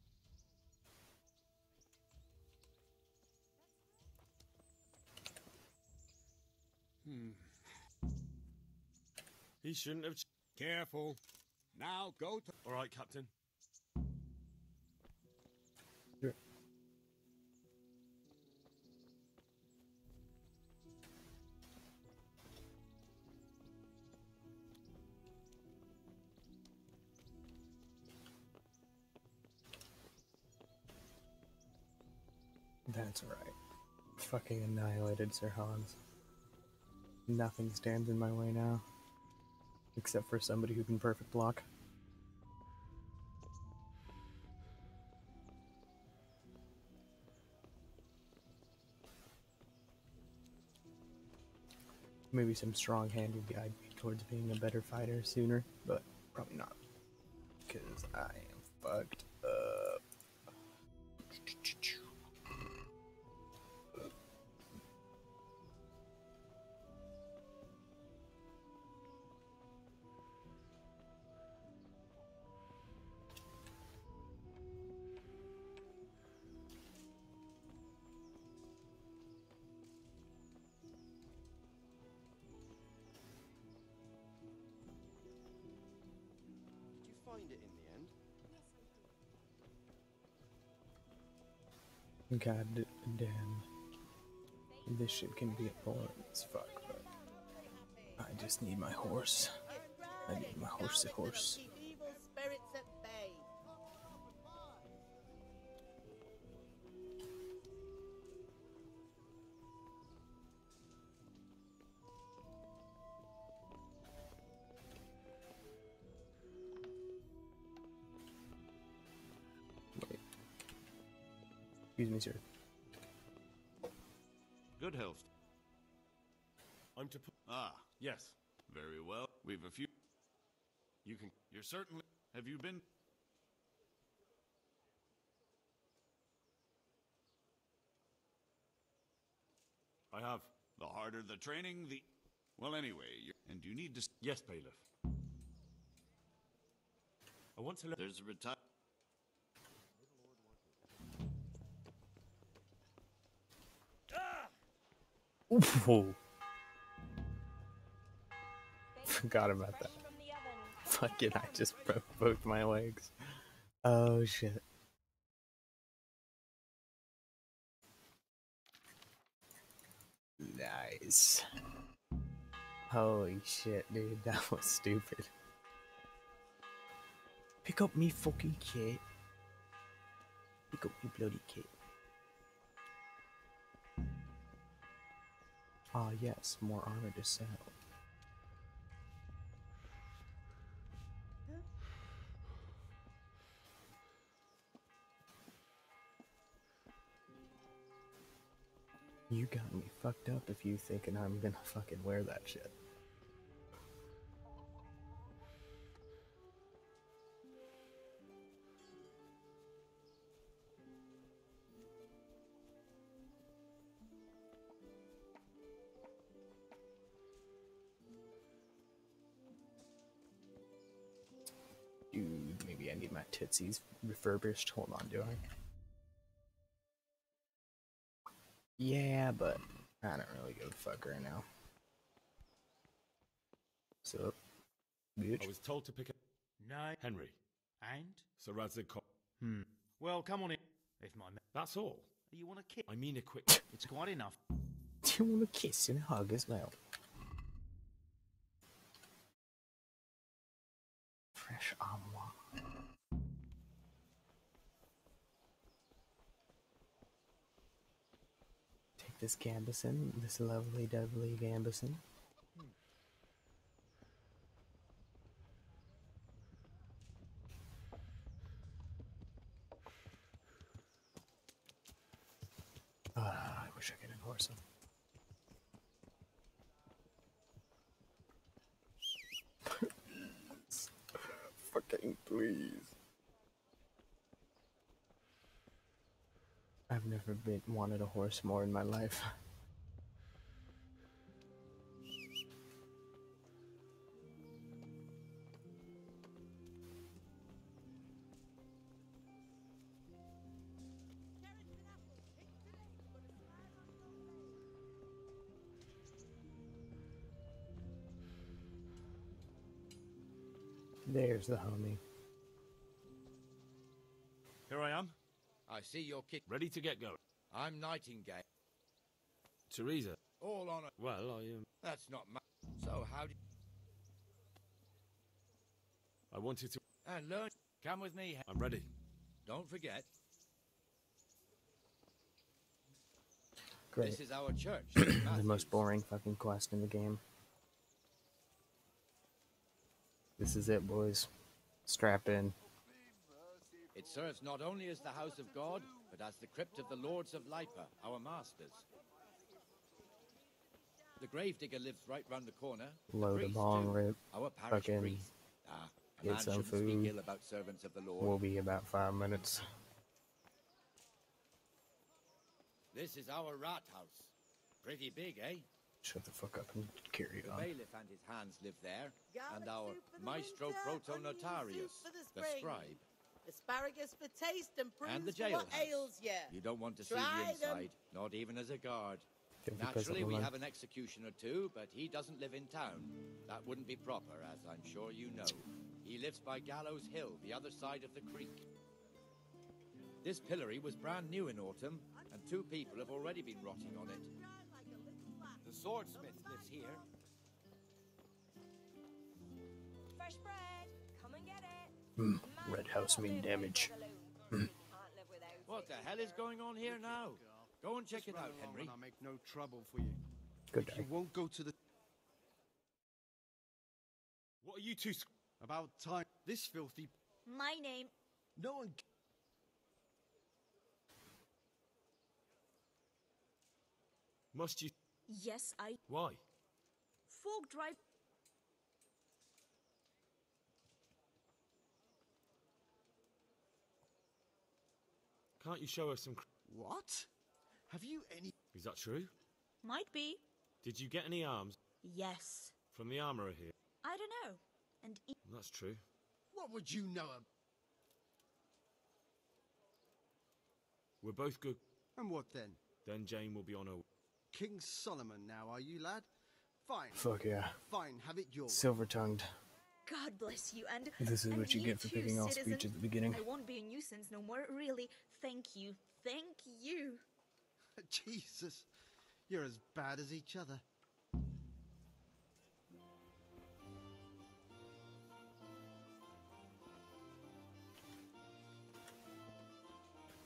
He shouldn't have. Careful. Now go to. Alright, Captain. Sure. That's right. Fucking annihilated Sir Hans. Nothing stands in my way now. Except for somebody who can perfect block. Maybe some strong hand will guide me towards being a better fighter sooner, but probably not. Because I am fucked up. Did you find it in the end? God damn. This shit can be boring as fuck, but I just need my horse. I need my horsey horse. Keep evil spirits at bay. Wait. Excuse me, sir. Good health. I'm to put. Ah, Yes. very well. We've a few. You can. You're certainly. Have you been? I have. The harder the training, the. Well, anyway, and you need to. Yes, bailiff. I want to let. There's a retire. Ooh. Forgot about that. Fucking, I just broke both my legs. Oh shit. Nice. Holy shit, dude, that was stupid. Pick up me fucking kit. Pick up me bloody kit. Ah, yes, more armor to sell. You got me fucked up if you thinking I'm gonna fucking wear that shit. Dude, maybe I need my tootsies refurbished. Hold on, do I? Yeah, but I don't really give a fuck right now. So, bitch. I was told to pick up. No. Henry. And? Sir Radzig. Well, come on in. If my That's all. You want a kiss? I mean a quick. It's quite enough. Do you want a kiss and a hug as well? Fresh armoire. Take this gambeson, this lovely, dovely gambeson. I wish I could enhorse him. Fucking please. I've never wanted a horse more in my life. There's the homie. Here I am. I see your kit. Ready to get going. I'm Nightingale. Teresa. All on it. Well, That's not So how do I wanted to... And learn. Come with me. I'm ready. Don't forget. Great. This is our church. The most boring fucking quest in the game. This is it, boys. Strap in. It serves not only as the house of God, but as the crypt of the lords of Lipa, our masters. The gravedigger lives right round the corner. Load a bong rip. Our parish Fucking priest. A get man some shouldn't food. speak ill about servants of the Lord. We'll be about 5 minutes. This is our rat house. Pretty big, eh? Shut the fuck up and carry The on. bailiff and his hands live there, and Garlic our soup for the maestro winter, protonotarius, onion soup for the the spring. scribe. Asparagus for taste and prunes And the for what jailhouse. ails ya. You don't want to see Try the 'em. inside, not even as a guard. Thank you, Naturally, President we Malone. have an executioner too, but he doesn't live in town. That wouldn't be proper, as I'm sure you know. He lives by Gallows Hill, the other side of the creek. This pillory was brand new in autumn, and 2 people have already been rotting on it. The swordsmith lives here. Fresh bread. Come and get it. Red house mean damage. What the hell is going on here now? Go and check it out, Henry. I'll make no trouble for you. Good If day. you won't go to the... What are you two... About time. This filthy... My name. No one... Must you... Yes, I. Why? Folk drive. Can't you show us some... What? Have you any... Is that true? Might be. Did you get any arms Yes. from the armourer here? I don't know. And That's true. What would you know of... We're both good. And what then? Then Jane will be on her... King Solomon now, are you, lad? Fine. Fuck yeah. Fine, have it your way. Silver-tongued. God bless you, and This is and what you get for too, picking all citizen. speech at the beginning. I won't be a nuisance no more. Really, thank you, thank you. Jesus. You're as bad as each other.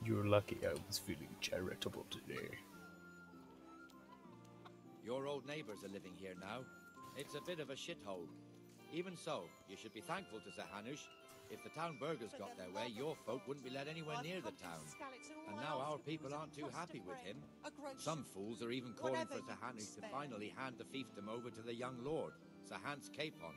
You're lucky I was feeling charitable today. Your old neighbours are living here now. It's a bit of a shithole. Even so, you should be thankful to Sir Hanush. If the town burghers got their way, your folk wouldn't be let anywhere near the town. And now our people aren't too happy with him. Some fools are even calling for Sir Hanush to finally hand the fiefdom over to the young lord, Sir Hans Capon.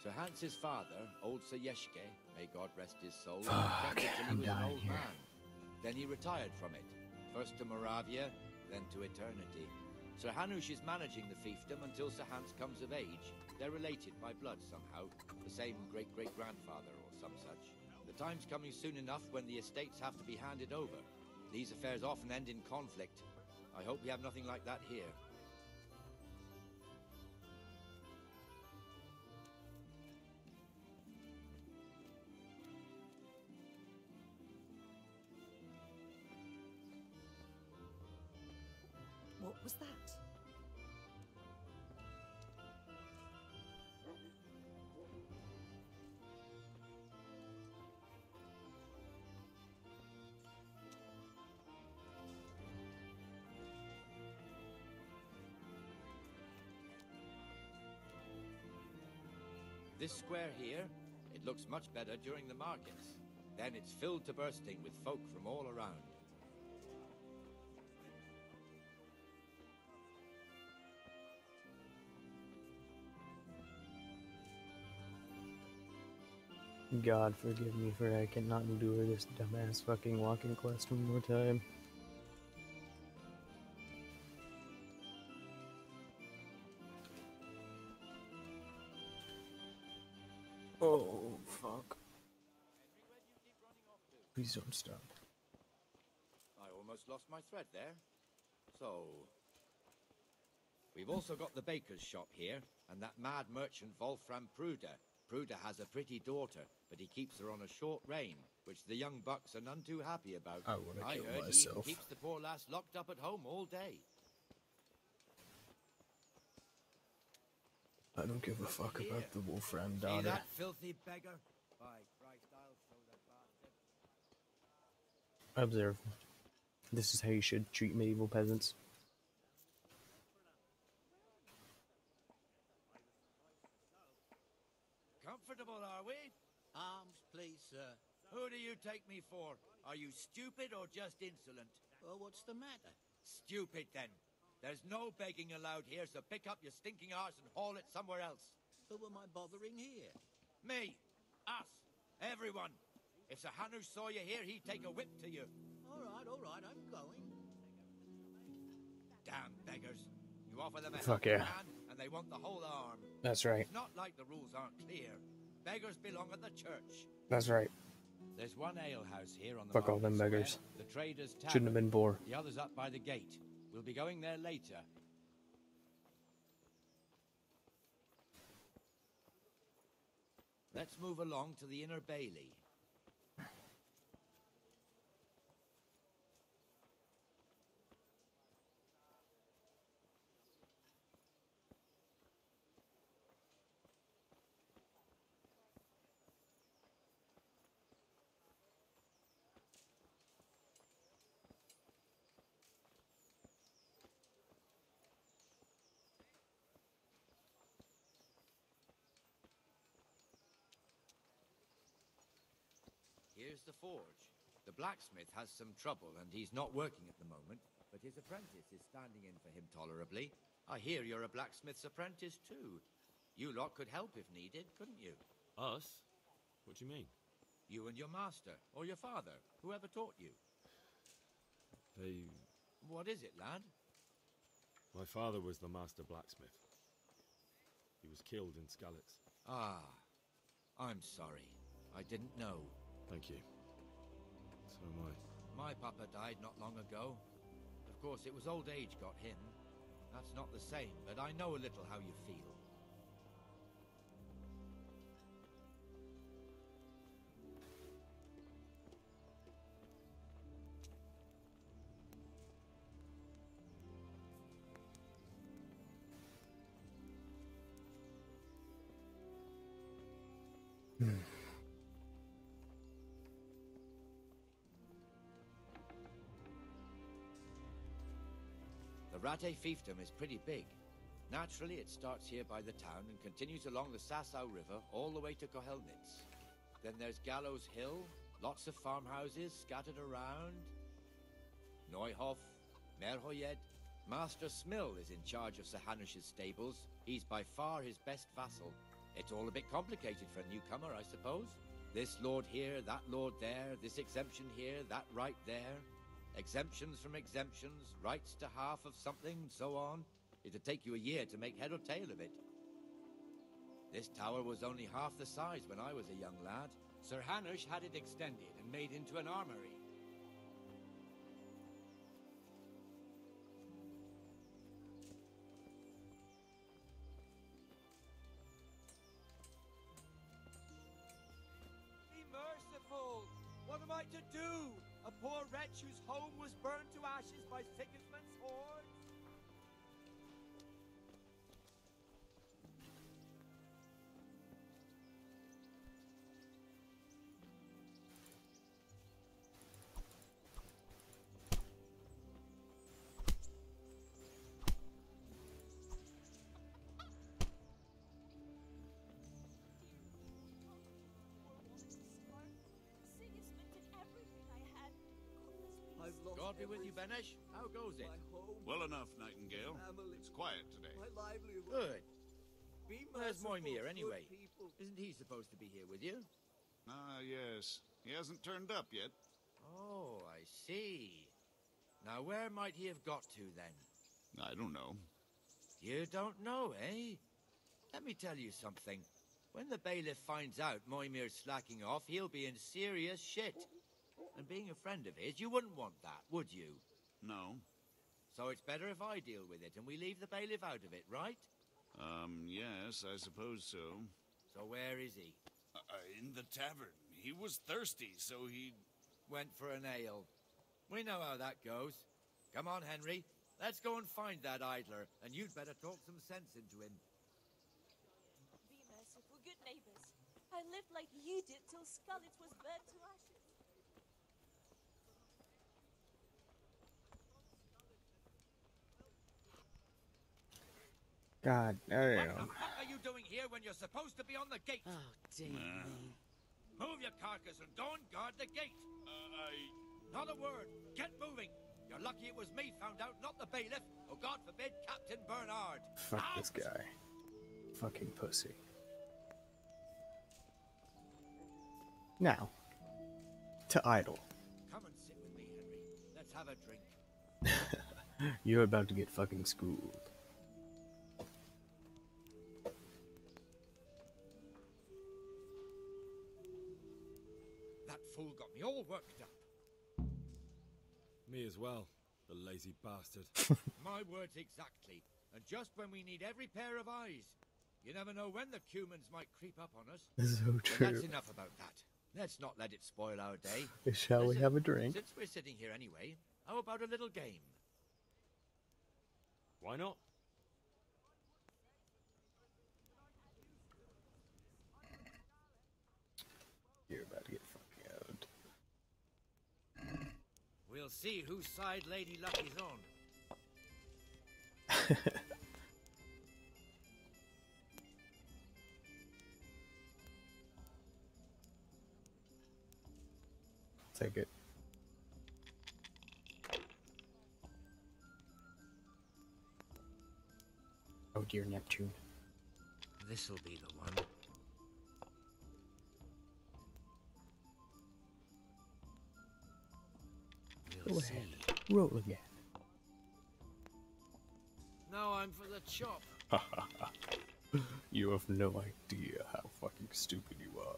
Sir Hans's father, old Sir Yeshke, may God rest his soul, kept it till he was an old man. Then he retired from it, first to Moravia, then to eternity. Sir Hanush is managing the fiefdom until Sir Hans comes of age. They're related by blood somehow, the same great-great-grandfather or some such. The time's coming soon enough when the estates have to be handed over. These affairs often end in conflict. I hope we have nothing like that here. was that? This square here, it looks much better during the markets. Then it's filled to bursting with folk from all around. God forgive me for I cannot endure this dumbass fucking walking quest one more time. Oh, fuck. Please don't stop. I almost lost my thread there. So... we've also got the baker's shop here, and that mad merchant Wolfram Pruder. Pruder has a pretty daughter, but he keeps her on a short rein, which the young bucks are none too happy about. I wanna kill heard myself. he even keeps the poor lass locked up at home all day. I don't give a fuck about the Wolfram See daughter. that filthy beggar? By Christ, I'll show that bastard. Observe. This is how you should treat medieval peasants. Comfortable, are we? Arms, please, sir. Who do you take me for? Are you stupid or just insolent? Well, what's the matter? Stupid, then. There's no begging allowed here, so pick up your stinking arse and haul it somewhere else. Who am I bothering here? Me. Us. Everyone. If Sir Hanush saw you here, he'd take a whip to you. All right, I'm going. Damn beggars. You offer them a Fuck helping yeah. hand, and they want the whole arm. That's right. It's not like the rules aren't clear. Beggars belong at the church. That's right. There's one alehouse here on the Fuck all them market beggars. square, the Traders' Tavern. Shouldn't have been poor. The other's up by the gate. We'll be going there later. Let's move along to the Inner Bailey. Here's the forge. The blacksmith has some trouble and he's not working at the moment, but his apprentice is standing in for him tolerably. I hear you're a blacksmith's apprentice too. You lot could help if needed, couldn't you? Us? What do you mean? You and your master, or your father, whoever taught you. They... What is it, lad? My father was the master blacksmith. He was killed in Skalitz. Ah, I'm sorry. I didn't know. Thank you. So am I. My papa died not long ago. Of course, it was old age got him. That's not the same, but I know a little how you feel. The Rate fiefdom is pretty big. Naturally, it starts here by the town and continues along the Sasau River all the way to Kohelnitz. Then there's Gallows Hill, lots of farmhouses scattered around. Neuhof, Merhoyed. Master Smill is in charge of Sir Hanush's stables. He's by far his best vassal. It's all a bit complicated for a newcomer, I suppose. This lord here, that lord there, this exemption here, that right there. Exemptions from exemptions, rights to half of something, so on. It'd take you a year to make head or tail of it. This tower was only half the size when I was a young lad. Sir Hanush had it extended and made into an armory. Be merciful! What am I to do? A poor wretch whose home was burned to ashes by Sigismund's horde? be with you, Benesh. How goes it? Well enough, Nightingale. It's quiet today. Good. Where's Moimir, anyway? Isn't he supposed to be here with you? Ah, yes. He hasn't turned up yet. Oh, I see. Now, where might he have got to, then? I don't know. You don't know, eh? Let me tell you something. When the bailiff finds out Moimir's slacking off, he'll be in serious shit. And being a friend of his, you wouldn't want that, would you? No. So it's better if I deal with it and we leave the bailiff out of it, right? Yes, I suppose so. So where is he? In the tavern. He was thirsty, so he... Went for an ale. We know how that goes. Come on, Henry. Let's go and find that idler, and you'd better talk some sense into him. Be merciful, good neighbors. I lived like you did till Skalitz was burnt to ashes. God What the damn. fuck are you doing here when you're supposed to be on the gate? Oh, dear me. Move your carcass and go and guard the gate. Not a word. Get moving. You're lucky it was me found out, not the bailiff. Oh, God forbid, Captain Bernard. Fuck this guy. Fucking pussy. Now, to idle. Come and sit with me, Henry. Let's have a drink. You're about to get fucking schooled. That fool got me all worked up. Me as well, the lazy bastard. My words exactly. And just when we need every pair of eyes. You never know when the cumans might creep up on us. So But true. that's enough about that. Let's not let it spoil our day. Shall we Listen, have a drink? Since we're sitting here anyway, how about a little game? Why not? You're about to get fucking out. We'll see whose side Lady Luck is on. Take it. Oh dear, Neptune. This'll be the one. Go ahead. Roll again. No, I'm for the chop. You have no idea how fucking stupid you are.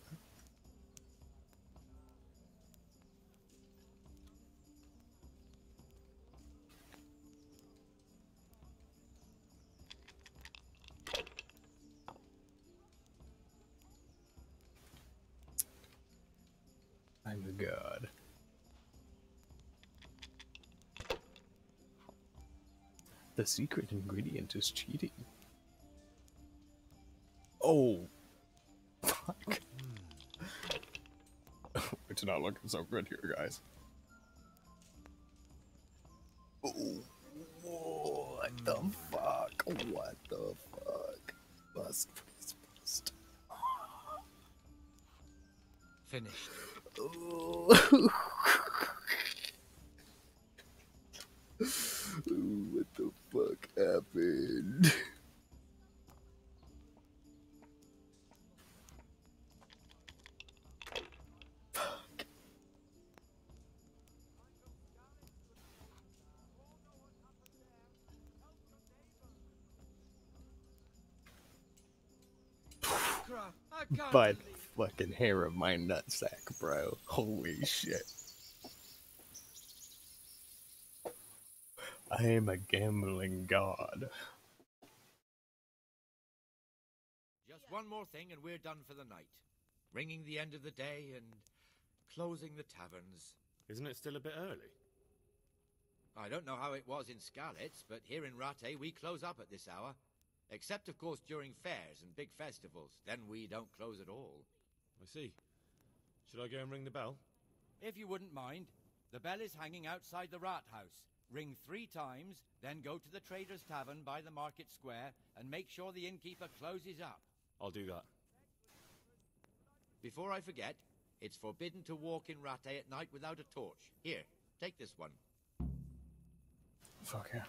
I'm a god. The secret ingredient is cheating. Oh, fuck. It's not looking so good here, guys. Oh, what the fuck? What the fuck? Bust, please, bust. Finished. Oh. What the fuck happened? By the fucking hair of my nutsack, bro. Holy shit. I am a gambling god. Just one more thing and we're done for the night. Ringing the end of the day and closing the taverns. Isn't it still a bit early? I don't know how it was in Skalitz, but here in Rattay we close up at this hour. Except, of course, during fairs and big festivals. Then we don't close at all. I see. Should I go and ring the bell? If you wouldn't mind, the bell is hanging outside the rat house. Ring 3 times, then go to the Trader's Tavern by the market square and make sure the innkeeper closes up. I'll do that. Before I forget, it's forbidden to walk in Rattay at night without a torch. Here, take this one. Fuck yeah.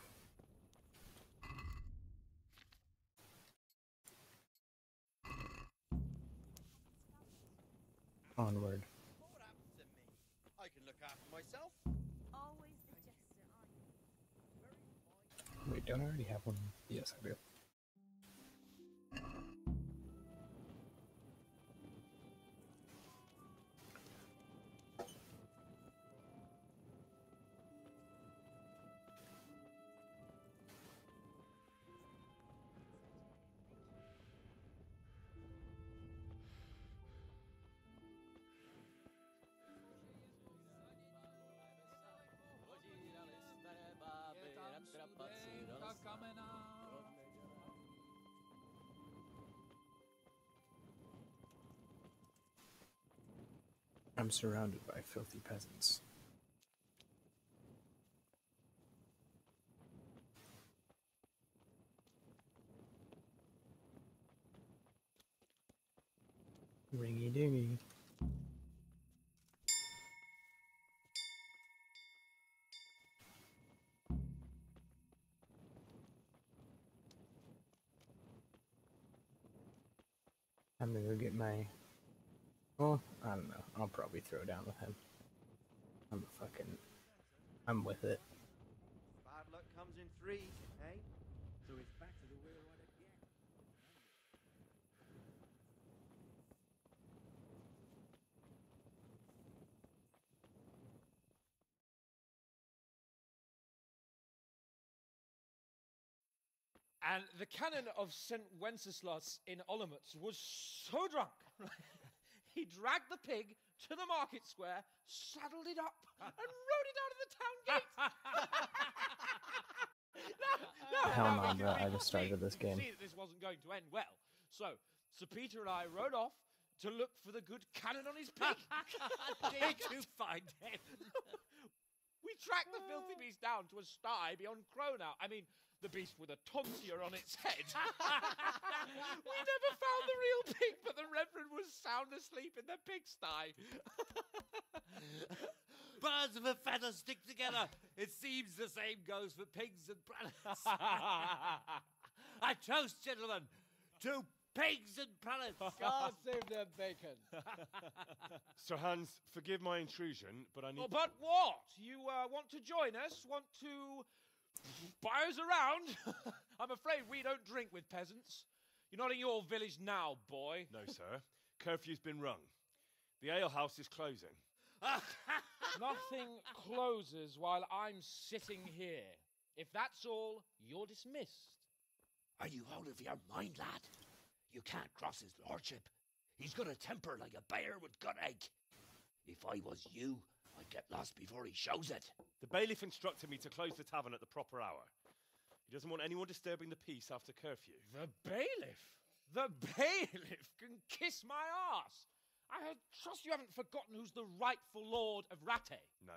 Onward. What happened to me? I can look after myself. Always the jester, aren't you? Wait, don't I already have one? Yes, I do. I'm surrounded by filthy peasants. Ringy dingy. I'm gonna go get my... Well, I don't know. I'll probably throw down with him. I'm with it. Bad luck comes in threes, eh? So it's back to the railroad again. And the canon of St. Wenceslas in Olomouc was so drunk, he dragged the pig to the market square, saddled it up, and rode it out of the town gate. Hell no, bro. I just started this game. See that this wasn't going to end well. So, Sir Peter and I rode off to look for the good canon on his pig. Did you find him? We tracked the filthy beast down to a sty beyond Cronau. I mean, the beast with a tonsure on its head. We never found the real pig, but the Reverend was sound asleep in the pigsty. Birds of a feather stick together. It seems the same goes for pigs and prelates. I toast, gentlemen, to pigs and prelates. God save their bacon. Sir Hans, forgive my intrusion, but I need... Oh, but what? You want to join us? Want to buy us around? I'm afraid we don't drink with peasants. You're not in your village now, boy. No, sir. Curfew's been rung. The alehouse is closing. Nothing closes while I'm sitting here. If that's all, you're dismissed. Are you out of your mind, lad? You can't cross his lordship. He's got a temper like a bear with gut ache. If I was you, I'd get lost before he shows it. The bailiff instructed me to close the tavern at the proper hour. He doesn't want anyone disturbing the peace after curfew. The bailiff? The bailiff can kiss my arse. I trust you haven't forgotten who's the rightful lord of Rattay. No,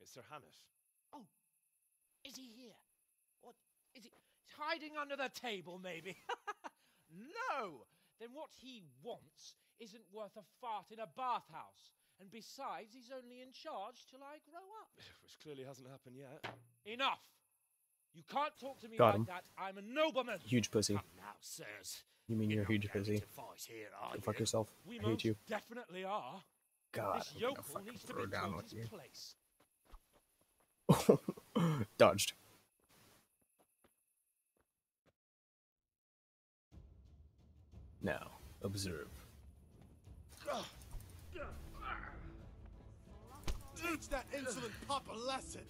it's Sir Hannes. Oh, is he here? What, is he hiding under the table, maybe? No! Then what he wants isn't worth a fart in a bathhouse. And besides, he's only in charge till I grow up. Which clearly hasn't happened yet. Enough! You can't talk to me Got like him. that. I'm a nobleman. Huge pussy. Now, sirs, You mean you're a huge pussy? here, Go fuck yourself. We I hate most you. definitely are. God, This I'm gonna yokel fucking needs to throw be down told with his you. place. Dodged. Now, observe. Teach that insolent pup a lesson.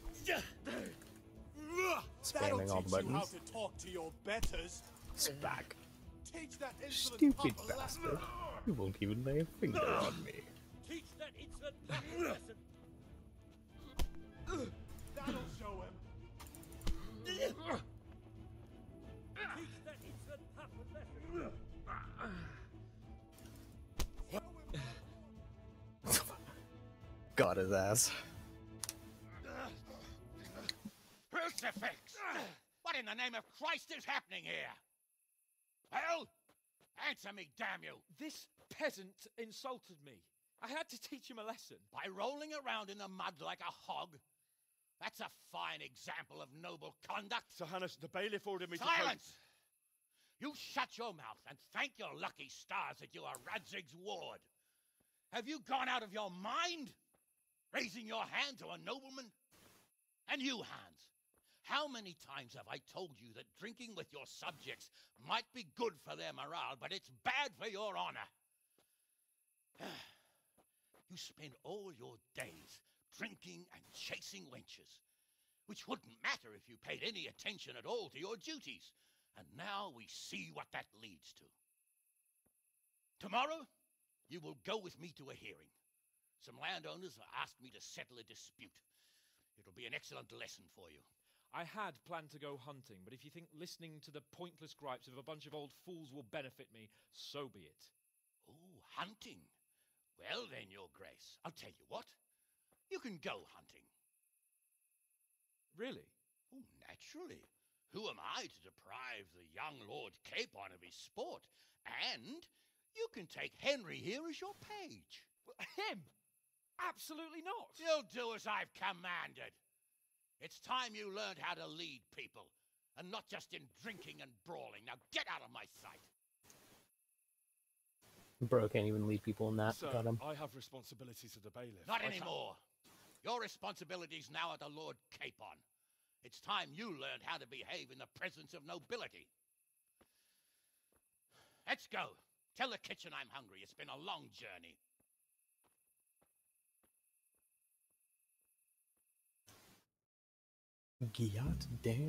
Spamming all the Teach you how buttons. to talk to your betters. Spack. Teach that insolent Stupid pup a lesson. bastard. You won't even lay a finger on me. Teach that insolent pup a lesson. That'll show him. Teach that insolent pup a lesson. Got his ass. Crucifix! What in the name of Christ is happening here? Well, answer me, damn you! This peasant insulted me. I had to teach him a lesson. By rolling around in the mud like a hog? That's a fine example of noble conduct. Sir Hanush, the bailiff ordered me to... Silence! You shut your mouth and thank your lucky stars that you are Radzig's ward. Have you gone out of your mind? Raising your hand to a nobleman? And you, Hans, how many times have I told you that drinking with your subjects might be good for their morale, but it's bad for your honor? You spend all your days drinking and chasing wenches, which wouldn't matter if you paid any attention at all to your duties. And now we see what that leads to. Tomorrow, you will go with me to a hearing. Some landowners have asked me to settle a dispute. It'll be an excellent lesson for you. I had planned to go hunting, but if you think listening to the pointless gripes of a bunch of old fools will benefit me, so be it. Oh, hunting. Well then, Your Grace, I'll tell you what. You can go hunting. Really? Oh, naturally. Who am I to deprive the young Lord Capon of his sport? And you can take Henry here as your page. Him? Absolutely not. You'll do as I've commanded. It's time you learned how to lead people, and not just in drinking and brawling. Now get out of my sight. Bro can't even lead people in that. Sir, Got him. I have responsibilities to the bailiff. Not anymore. Your responsibilities now are to Lord Capon. It's time you learned how to behave in the presence of nobility. Let's go. Tell the kitchen I'm hungry. It's been a long journey. God damn.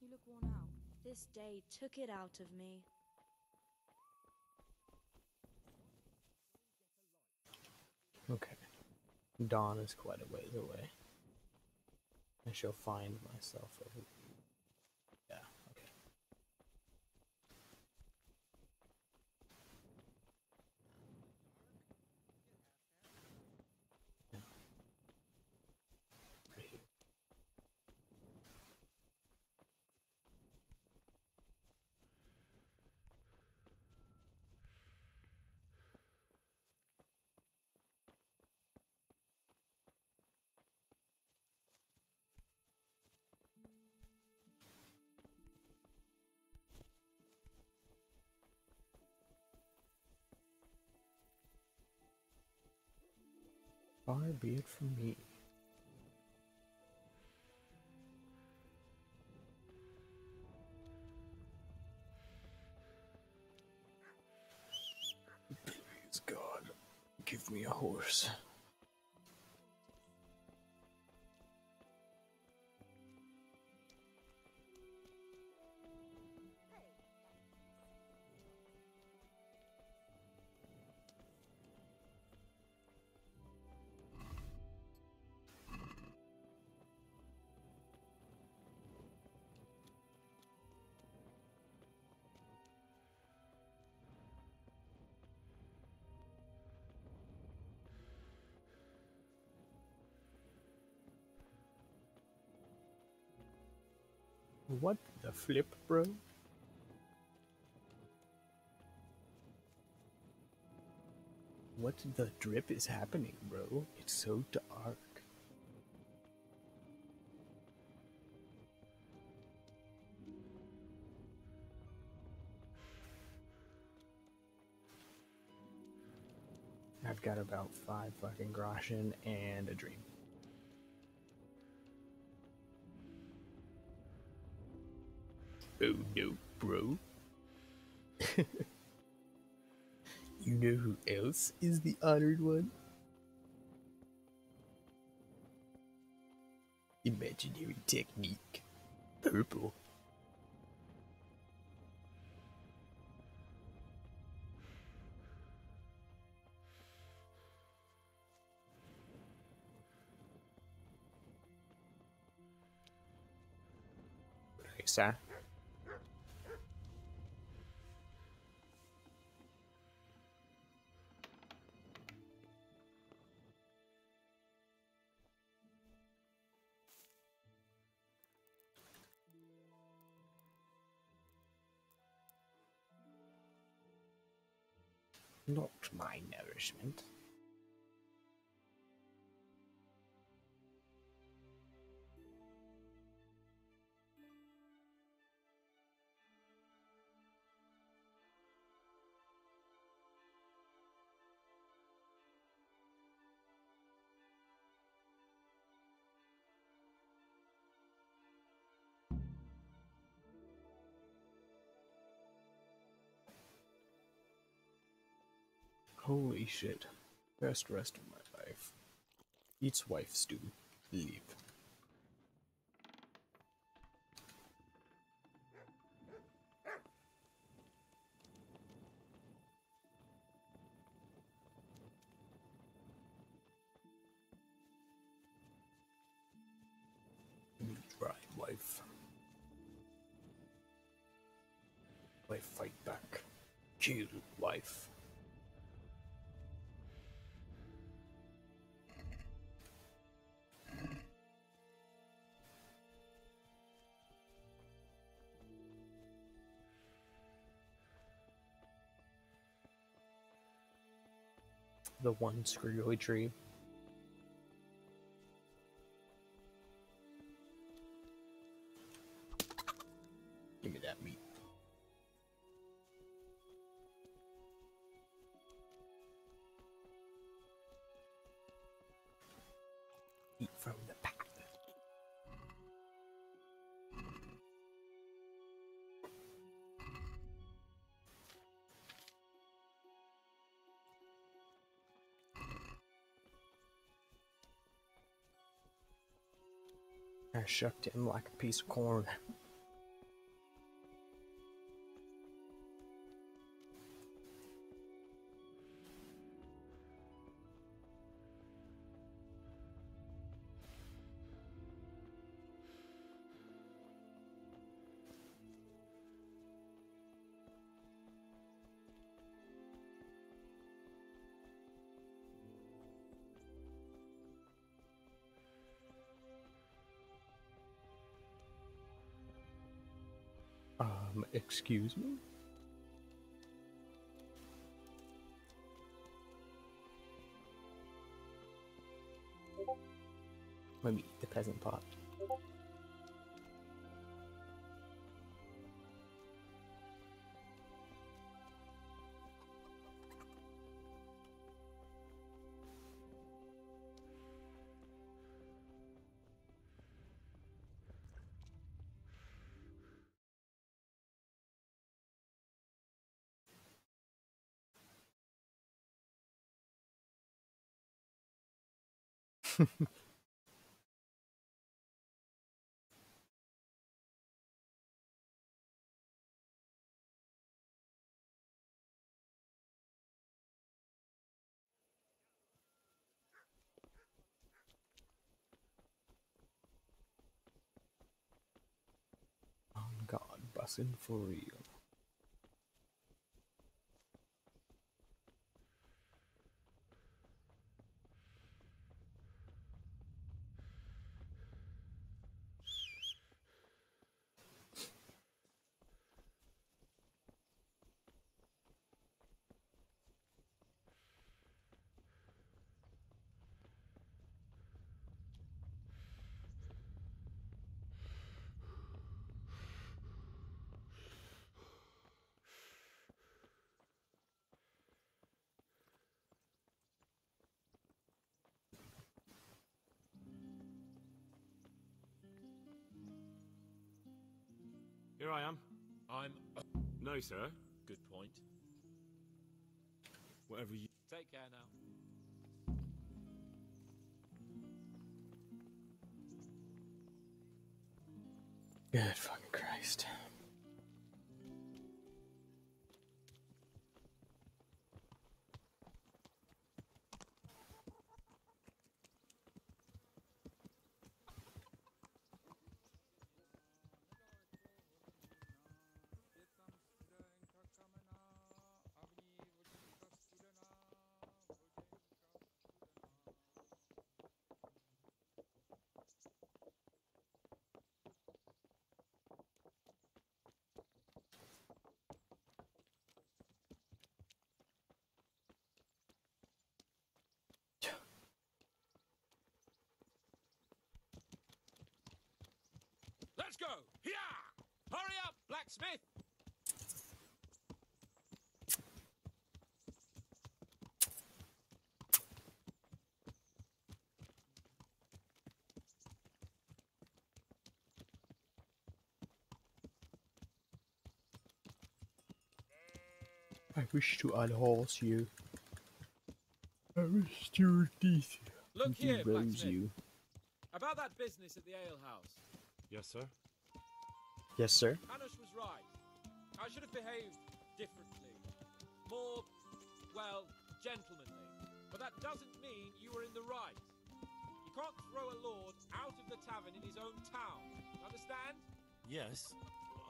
You look worn out. This day took it out of me. Okay. Dawn is quite a ways away. I shall find myself over. Yeah, okay. Yeah. Right here. Far be it from me. Please, God, give me a horse. What the flip, bro? What the drip is happening, bro? It's so dark. I've got about 5 fucking groschen and a dream. Oh no, bro. You know who else is the honored one? Imaginary technique. Purple. Sir. Not my nourishment. Holy shit. Best rest of my life. Eats wife stew. Leave. Right, wife. Wife, fight back. Kill, wife. The one screwy tree. Give me that meat. Eat from the pack. I shucked him like a piece of corn. Excuse me? Let me eat the peasant pot. On God, bussin' for real. Here I am. I'm... No, sir. Good point. Whatever you... Take care now. Good fucking Christ. Let's go! Here! Hurry up, blacksmith! I wish to unhorse you. I wish to teeth. Look here, blacksmith. You. About that business at the alehouse. Yes, sir? Yes, sir. Hanush was right. I should have behaved differently. More, well, gentlemanly. But that doesn't mean you were in the right. You can't throw a lord out of the tavern in his own town. Understand? Yes.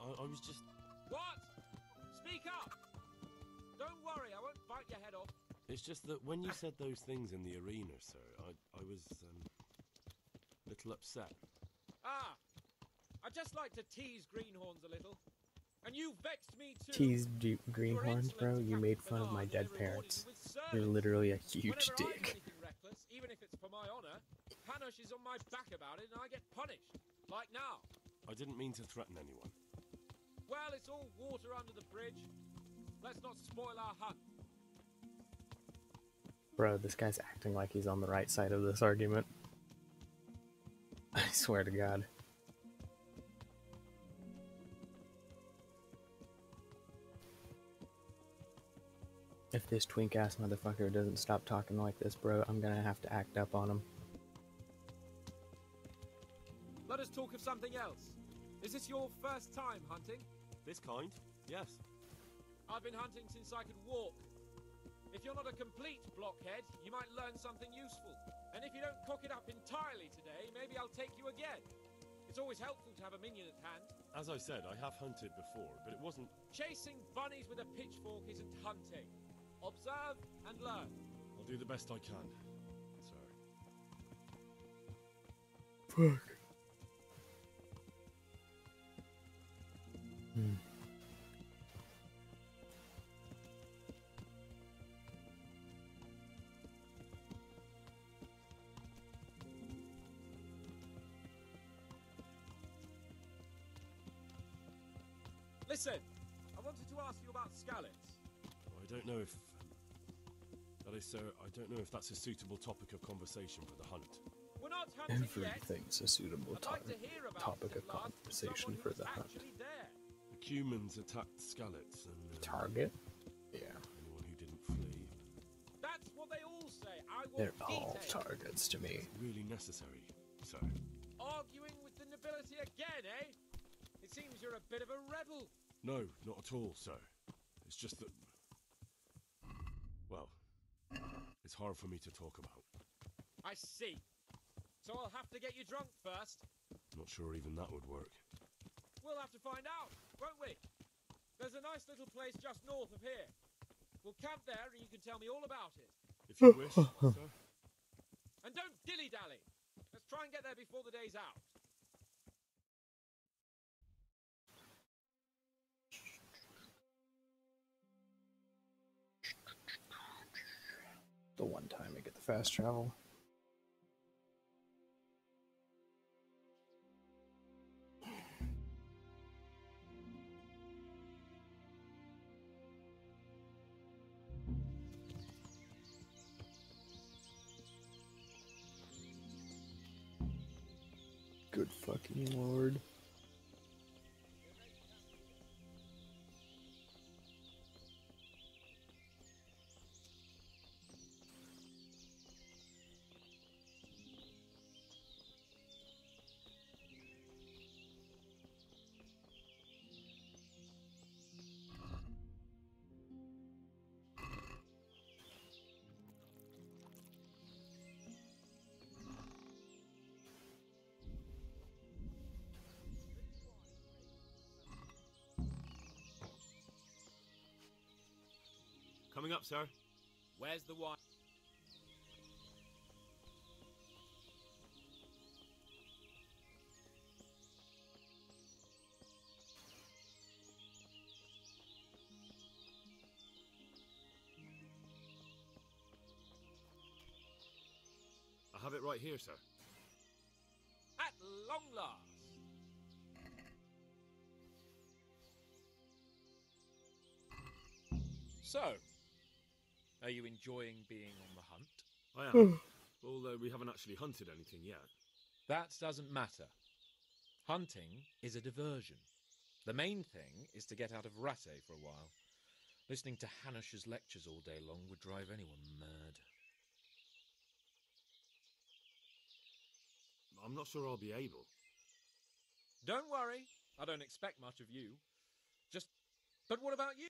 I was just... What? Speak up! Don't worry, I won't bite your head off. It's just that when you said those things in the arena, sir, I was, a little upset. Ah! I just like to tease greenhorns a little. And you vexed me too. Tease greenhorns, bro? You made fun of my dead parents. You're literally a huge dick. Reckless, even if it's for my honor, Hanush is on my back about it and I get punished. Like now. I didn't mean to threaten anyone. Well, it's all water under the bridge. Let's not spoil our hunt. Bro, this guy's acting like he's on the right side of this argument. I swear to God. If this twink-ass motherfucker doesn't stop talking like this, bro, I'm gonna have to act up on him. Let us talk of something else. Is this your first time hunting? This kind? Yes. I've been hunting since I could walk. If you're not a complete blockhead, you might learn something useful. And if you don't cock it up entirely today, maybe I'll take you again. It's always helpful to have a minion at hand. As I said, I have hunted before, but it wasn't... Chasing bunnies with a pitchfork isn't hunting. Observe and learn. I'll do the best I can, sir. Fuck. Listen, I wanted to ask you about Skalitz. I don't know if... That is, sir, I don't know if that's a suitable topic of conversation for the hunt. We're not hunting yet. Everything's a suitable topic of conversation for the hunt. The Cumans attacked Skalitz and... Target? Yeah. Anyone who didn't flee. That's what they all say. I want They're all details. targets to me. Really necessary, sir. Arguing with the nobility again, eh? It seems you're a bit of a rebel. No, not at all, sir. It's just that... Well, it's hard for me to talk about. I see. So I'll have to get you drunk first. Not sure even that would work. We'll have to find out, won't we? There's a nice little place just north of here. We'll camp there and you can tell me all about it. If you wish, sir. And don't dilly-dally. Let's try and get there before the day's out. The one time I get the fast travel. Good fucking lord. Coming up, sir. Where's the wine? I have it right here, sir. At long last. So, are you enjoying being on the hunt? I am, although we haven't actually hunted anything yet. That doesn't matter. Hunting is a diversion. The main thing is to get out of Rattay for a while. Listening to Hanush's lectures all day long would drive anyone mad. I'm not sure I'll be able. Don't worry, I don't expect much of you. But what about you?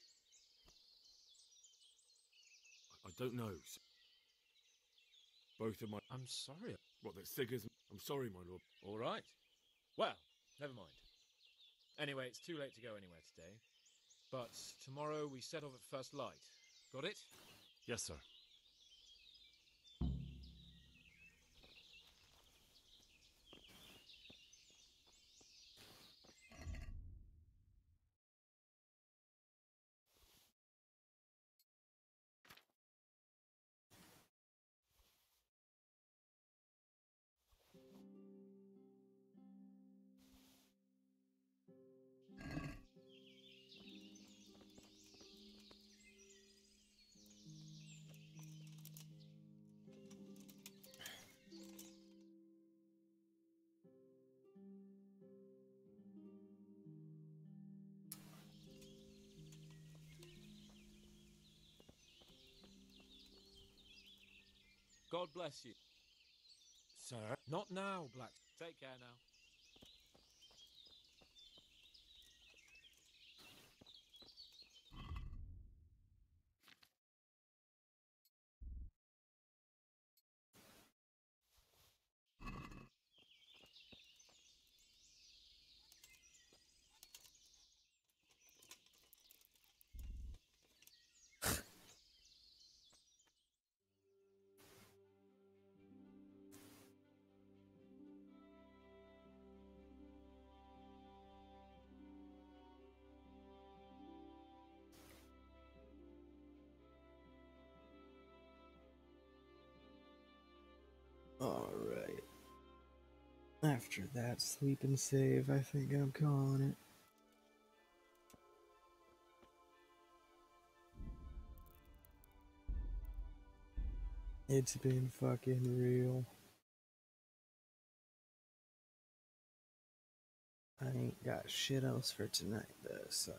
I don't know. Both of my... I'm sorry. What, that Siggers... I'm sorry, my lord. All right. Well, never mind. Anyway, it's too late to go anywhere today. But tomorrow we set off at first light. Got it? Yes, sir. God bless you. Sir? Not now, Black. Take care now. Alright. After that sleep and save, I think I'm calling it. It's been fucking real. I ain't got shit else for tonight though, so...